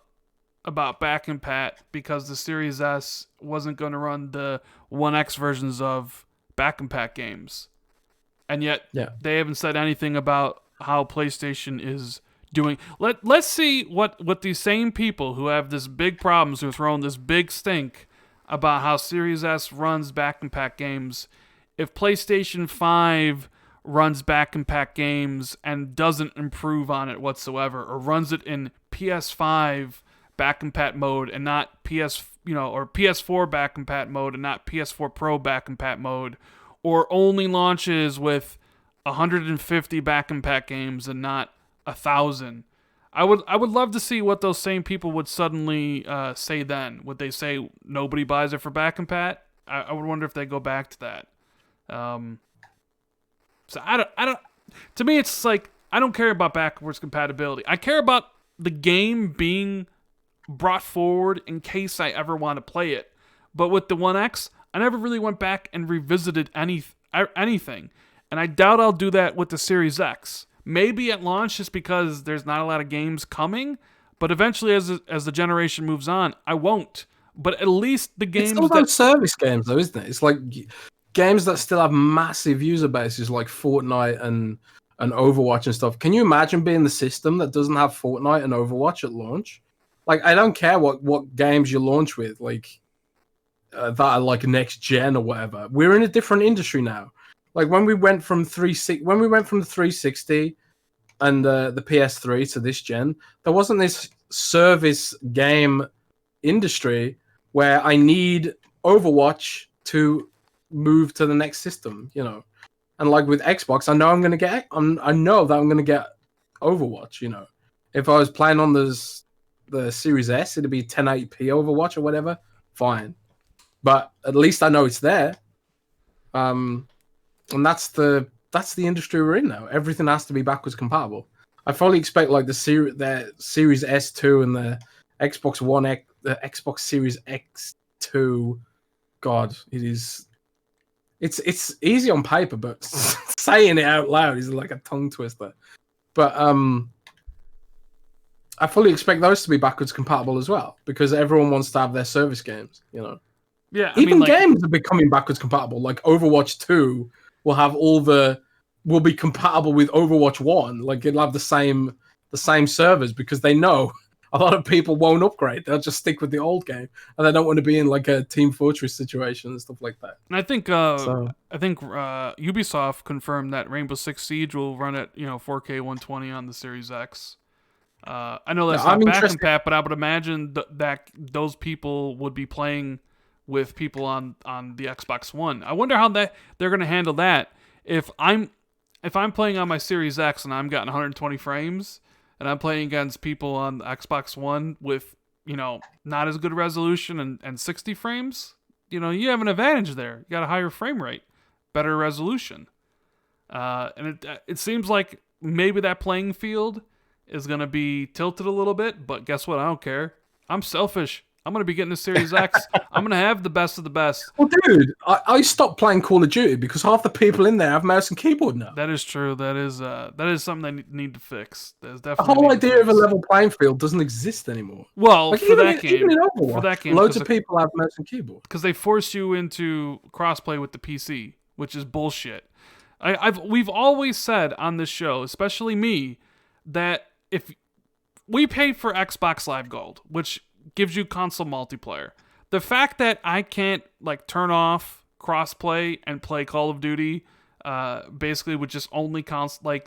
Speaker 1: about back compat because the Series S wasn't going to run the One X versions of back compat games. And yet they haven't said anything about how PlayStation is doing. Let's see what these same people who have this big problems, who are throwing this big stink about how Series S runs back compat games, if PlayStation 5 runs back compat games and doesn't improve on it whatsoever, or runs it in PS5 back compat mode and not or PS4 back compat mode and not PS4 Pro back compat mode, or only launches with 150 back compat games and not 1,000. I would love to see what those same people would suddenly say then. Would they say nobody buys it for back compat? I would wonder if they go back to that. So I don't. To me, it's like I don't care about backwards compatibility. I care about the game being brought forward in case I ever want to play it. But with the One X, I never really went back and revisited anything, and I doubt I'll do that with the Series X. Maybe at launch, just because there's not a lot of games coming. But eventually, as the generation moves on, I won't. But at least the games
Speaker 2: it's all those service games, though, isn't it? It's like games that still have massive user bases, like Fortnite and and Overwatch and stuff. Can you imagine being the system that doesn't have Fortnite and Overwatch at launch? Like, I don't care what games you launch with, like that are like next gen or whatever. We're in a different industry now. Like when we went from the 360 and the PS3 to this gen, there wasn't this service game industry where I need Overwatch to move to the next system, you know. And like with Xbox, I know I know that I'm gonna get Overwatch, you know. If I was playing on the Series S, it'd be 1080p Overwatch or whatever. Fine, but at least I know it's there. And that's the industry we're in now. Everything has to be backwards compatible. I fully expect like the Series S2 and the Xbox One X, the Xbox Series X2. God, it's easy on paper, but saying it out loud is like a tongue twister. But I fully expect those to be backwards compatible as well, because everyone wants to have their service games, you know.
Speaker 1: Yeah,
Speaker 2: Even games are becoming backwards compatible. Like Overwatch 2 will be compatible with Overwatch 1. Like it'll have the same servers, because they know a lot of people won't upgrade. They'll just stick with the old game, and they don't want to be in like a Team Fortress situation and stuff like that.
Speaker 1: And I think Ubisoft confirmed that Rainbow Six Siege will run at 4K 120 on the Series X. I know that's not back compat, but I would imagine that those people would be playing with people on the Xbox One. I wonder how they're going to handle that. If I'm playing on my Series X and I'm getting 120 frames, and I'm playing against people on the Xbox One with not as good resolution and 60 frames, you have an advantage there. You got a higher frame rate, better resolution, and it seems like maybe that playing field is going to be tilted a little bit, but guess what? I don't care. I'm selfish. I'm going to be getting a Series X. I'm going to have the best of the best.
Speaker 2: Well, dude, I stopped playing Call of Duty because half the people in there have mouse and keyboard now.
Speaker 1: That is true. That is something they need to fix. There's definitely
Speaker 2: the whole idea of a level playing field doesn't exist anymore.
Speaker 1: Well,
Speaker 2: like,
Speaker 1: even in Overwatch,
Speaker 2: for that game, loads of people have mouse and keyboard.
Speaker 1: Because they force you into crossplay with the PC, which is bullshit. We've always said on this show, especially me, that if we pay for Xbox Live Gold, which gives you console multiplayer, the fact that I can't like turn off crossplay and play Call of Duty basically with just only console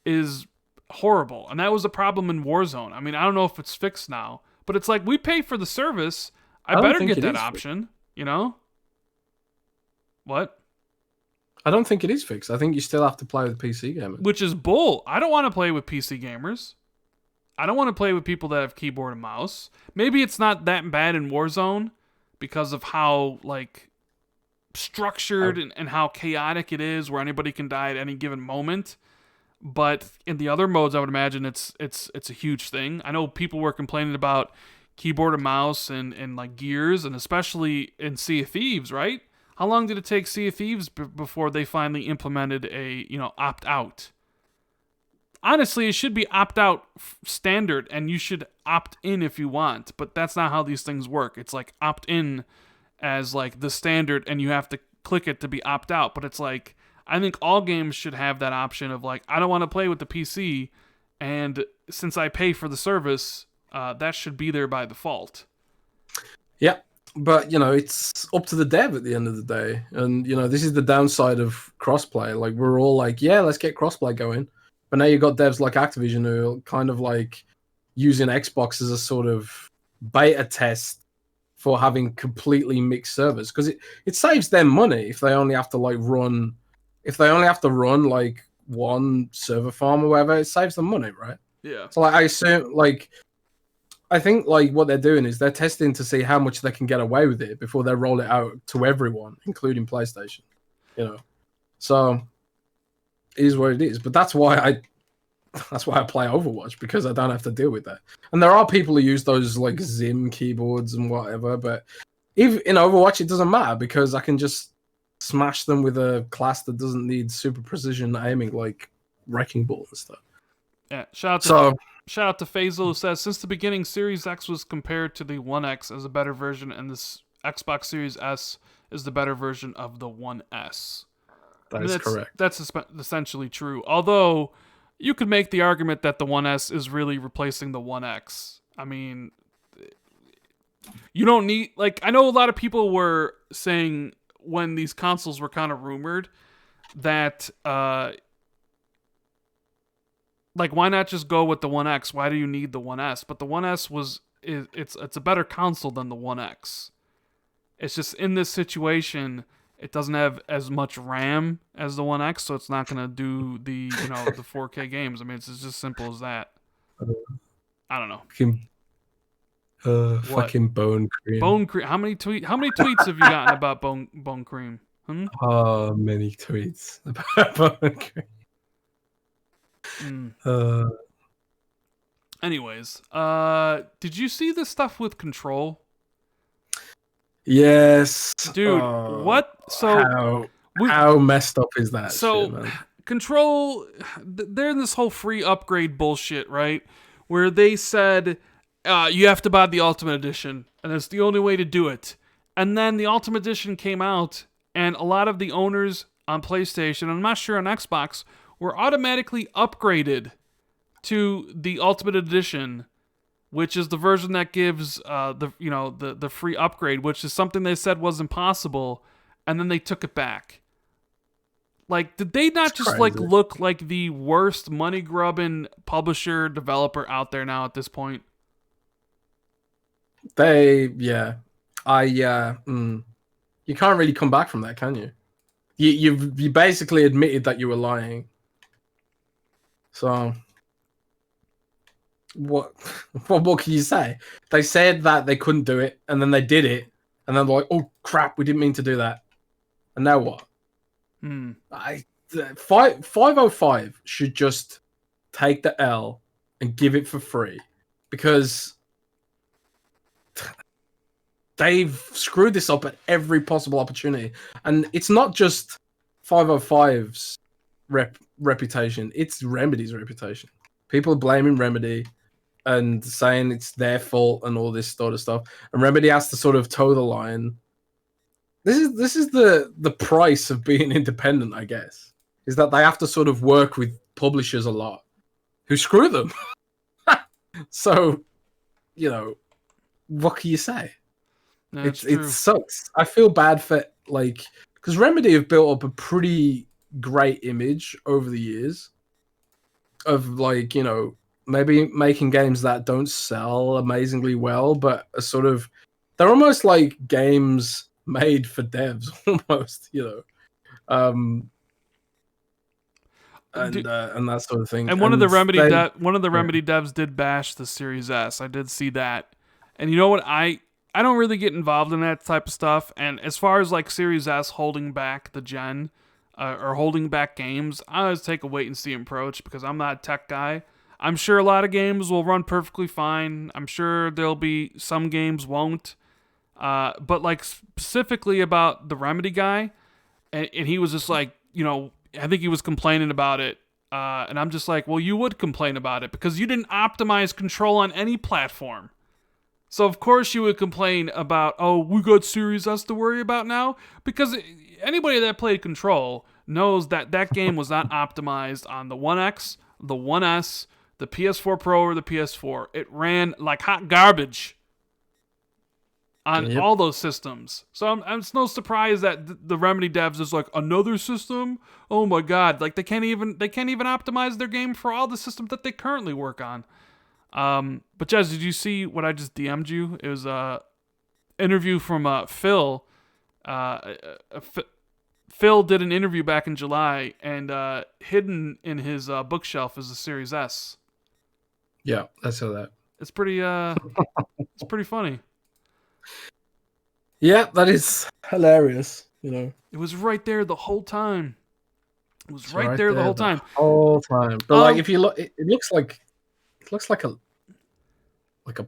Speaker 1: is horrible. And that was a problem in Warzone. I mean, I don't know if it's fixed now, but it's like we pay for the service. I better get that option, What?
Speaker 2: I don't think it is fixed. I think you still have to play with PC gamers.
Speaker 1: Which is bull. I don't want to play with PC gamers. I don't want to play with people that have keyboard and mouse. Maybe it's not that bad in Warzone because of how structured and how chaotic it is, where anybody can die at any given moment. But in the other modes, I would imagine it's a huge thing. I know people were complaining about keyboard and mouse and like Gears, and especially in Sea of Thieves, right? How long did it take Sea of Thieves before they finally implemented a opt out? Honestly, it should be opt-out standard, and you should opt in if you want, but that's not how these things work. It's like opt-in as like the standard, and you have to click it to be opt-out, but it's like, I think all games should have that option of like, I don't want to play with the PC, and since I pay for the service, that should be there by default.
Speaker 2: Yeah, but it's up to the dev at the end of the day, and this is the downside of crossplay. Like, we're all like, yeah, let's get crossplay going. But now you've got devs like Activision who are kind of like using Xbox as a sort of beta test for having completely mixed servers, because it saves them money if they only have to run like one server farm or whatever. It saves them money, right?
Speaker 1: Yeah.
Speaker 2: So I think what they're doing is they're testing to see how much they can get away with it before they roll it out to everyone, including PlayStation. So it is what it is. But that's why I play Overwatch, because I don't have to deal with that. And there are people who use those like Zim keyboards and whatever, but even in Overwatch it doesn't matter, because I can just smash them with a class that doesn't need super precision aiming like Wrecking Ball and stuff.
Speaker 1: Yeah. Shout out to Faisal, who says, since the beginning, Series X was compared to the One X as a better version, and this Xbox Series S is the better version of the One S.
Speaker 2: That is correct.
Speaker 1: That's essentially true. Although you could make the argument that the 1S is really replacing the 1X. I mean, you don't need, like, I know a lot of people were saying when these consoles were kind of rumored that like, why not just go with the 1X? Why do you need the 1S? But the 1S it's a better console than the 1X. It's just in this situation, it doesn't have as much RAM as the 1X, so it's not gonna do the the 4K games. I mean, it's just simple as that. I don't know.
Speaker 2: Fucking bone cream.
Speaker 1: Bone cream. How many tweets have you gotten about bone cream?
Speaker 2: Oh, many tweets about bone cream.
Speaker 1: Anyways, did you see the stuff with Control?
Speaker 2: Yes,
Speaker 1: dude. What? So
Speaker 2: how messed up is that?
Speaker 1: So
Speaker 2: shit, man?
Speaker 1: Control, they're in this whole free upgrade bullshit, right? Where they said you have to buy the Ultimate Edition, and it's the only way to do it. And then the Ultimate Edition came out, and a lot of the owners on PlayStation, and I'm not sure on Xbox, were automatically upgraded to the Ultimate Edition, which is the version that gives the free upgrade, which is something they said was impossible, and then they took it back. Like, did they not just like look like the worst money grubbing publisher developer out there now at this point?
Speaker 2: You can't really come back from that, can you? You basically admitted that you were lying. So what can you say? They said that they couldn't do it, and then they did it, and then they're like, oh crap, we didn't mean to do that. And now what? 505 should just take the L and give it for free, because they've screwed this up at every possible opportunity. And it's not just 505's reputation, it's Remedy's reputation. People are blaming Remedy and saying it's their fault and all this sort of stuff. And Remedy has to sort of toe the line. This is the price of being independent, I guess, is that they have to sort of work with publishers a lot who screw them. So, what can you say? It sucks. I feel bad for, like, because Remedy have built up a pretty great image over the years of, like, maybe making games that don't sell amazingly well, but are sort of, they're almost like games made for devs, almost, and that sort of thing.
Speaker 1: And one of the Remedy devs did bash the Series S. I did see that. And you know what? I don't really get involved in that type of stuff. And as far as like Series S holding back the gen or holding back games, I always take a wait and see approach because I'm not a tech guy. I'm sure a lot of games will run perfectly fine. I'm sure there'll be some games won't. But like specifically about the Remedy guy, and he was just like, I think he was complaining about it. And I'm just like, well, you would complain about it because you didn't optimize Control on any platform. So of course you would complain about, oh, we got Series S to worry about now, because anybody that played Control knows that that game was not optimized on the 1X, the 1S, the PS4 Pro, or the PS4. It ran like hot garbage on all those systems. So it's no surprise that the Remedy devs is like, another system? Oh my god! Like they can't even optimize their game for all the systems that they currently work on. But Jez, did you see what I just DM'd you? It was a interview from Phil. Phil did an interview back in July, and hidden in his bookshelf is the Series S.
Speaker 2: Yeah, I saw that.
Speaker 1: It's pretty. It's pretty funny.
Speaker 2: Yeah, that is hilarious.
Speaker 1: It was right there the whole time. It was right
Speaker 2: there
Speaker 1: the whole time.
Speaker 2: Whole time. But like, if you look, it looks like a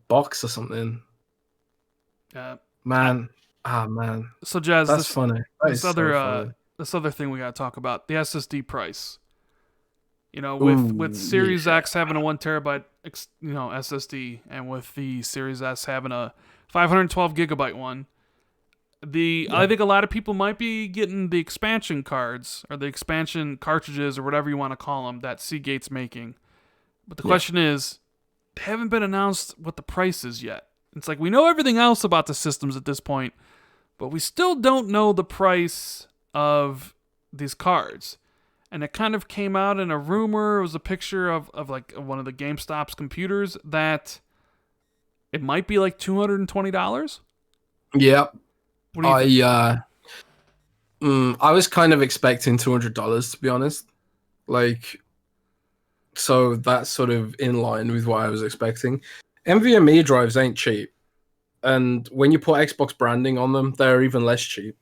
Speaker 2: box or something.
Speaker 1: Yeah.
Speaker 2: Man.
Speaker 1: So Jazz,
Speaker 2: that's funny.
Speaker 1: This other thing we gotta talk about, the SSD price. With Series X having a 1 terabyte, SSD, and with the Series S having a 512 gigabyte one, I think a lot of people might be getting the expansion cards or the expansion cartridges or whatever you want to call them that Seagate's making. But the question is, they haven't been announced what the price is yet. It's like we know everything else about the systems at this point, but we still don't know the price of these cards. And it kind of came out in a rumor. It was a picture of like one of the GameStop's computers that it might be like $220.
Speaker 2: Yeah.
Speaker 1: What do you think?
Speaker 2: I was kind of expecting $200 to be honest. Like, so that's sort of in line with what I was expecting. NVMe drives ain't cheap, and when you put Xbox branding on them, they're even less cheap.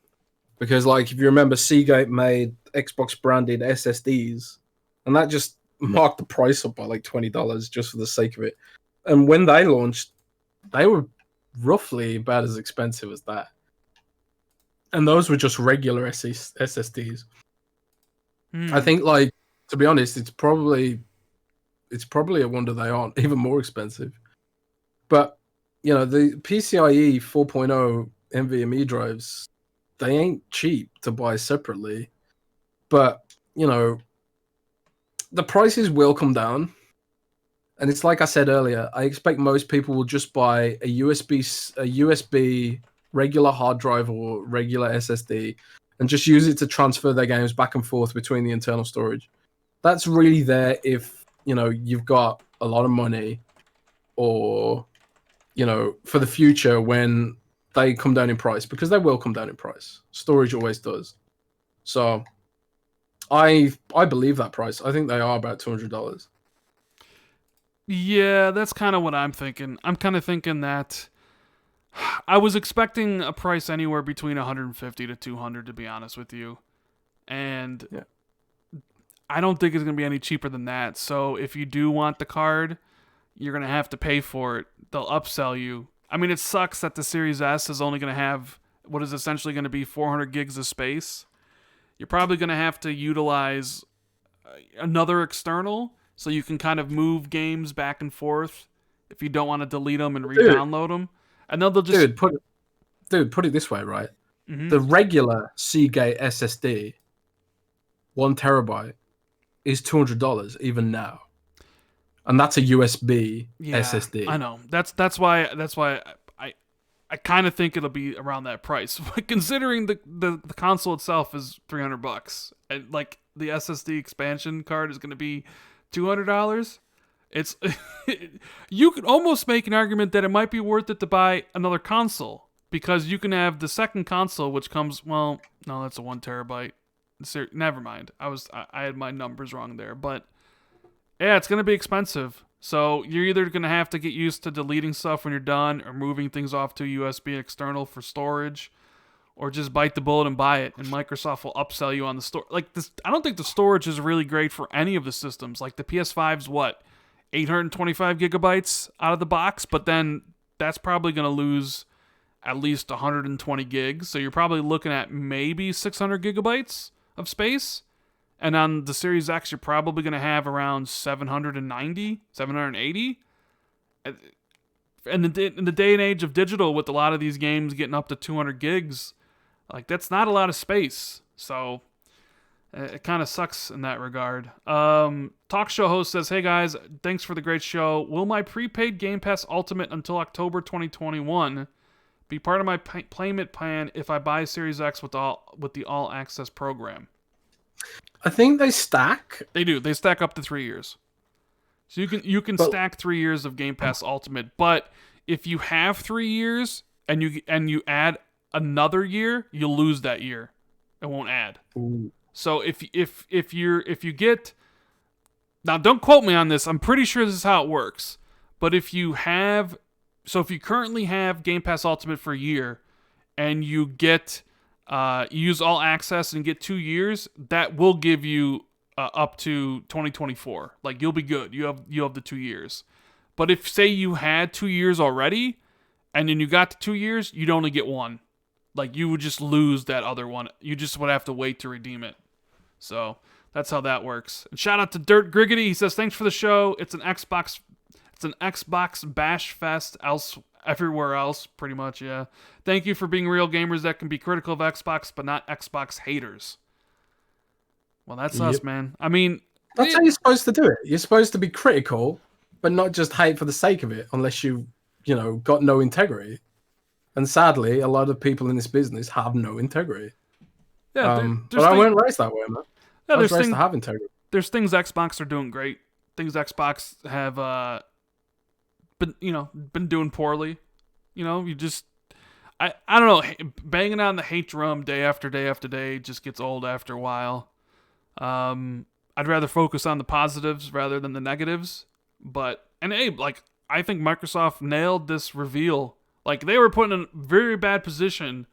Speaker 2: Because, like, if you remember, Seagate made Xbox branded SSDs, and that just marked the price up by like $20 just for the sake of it. And when they launched, they were roughly about as expensive as that. And those were just regular SSDs. I think, like, to be honest, it's probably a wonder they aren't even more expensive. But, you know, the PCIe 4.0 NVMe drives, they ain't cheap to buy separately. But, you know, the prices will come down. And it's like I said earlier, I expect most people will just buy a USB regular hard drive or regular SSD and just use it to transfer their games back and forth between the internal storage. That's really there if, you know, you've got a lot of money, or, you know, for the future when they come down in price, because they will come down in price. Storage always does. So I believe that price. I think they are about $200.
Speaker 1: Yeah, that's kind of what I'm thinking. I'm kind of thinking that I was expecting a price anywhere between 150 to 200, to be honest with you. And I don't think it's going to be any cheaper than that. So if you do want the card, you're going to have to pay for it. They'll upsell you. I mean, it sucks that the Series S is only going to have what is essentially going to be 400 gigs of space. You're probably going to have to utilize another external so you can kind of move games back and forth if you don't want to delete them and re-download them. And they'll just...
Speaker 2: put it this way, right? Mm-hmm. The regular Seagate SSD, 1 terabyte, is $200 even now, and that's a USB SSD.
Speaker 1: I know. That's why I kind of think it'll be around that price, considering the console itself is $300, and like the SSD expansion card is going to be $200. It's you could almost make an argument that it might be worth it to buy another console, because you can have the second console, which comes, well, no, that's a 1 terabyte. Never mind. I had my numbers wrong there, but yeah, it's going to be expensive. So you're either going to have to get used to deleting stuff when you're done, or moving things off to USB external for storage, or just bite the bullet and buy it, and Microsoft will upsell you on the store. Like this, I don't think the storage is really great for any of the systems. Like the PS5's 825 gigabytes out of the box, but then that's probably going to lose at least 120 gigs. So you're probably looking at maybe 600 gigabytes of space. And on the Series X, you're probably going to have around 790, 780. And in the day and age of digital, with a lot of these games getting up to 200 gigs, like, that's not a lot of space. So it kind of sucks in that regard. Talk show host says, "Hey guys, thanks for the great show. Will my prepaid Game Pass Ultimate until October 2021 be part of my payment plan if I buy Series X with the All Access program?"
Speaker 2: I think they stack.
Speaker 1: They do. They stack up to 3 years. So you can stack 3 years of Game Pass Ultimate, but if you have 3 years and you add another year, you'll lose that year. It won't add.
Speaker 2: Ooh.
Speaker 1: So if you get, now don't quote me on this, I'm pretty sure this is how it works. But if you currently have Game Pass Ultimate for a year, and you get use All Access and get 2 years, that will give you up to 2024. Like, you'll be good. You have the 2 years. But if, say, you had 2 years already, and then you got to 2 years, you'd only get one. Like, you would just lose that other one. You just would have to wait to redeem it. So that's how that works. And shout out to Dirt Griggity. He says, "Thanks for the show. It's an Xbox Bash Fest everywhere else, pretty much. Yeah. Thank you for being real gamers that can be critical of Xbox, but not Xbox haters. Well, that's us,
Speaker 2: Yep.
Speaker 1: man. I mean,
Speaker 2: That's how you're supposed to do it. You're supposed to be critical, but not just hate for the sake of it, unless you've, got no integrity. And sadly, a lot of people in this business have no integrity.
Speaker 1: yeah,
Speaker 2: But I weren't raised that way, man.
Speaker 1: Yeah,
Speaker 2: I was raised to have integrity.
Speaker 1: There's things Xbox are doing great. Things Xbox have been doing poorly. You just I don't know, banging on the hate drum day after day after day just gets old after a while. I'd rather focus on the positives rather than the negatives. And hey, like, I think Microsoft nailed this reveal. Like, they were put in a very bad position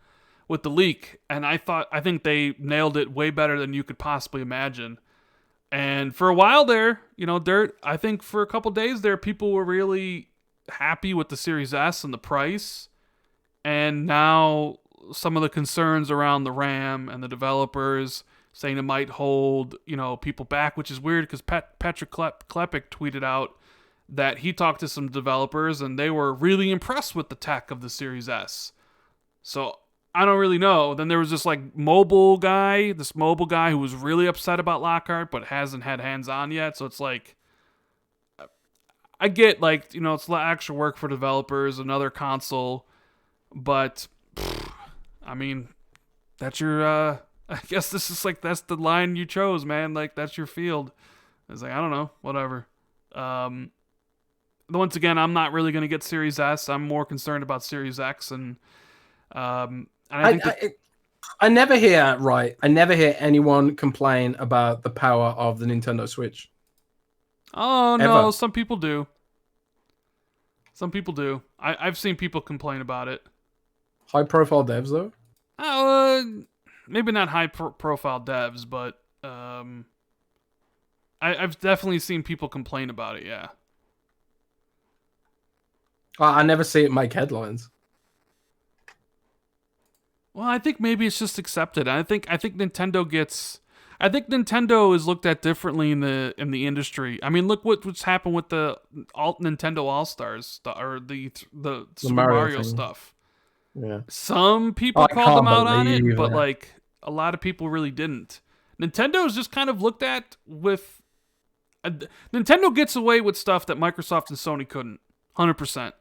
Speaker 1: with the leak, and I think they nailed it way better than you could possibly imagine. And for a while there, I think for a couple days there, people were really happy with the Series S and the price. And now some of the concerns around the RAM and the developers saying it might hold, people back, which is weird because Patrick Klepek tweeted out that he talked to some developers and they were really impressed with the tech of the Series S. So I don't really know. Then there was this mobile guy who was really upset about Lockhart but hasn't had hands-on yet. So it's like, I get it's extra work for developers, another console, but I mean, that's your I guess this is that's the line you chose, man. Like, that's your field. It's like, I don't know, whatever. Once again, I'm not really going to get Series S. I'm more concerned about Series X, and I think
Speaker 2: I never hear I never hear anyone complain about the power of the Nintendo Switch.
Speaker 1: Oh no, some people do. Some people do. I've seen people complain about it.
Speaker 2: High-profile devs, though.
Speaker 1: Maybe not high-profile devs, but I've definitely seen people complain about it. Yeah.
Speaker 2: I never see it make headlines.
Speaker 1: Well, I think maybe it's just accepted. I think Nintendo is looked at differently in the industry. I mean, look what's happened with the Nintendo All-Stars or the Super Mario stuff.
Speaker 2: Yeah.
Speaker 1: Some people called them out on it, but a lot of people really didn't. Nintendo is just kind of looked at with Nintendo gets away with stuff that Microsoft and Sony couldn't. 100%.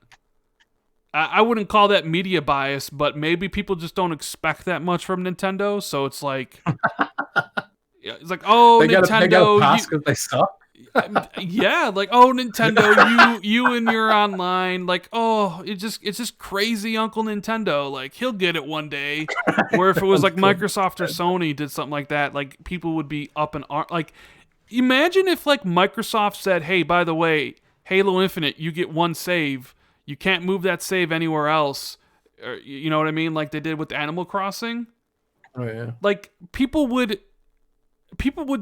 Speaker 1: I wouldn't call that media bias, but maybe people just don't expect that much from Nintendo. So it's like, it's like, oh, Nintendo,
Speaker 2: they gotta pass because they suck.
Speaker 1: Yeah, oh, Nintendo, you and your online, it's just crazy Uncle Nintendo. He'll get it one day. Where if it was Microsoft or Sony did something like that, people would be up in arms. Imagine if Microsoft said, hey, by the way, Halo Infinite, you get one save. You can't move that save anywhere else. Or, you know what I mean? Like they did with Animal Crossing.
Speaker 2: Oh yeah.
Speaker 1: People would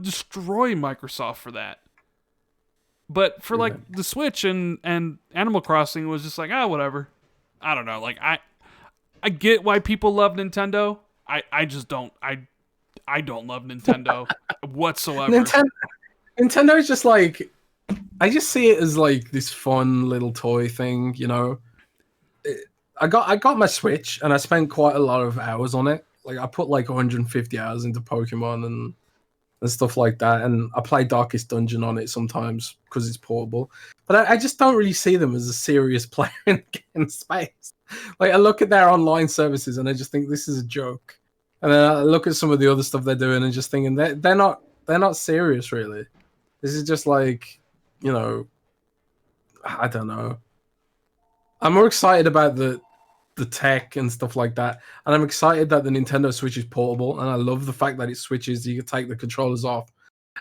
Speaker 1: destroy Microsoft for that. But for the Switch and Animal Crossing, it was just whatever. I don't know. I get why people love Nintendo. I just don't. I don't love Nintendo whatsoever.
Speaker 2: Nintendo is just I just see it as this fun little toy thing, I got my Switch and I spent quite a lot of hours on it. I put 150 hours into Pokemon and stuff like that, and I play Darkest Dungeon on it sometimes because it's portable. But I just don't really see them as a serious player in the game space. I look at their online services and I just think this is a joke. And then I look at some of the other stuff they're doing and just thinking they're not serious really. This is just I don't know. I'm more excited about the tech and stuff like that, and I'm excited that the Nintendo Switch is portable, and I love the fact that it switches. You can take the controllers off,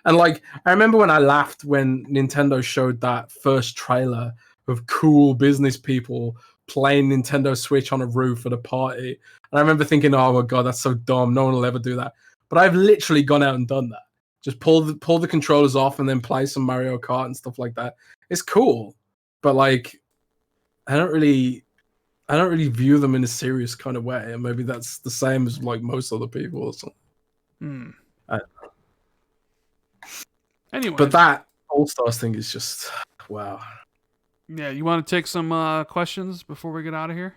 Speaker 2: and I remember when I laughed when Nintendo showed that first trailer of cool business people playing Nintendo Switch on a roof at a party, and I remember thinking, oh my god, that's so dumb. No one will ever do that. But I've literally gone out and done that. Just pull the controllers off and then play some Mario Kart and stuff like that. It's cool, but I don't really view them in a serious kind of way, and maybe that's the same as most other people or something. I don't know.
Speaker 1: Anyway,
Speaker 2: but that All Stars thing is just wow.
Speaker 1: Yeah, you want to take some questions before we get out of here?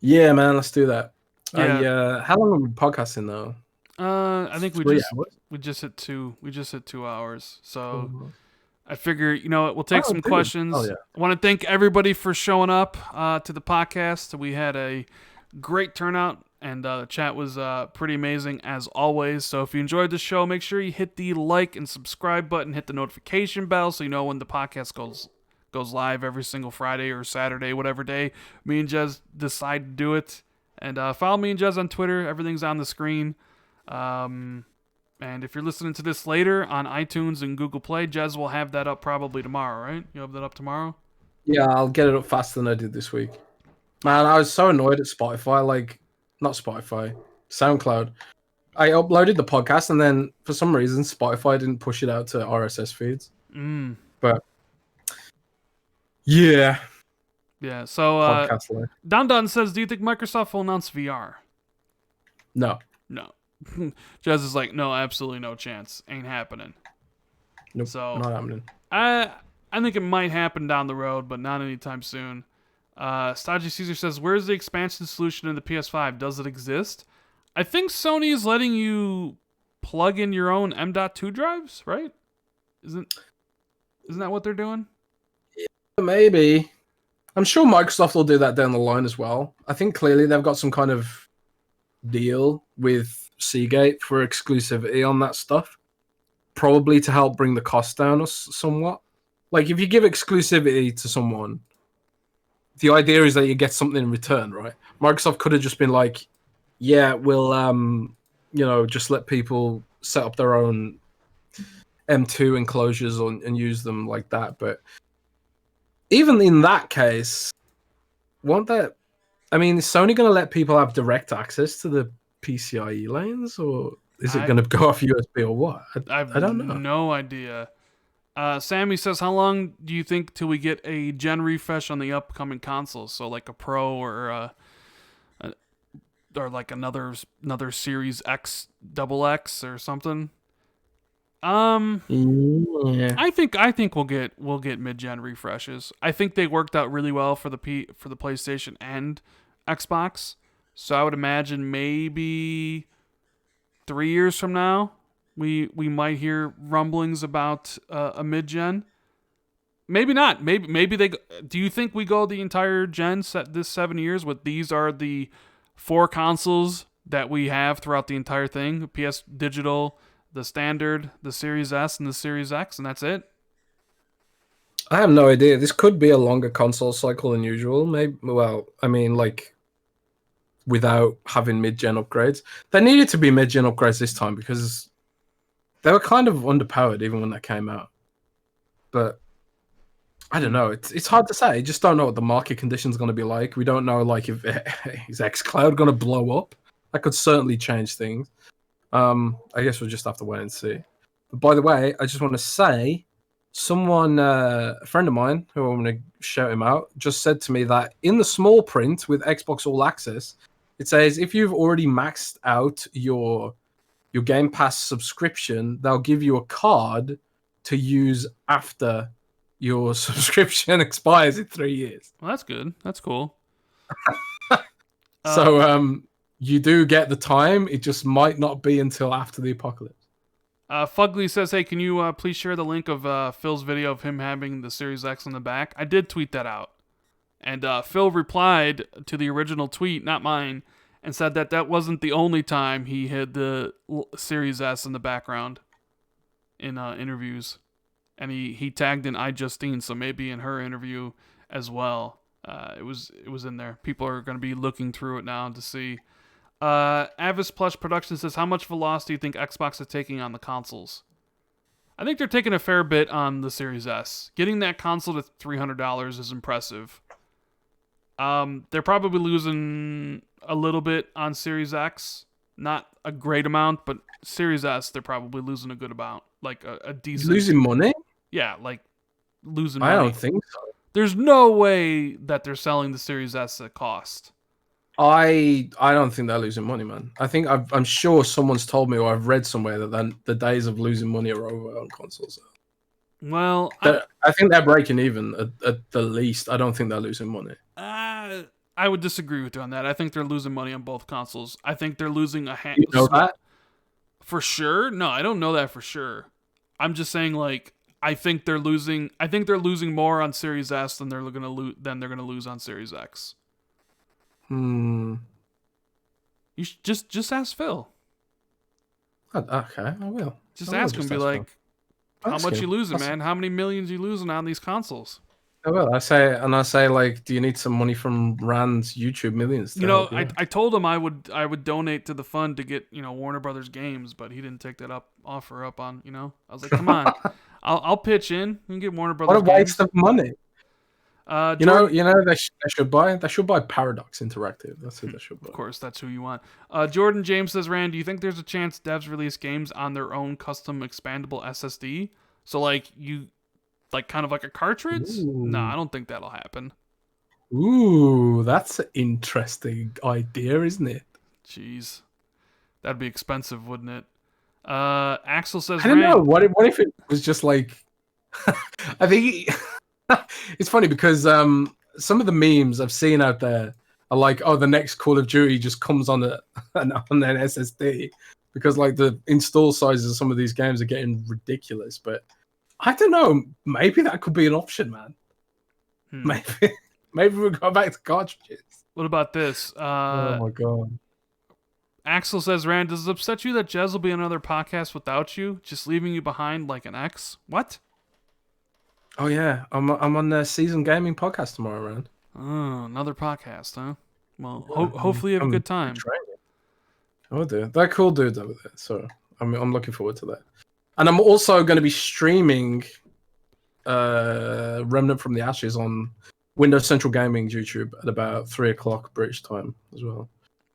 Speaker 2: Yeah, man, let's do that.
Speaker 1: Yeah.
Speaker 2: How long are we podcasting though?
Speaker 1: I think
Speaker 2: 3 hours.
Speaker 1: we just hit 2 hours. So
Speaker 2: Mhm.
Speaker 1: I figure, we'll take
Speaker 2: Oh,
Speaker 1: some
Speaker 2: dude. Oh
Speaker 1: questions.
Speaker 2: yeah.
Speaker 1: I want to thank everybody for showing up to the podcast. We had a great turnout, and the chat was pretty amazing as always. So if you enjoyed the show, make sure you hit the like and subscribe button, hit the notification bell so you know when the podcast goes live every single Friday or Saturday, whatever day me and Jez decide to do it. And follow me and Jez on Twitter. Everything's on the screen. And if you're listening to this later on iTunes and Google Play, Jez will have that up probably tomorrow, right? You'll have that up tomorrow?
Speaker 2: Yeah, I'll get it up faster than I did this week. Man, I was so annoyed at Spotify. Like, not Spotify, SoundCloud. I uploaded the podcast, and then for some reason, Spotify didn't push it out to RSS feeds. But yeah,
Speaker 1: Yeah, so
Speaker 2: podcast life.
Speaker 1: Don Don says, do you think Microsoft will announce VR?
Speaker 2: No,
Speaker 1: No. Jez is like, no, absolutely no chance. Ain't happening.
Speaker 2: nope,
Speaker 1: So
Speaker 2: not happening.
Speaker 1: I think it might happen down the road, but not anytime soon. Stodgy Caesar says, where's the expansion solution in the PS5? Does it exist? I think Sony is letting you plug in your own M.2 drives, right? Isn't that what they're doing?
Speaker 2: Maybe. I'm sure Microsoft will do that down the line as well. I think clearly they've got some kind of deal with Seagate for exclusivity on that stuff, probably to help bring the cost down somewhat. Like if you give exclusivity to someone, the idea is that you get something in return, right? Microsoft could have just been like, yeah, we'll just let people set up their own M2 enclosures and use them like that. But even in that case, won't that? I mean, is Sony going to let people have direct access to the PCIe lanes, or is it going to go off USB or what?
Speaker 1: I have
Speaker 2: I don't know.
Speaker 1: no idea. Sammy says, how long do you think till we get a gen refresh on the upcoming consoles? So like a Pro or like another Series X, double X or something.
Speaker 2: Yeah.
Speaker 1: I think we'll get mid-gen refreshes. I think they worked out really well for the PlayStation and Xbox. So I would imagine maybe 3 years from now, we might hear rumblings about a mid-gen. Maybe not. Maybe they. Do you think we go the entire gen set this 7 years with these are the 4 consoles that we have throughout the entire thing? PS Digital, the Standard, the Series S, and the Series X, and that's it?
Speaker 2: I have no idea. This could be a longer console cycle than usual. Maybe. Well, I mean, like, without having mid-gen upgrades, there needed to be mid-gen upgrades this time because they were kind of underpowered even when they came out. But I don't know. It's hard to say. I just don't know what the market conditions going to be like. We don't know, like, if is xCloud going to blow up. That could certainly change things. I guess we'll just have to wait and see. But by the way, I just want to say, someone, a friend of mine, who I'm going to shout him out, just said to me that in the small print with Xbox All Access, it says if you've already maxed out your Game Pass subscription, they'll give you a card to use after your subscription expires in 3 years.
Speaker 1: Well, that's good. That's cool.
Speaker 2: So you do get the time. It just might not be until after the apocalypse.
Speaker 1: Fugly says, hey, can you please share the link of Phil's video of him having the Series X on the back? I did tweet that out. And Phil replied to the original tweet, not mine, and said that wasn't the only time he had the Series S in the background in interviews. And he tagged in iJustine, so maybe in her interview as well. It was in there. People are going to be looking through it now to see. Avis Plush Production says, how much of a loss do you think Xbox is taking on the consoles? I think they're taking a fair bit on the Series S. Getting that console to $300 is impressive. They're probably losing a little bit on Series X. Not a great amount, but Series S, they're probably losing a good amount. Like a decent...
Speaker 2: Losing money?
Speaker 1: Yeah, like losing money.
Speaker 2: I don't think so.
Speaker 1: There's no way that they're selling the Series S at cost.
Speaker 2: I don't think they're losing money, man. I'm sure someone's told me or I've read somewhere that the days of losing money are over on consoles.
Speaker 1: Well,
Speaker 2: I think they're breaking even at the least. I don't think they're losing money.
Speaker 1: I would disagree with you on that. I think they're losing money on both consoles. I think they're losing
Speaker 2: You know that?
Speaker 1: for sure. No, I don't know that for sure. I'm just saying, like, I think they're losing. I think they're losing more on Series S than they're gonna lose on Series X. You should just ask Phil.
Speaker 2: Okay, I will.
Speaker 1: Just
Speaker 2: I will
Speaker 1: ask him. Be
Speaker 2: ask
Speaker 1: like,
Speaker 2: Phil.
Speaker 1: how
Speaker 2: Ask
Speaker 1: much
Speaker 2: him.
Speaker 1: you losing,
Speaker 2: Ask-
Speaker 1: man? How many millions you losing on these consoles?
Speaker 2: I will. I say, like, do you need some money from Rand's YouTube Millions to
Speaker 1: You know,
Speaker 2: help you?
Speaker 1: I told him I would donate to the fund to get Warner Brothers games, but he didn't take that offer up on. I was like, come on, I'll pitch in and get Warner
Speaker 2: What a
Speaker 1: Brothers
Speaker 2: waste
Speaker 1: games.
Speaker 2: of money.
Speaker 1: Jordan,
Speaker 2: They should buy Paradox Interactive. That's who they should buy.
Speaker 1: of course, that's who you want. Jordan James says, Rand, do you think there's a chance devs release games on their own custom expandable SSD? So like kind of like a cartridge? No, I don't think that'll happen.
Speaker 2: Ooh, that's an interesting idea, isn't it?
Speaker 1: Jeez, that'd be expensive, wouldn't it? Axel says,
Speaker 2: I don't know.
Speaker 1: Rand,
Speaker 2: What if it was just like? I think it's funny because some of the memes I've seen out there are like, oh, the next Call of Duty just comes on an SSD because like the install sizes of some of these games are getting ridiculous. But I don't know. Maybe that could be an option, man. Maybe we'll go back to cartridges.
Speaker 1: What about this?
Speaker 2: Oh my god.
Speaker 1: Axel says, Rand, does it upset you that Jez will be on another podcast without you, just leaving you behind like an ex? What?
Speaker 2: Oh yeah, I'm on the Season Gaming podcast tomorrow, Rand.
Speaker 1: Oh, another podcast, huh? Well, hopefully you have a good time.
Speaker 2: Oh, dude, they're cool dudes over there. So I'm looking forward to that. And I'm also going to be streaming Remnant from the Ashes on Windows Central Gaming YouTube at about 3:00 British time as well.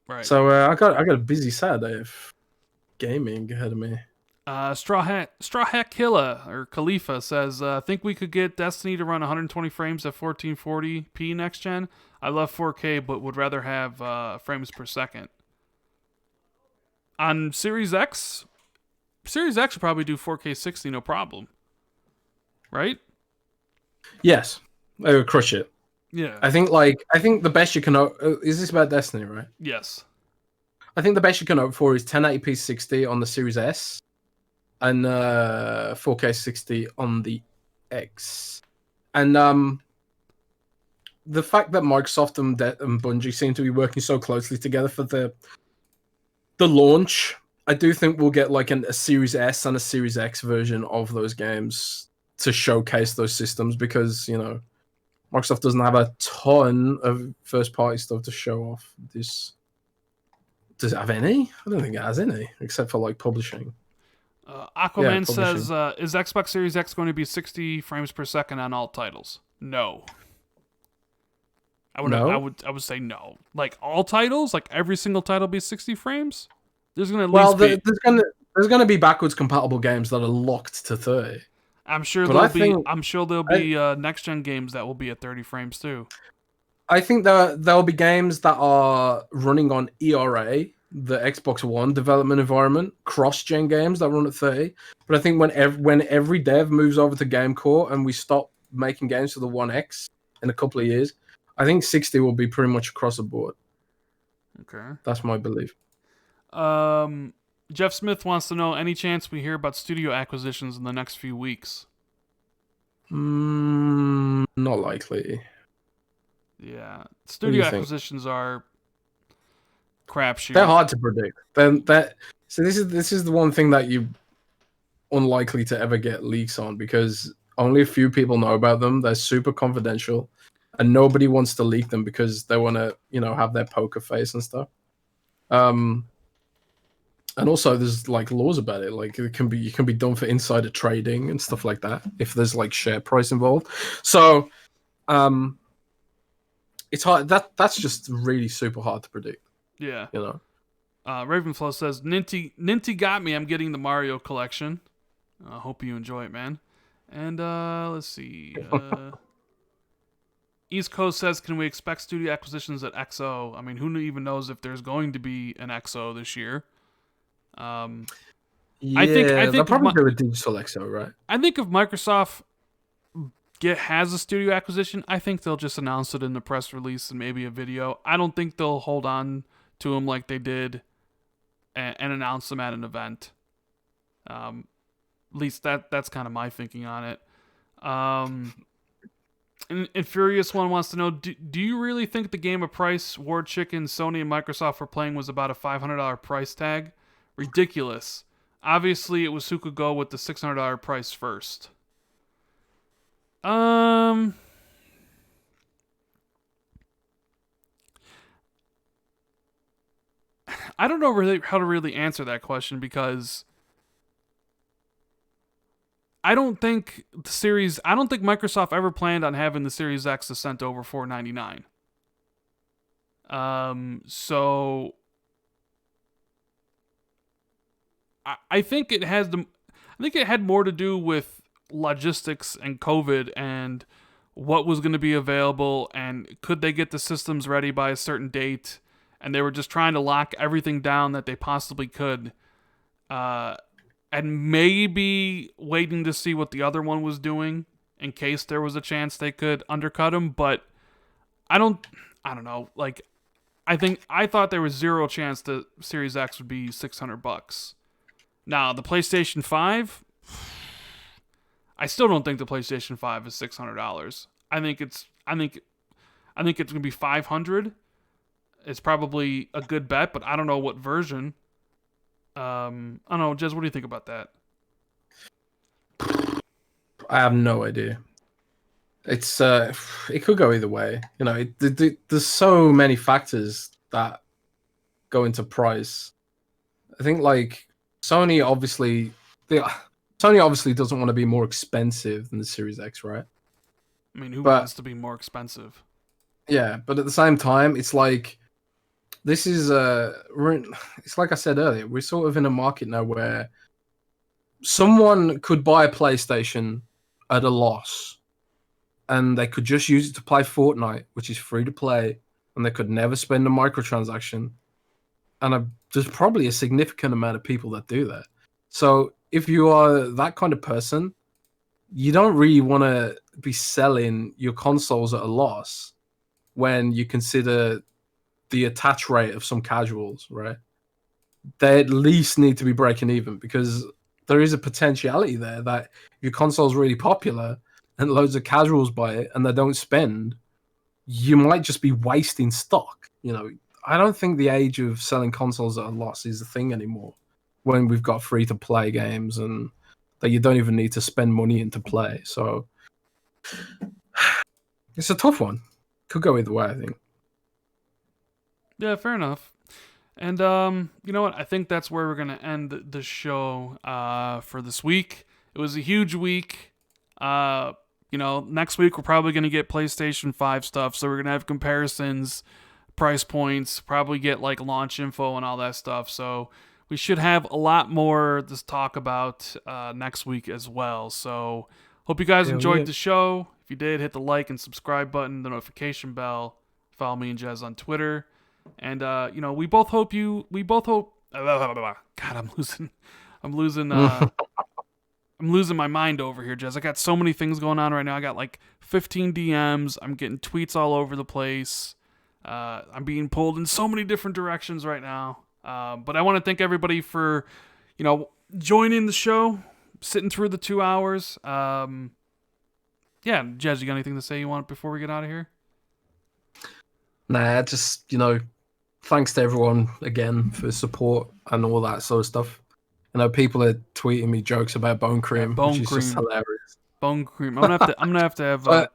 Speaker 1: Right.
Speaker 2: So I got a busy Saturday of gaming ahead of me.
Speaker 1: Straw Hat Killa or Khalifa says, think we could get Destiny to run 120 frames at 1440p next gen. I love 4K, but would rather have frames per second. On Series X will probably do 4K 60 no problem. Right?
Speaker 2: Yes, I would crush it.
Speaker 1: Yeah.
Speaker 2: I think the best you can is this about Destiny, right?
Speaker 1: Yes.
Speaker 2: I think the best you can hope for is 1080p 60 on the Series S and 4K 60 on the X. And the fact that Microsoft and Bungie seem to be working so closely together for the launch, I do think we'll get like a Series S and a Series X version of those games to showcase those systems because, Microsoft doesn't have a ton of first-party stuff to show off. Does it have any? I don't think it has any, except for like publishing.
Speaker 1: Aquaman says, is Xbox Series X going to be 60 frames per second on all titles? No. I would say no. Like all titles, like every single title be 60 frames? There's going to at least
Speaker 2: there's going to be backwards compatible games that are locked to 30.
Speaker 1: I'm sure there'll be next gen games that will be at 30 frames too.
Speaker 2: I think there'll be games that are running on ERA, the Xbox One development environment, cross-gen games that run at 30. But I think when every dev moves over to GameCore and we stop making games for the One X in a couple of years, I think 60 will be pretty much across the board.
Speaker 1: Okay.
Speaker 2: That's my belief.
Speaker 1: Jeff Smith wants to know, any chance we hear about studio acquisitions in the next few weeks?
Speaker 2: Not likely.
Speaker 1: Yeah. Studio acquisitions are crapshoot.
Speaker 2: They're hard to predict. So this is the one thing that you unlikely to ever get leaks on because only a few people know about them. They're super confidential and nobody wants to leak them because they want to, have their poker face and stuff. And also there's like laws about it. Like you can be done for insider trading and stuff like that if there's like share price involved. So it's hard. That's just really super hard to predict.
Speaker 1: Yeah. Ravenflow says, Ninty got me. I'm getting the Mario collection. I hope you enjoy it, man. And let's see. East Coast says, can we expect studio acquisitions at XO? I mean, who even knows if there's going to be an XO this year? I think
Speaker 2: they'll
Speaker 1: if
Speaker 2: probably do a digital XO, right?
Speaker 1: I think if Microsoft has a studio acquisition, I think they'll just announce it in the press release and maybe a video. I don't think they'll hold on to them like they did and announce them at an event. At least that's kind of my thinking on it. And Furious One wants to know: Do you really think the game of Price, War Chicken, Sony, and Microsoft were playing was about a $500 price tag? Ridiculous. Obviously, it was who could go with the $600 price first. I don't know really how to really answer that question because I don't think Microsoft ever planned on having the Series X sent over $499. So I think it had more to do with logistics and COVID and what was going to be available and could they get the systems ready by a certain date, and they were just trying to lock everything down that they possibly could, and maybe waiting to see what the other one was doing in case there was a chance they could undercut them. But I don't know. Like, I thought there was zero chance the Series X would be $600. Now the PlayStation 5, I still don't think the PlayStation 5 is $600. I think it's gonna be $500. It's probably a good bet, but I don't know what version. I don't know, Jez, what do you think about that?
Speaker 2: I have no idea. It's it could go either way. You know, there's so many factors that go into price. I think like Sony obviously doesn't want to be more expensive than the Series X, right?
Speaker 1: I mean, who wants to be more expensive?
Speaker 2: Yeah, but at the same time, it's like this is it's like I said earlier, we're sort of in a market now where someone could buy a PlayStation at a loss and they could just use it to play Fortnite, which is free to play, and they could never spend a microtransaction. And there's probably a significant amount of people that do that. So if you are that kind of person, you don't really want to be selling your consoles at a loss when you consider the attach rate of some casuals, right? They at least need to be breaking even because there is a potentiality there that your console's really popular and loads of casuals buy it and they don't spend, you might just be wasting stock. You know, I don't think the age of selling consoles at a loss is a thing anymore when we've got free-to-play games and that you don't even need to spend money into play. So it's a tough one. Could go either way, I think.
Speaker 1: Yeah, fair enough. And you know what? I think that's where we're gonna end the show for this week. It was a huge week. You know, next week we're probably gonna get PlayStation 5 stuff, so we're gonna have comparisons, price points, probably get like launch info and all that stuff. So we should have a lot more to talk about next week as well. So hope you guys enjoyed the show. If you did, hit the like and subscribe button, the notification bell. Follow me and Jez on Twitter. And you know, we both hope God, I'm losing my mind over here, Jez. I got so many things going on right now. I got like 15 DMs. I'm getting tweets all over the place. I'm being pulled in so many different directions right now. But I want to thank everybody for, you know, joining the show, sitting through the 2 hours. Yeah, Jez, you got anything to say you want before we get out of here?
Speaker 2: Nah, just, you know, thanks to everyone again for support and all that sort of stuff. You know, people are tweeting me jokes about bone cream, which is just hilarious.
Speaker 1: Bone cream. I'm gonna have to have.
Speaker 2: I'm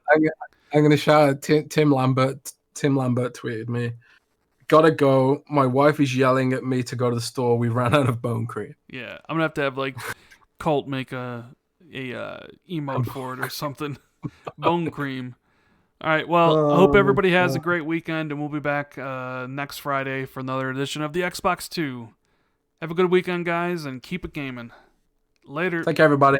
Speaker 2: gonna shout out Tim Lambert. Tim Lambert tweeted me, "Gotta go. My wife is yelling at me to go to the store. We ran out of bone cream."
Speaker 1: Yeah, I'm gonna have like Colt make a emote for it or something. Bone cream. All right. Well, I hope everybody has a great weekend, and we'll be back next Friday for another edition of the Xbox 2. Have a good weekend, guys, and keep it gaming. Later.
Speaker 2: Thank you, everybody.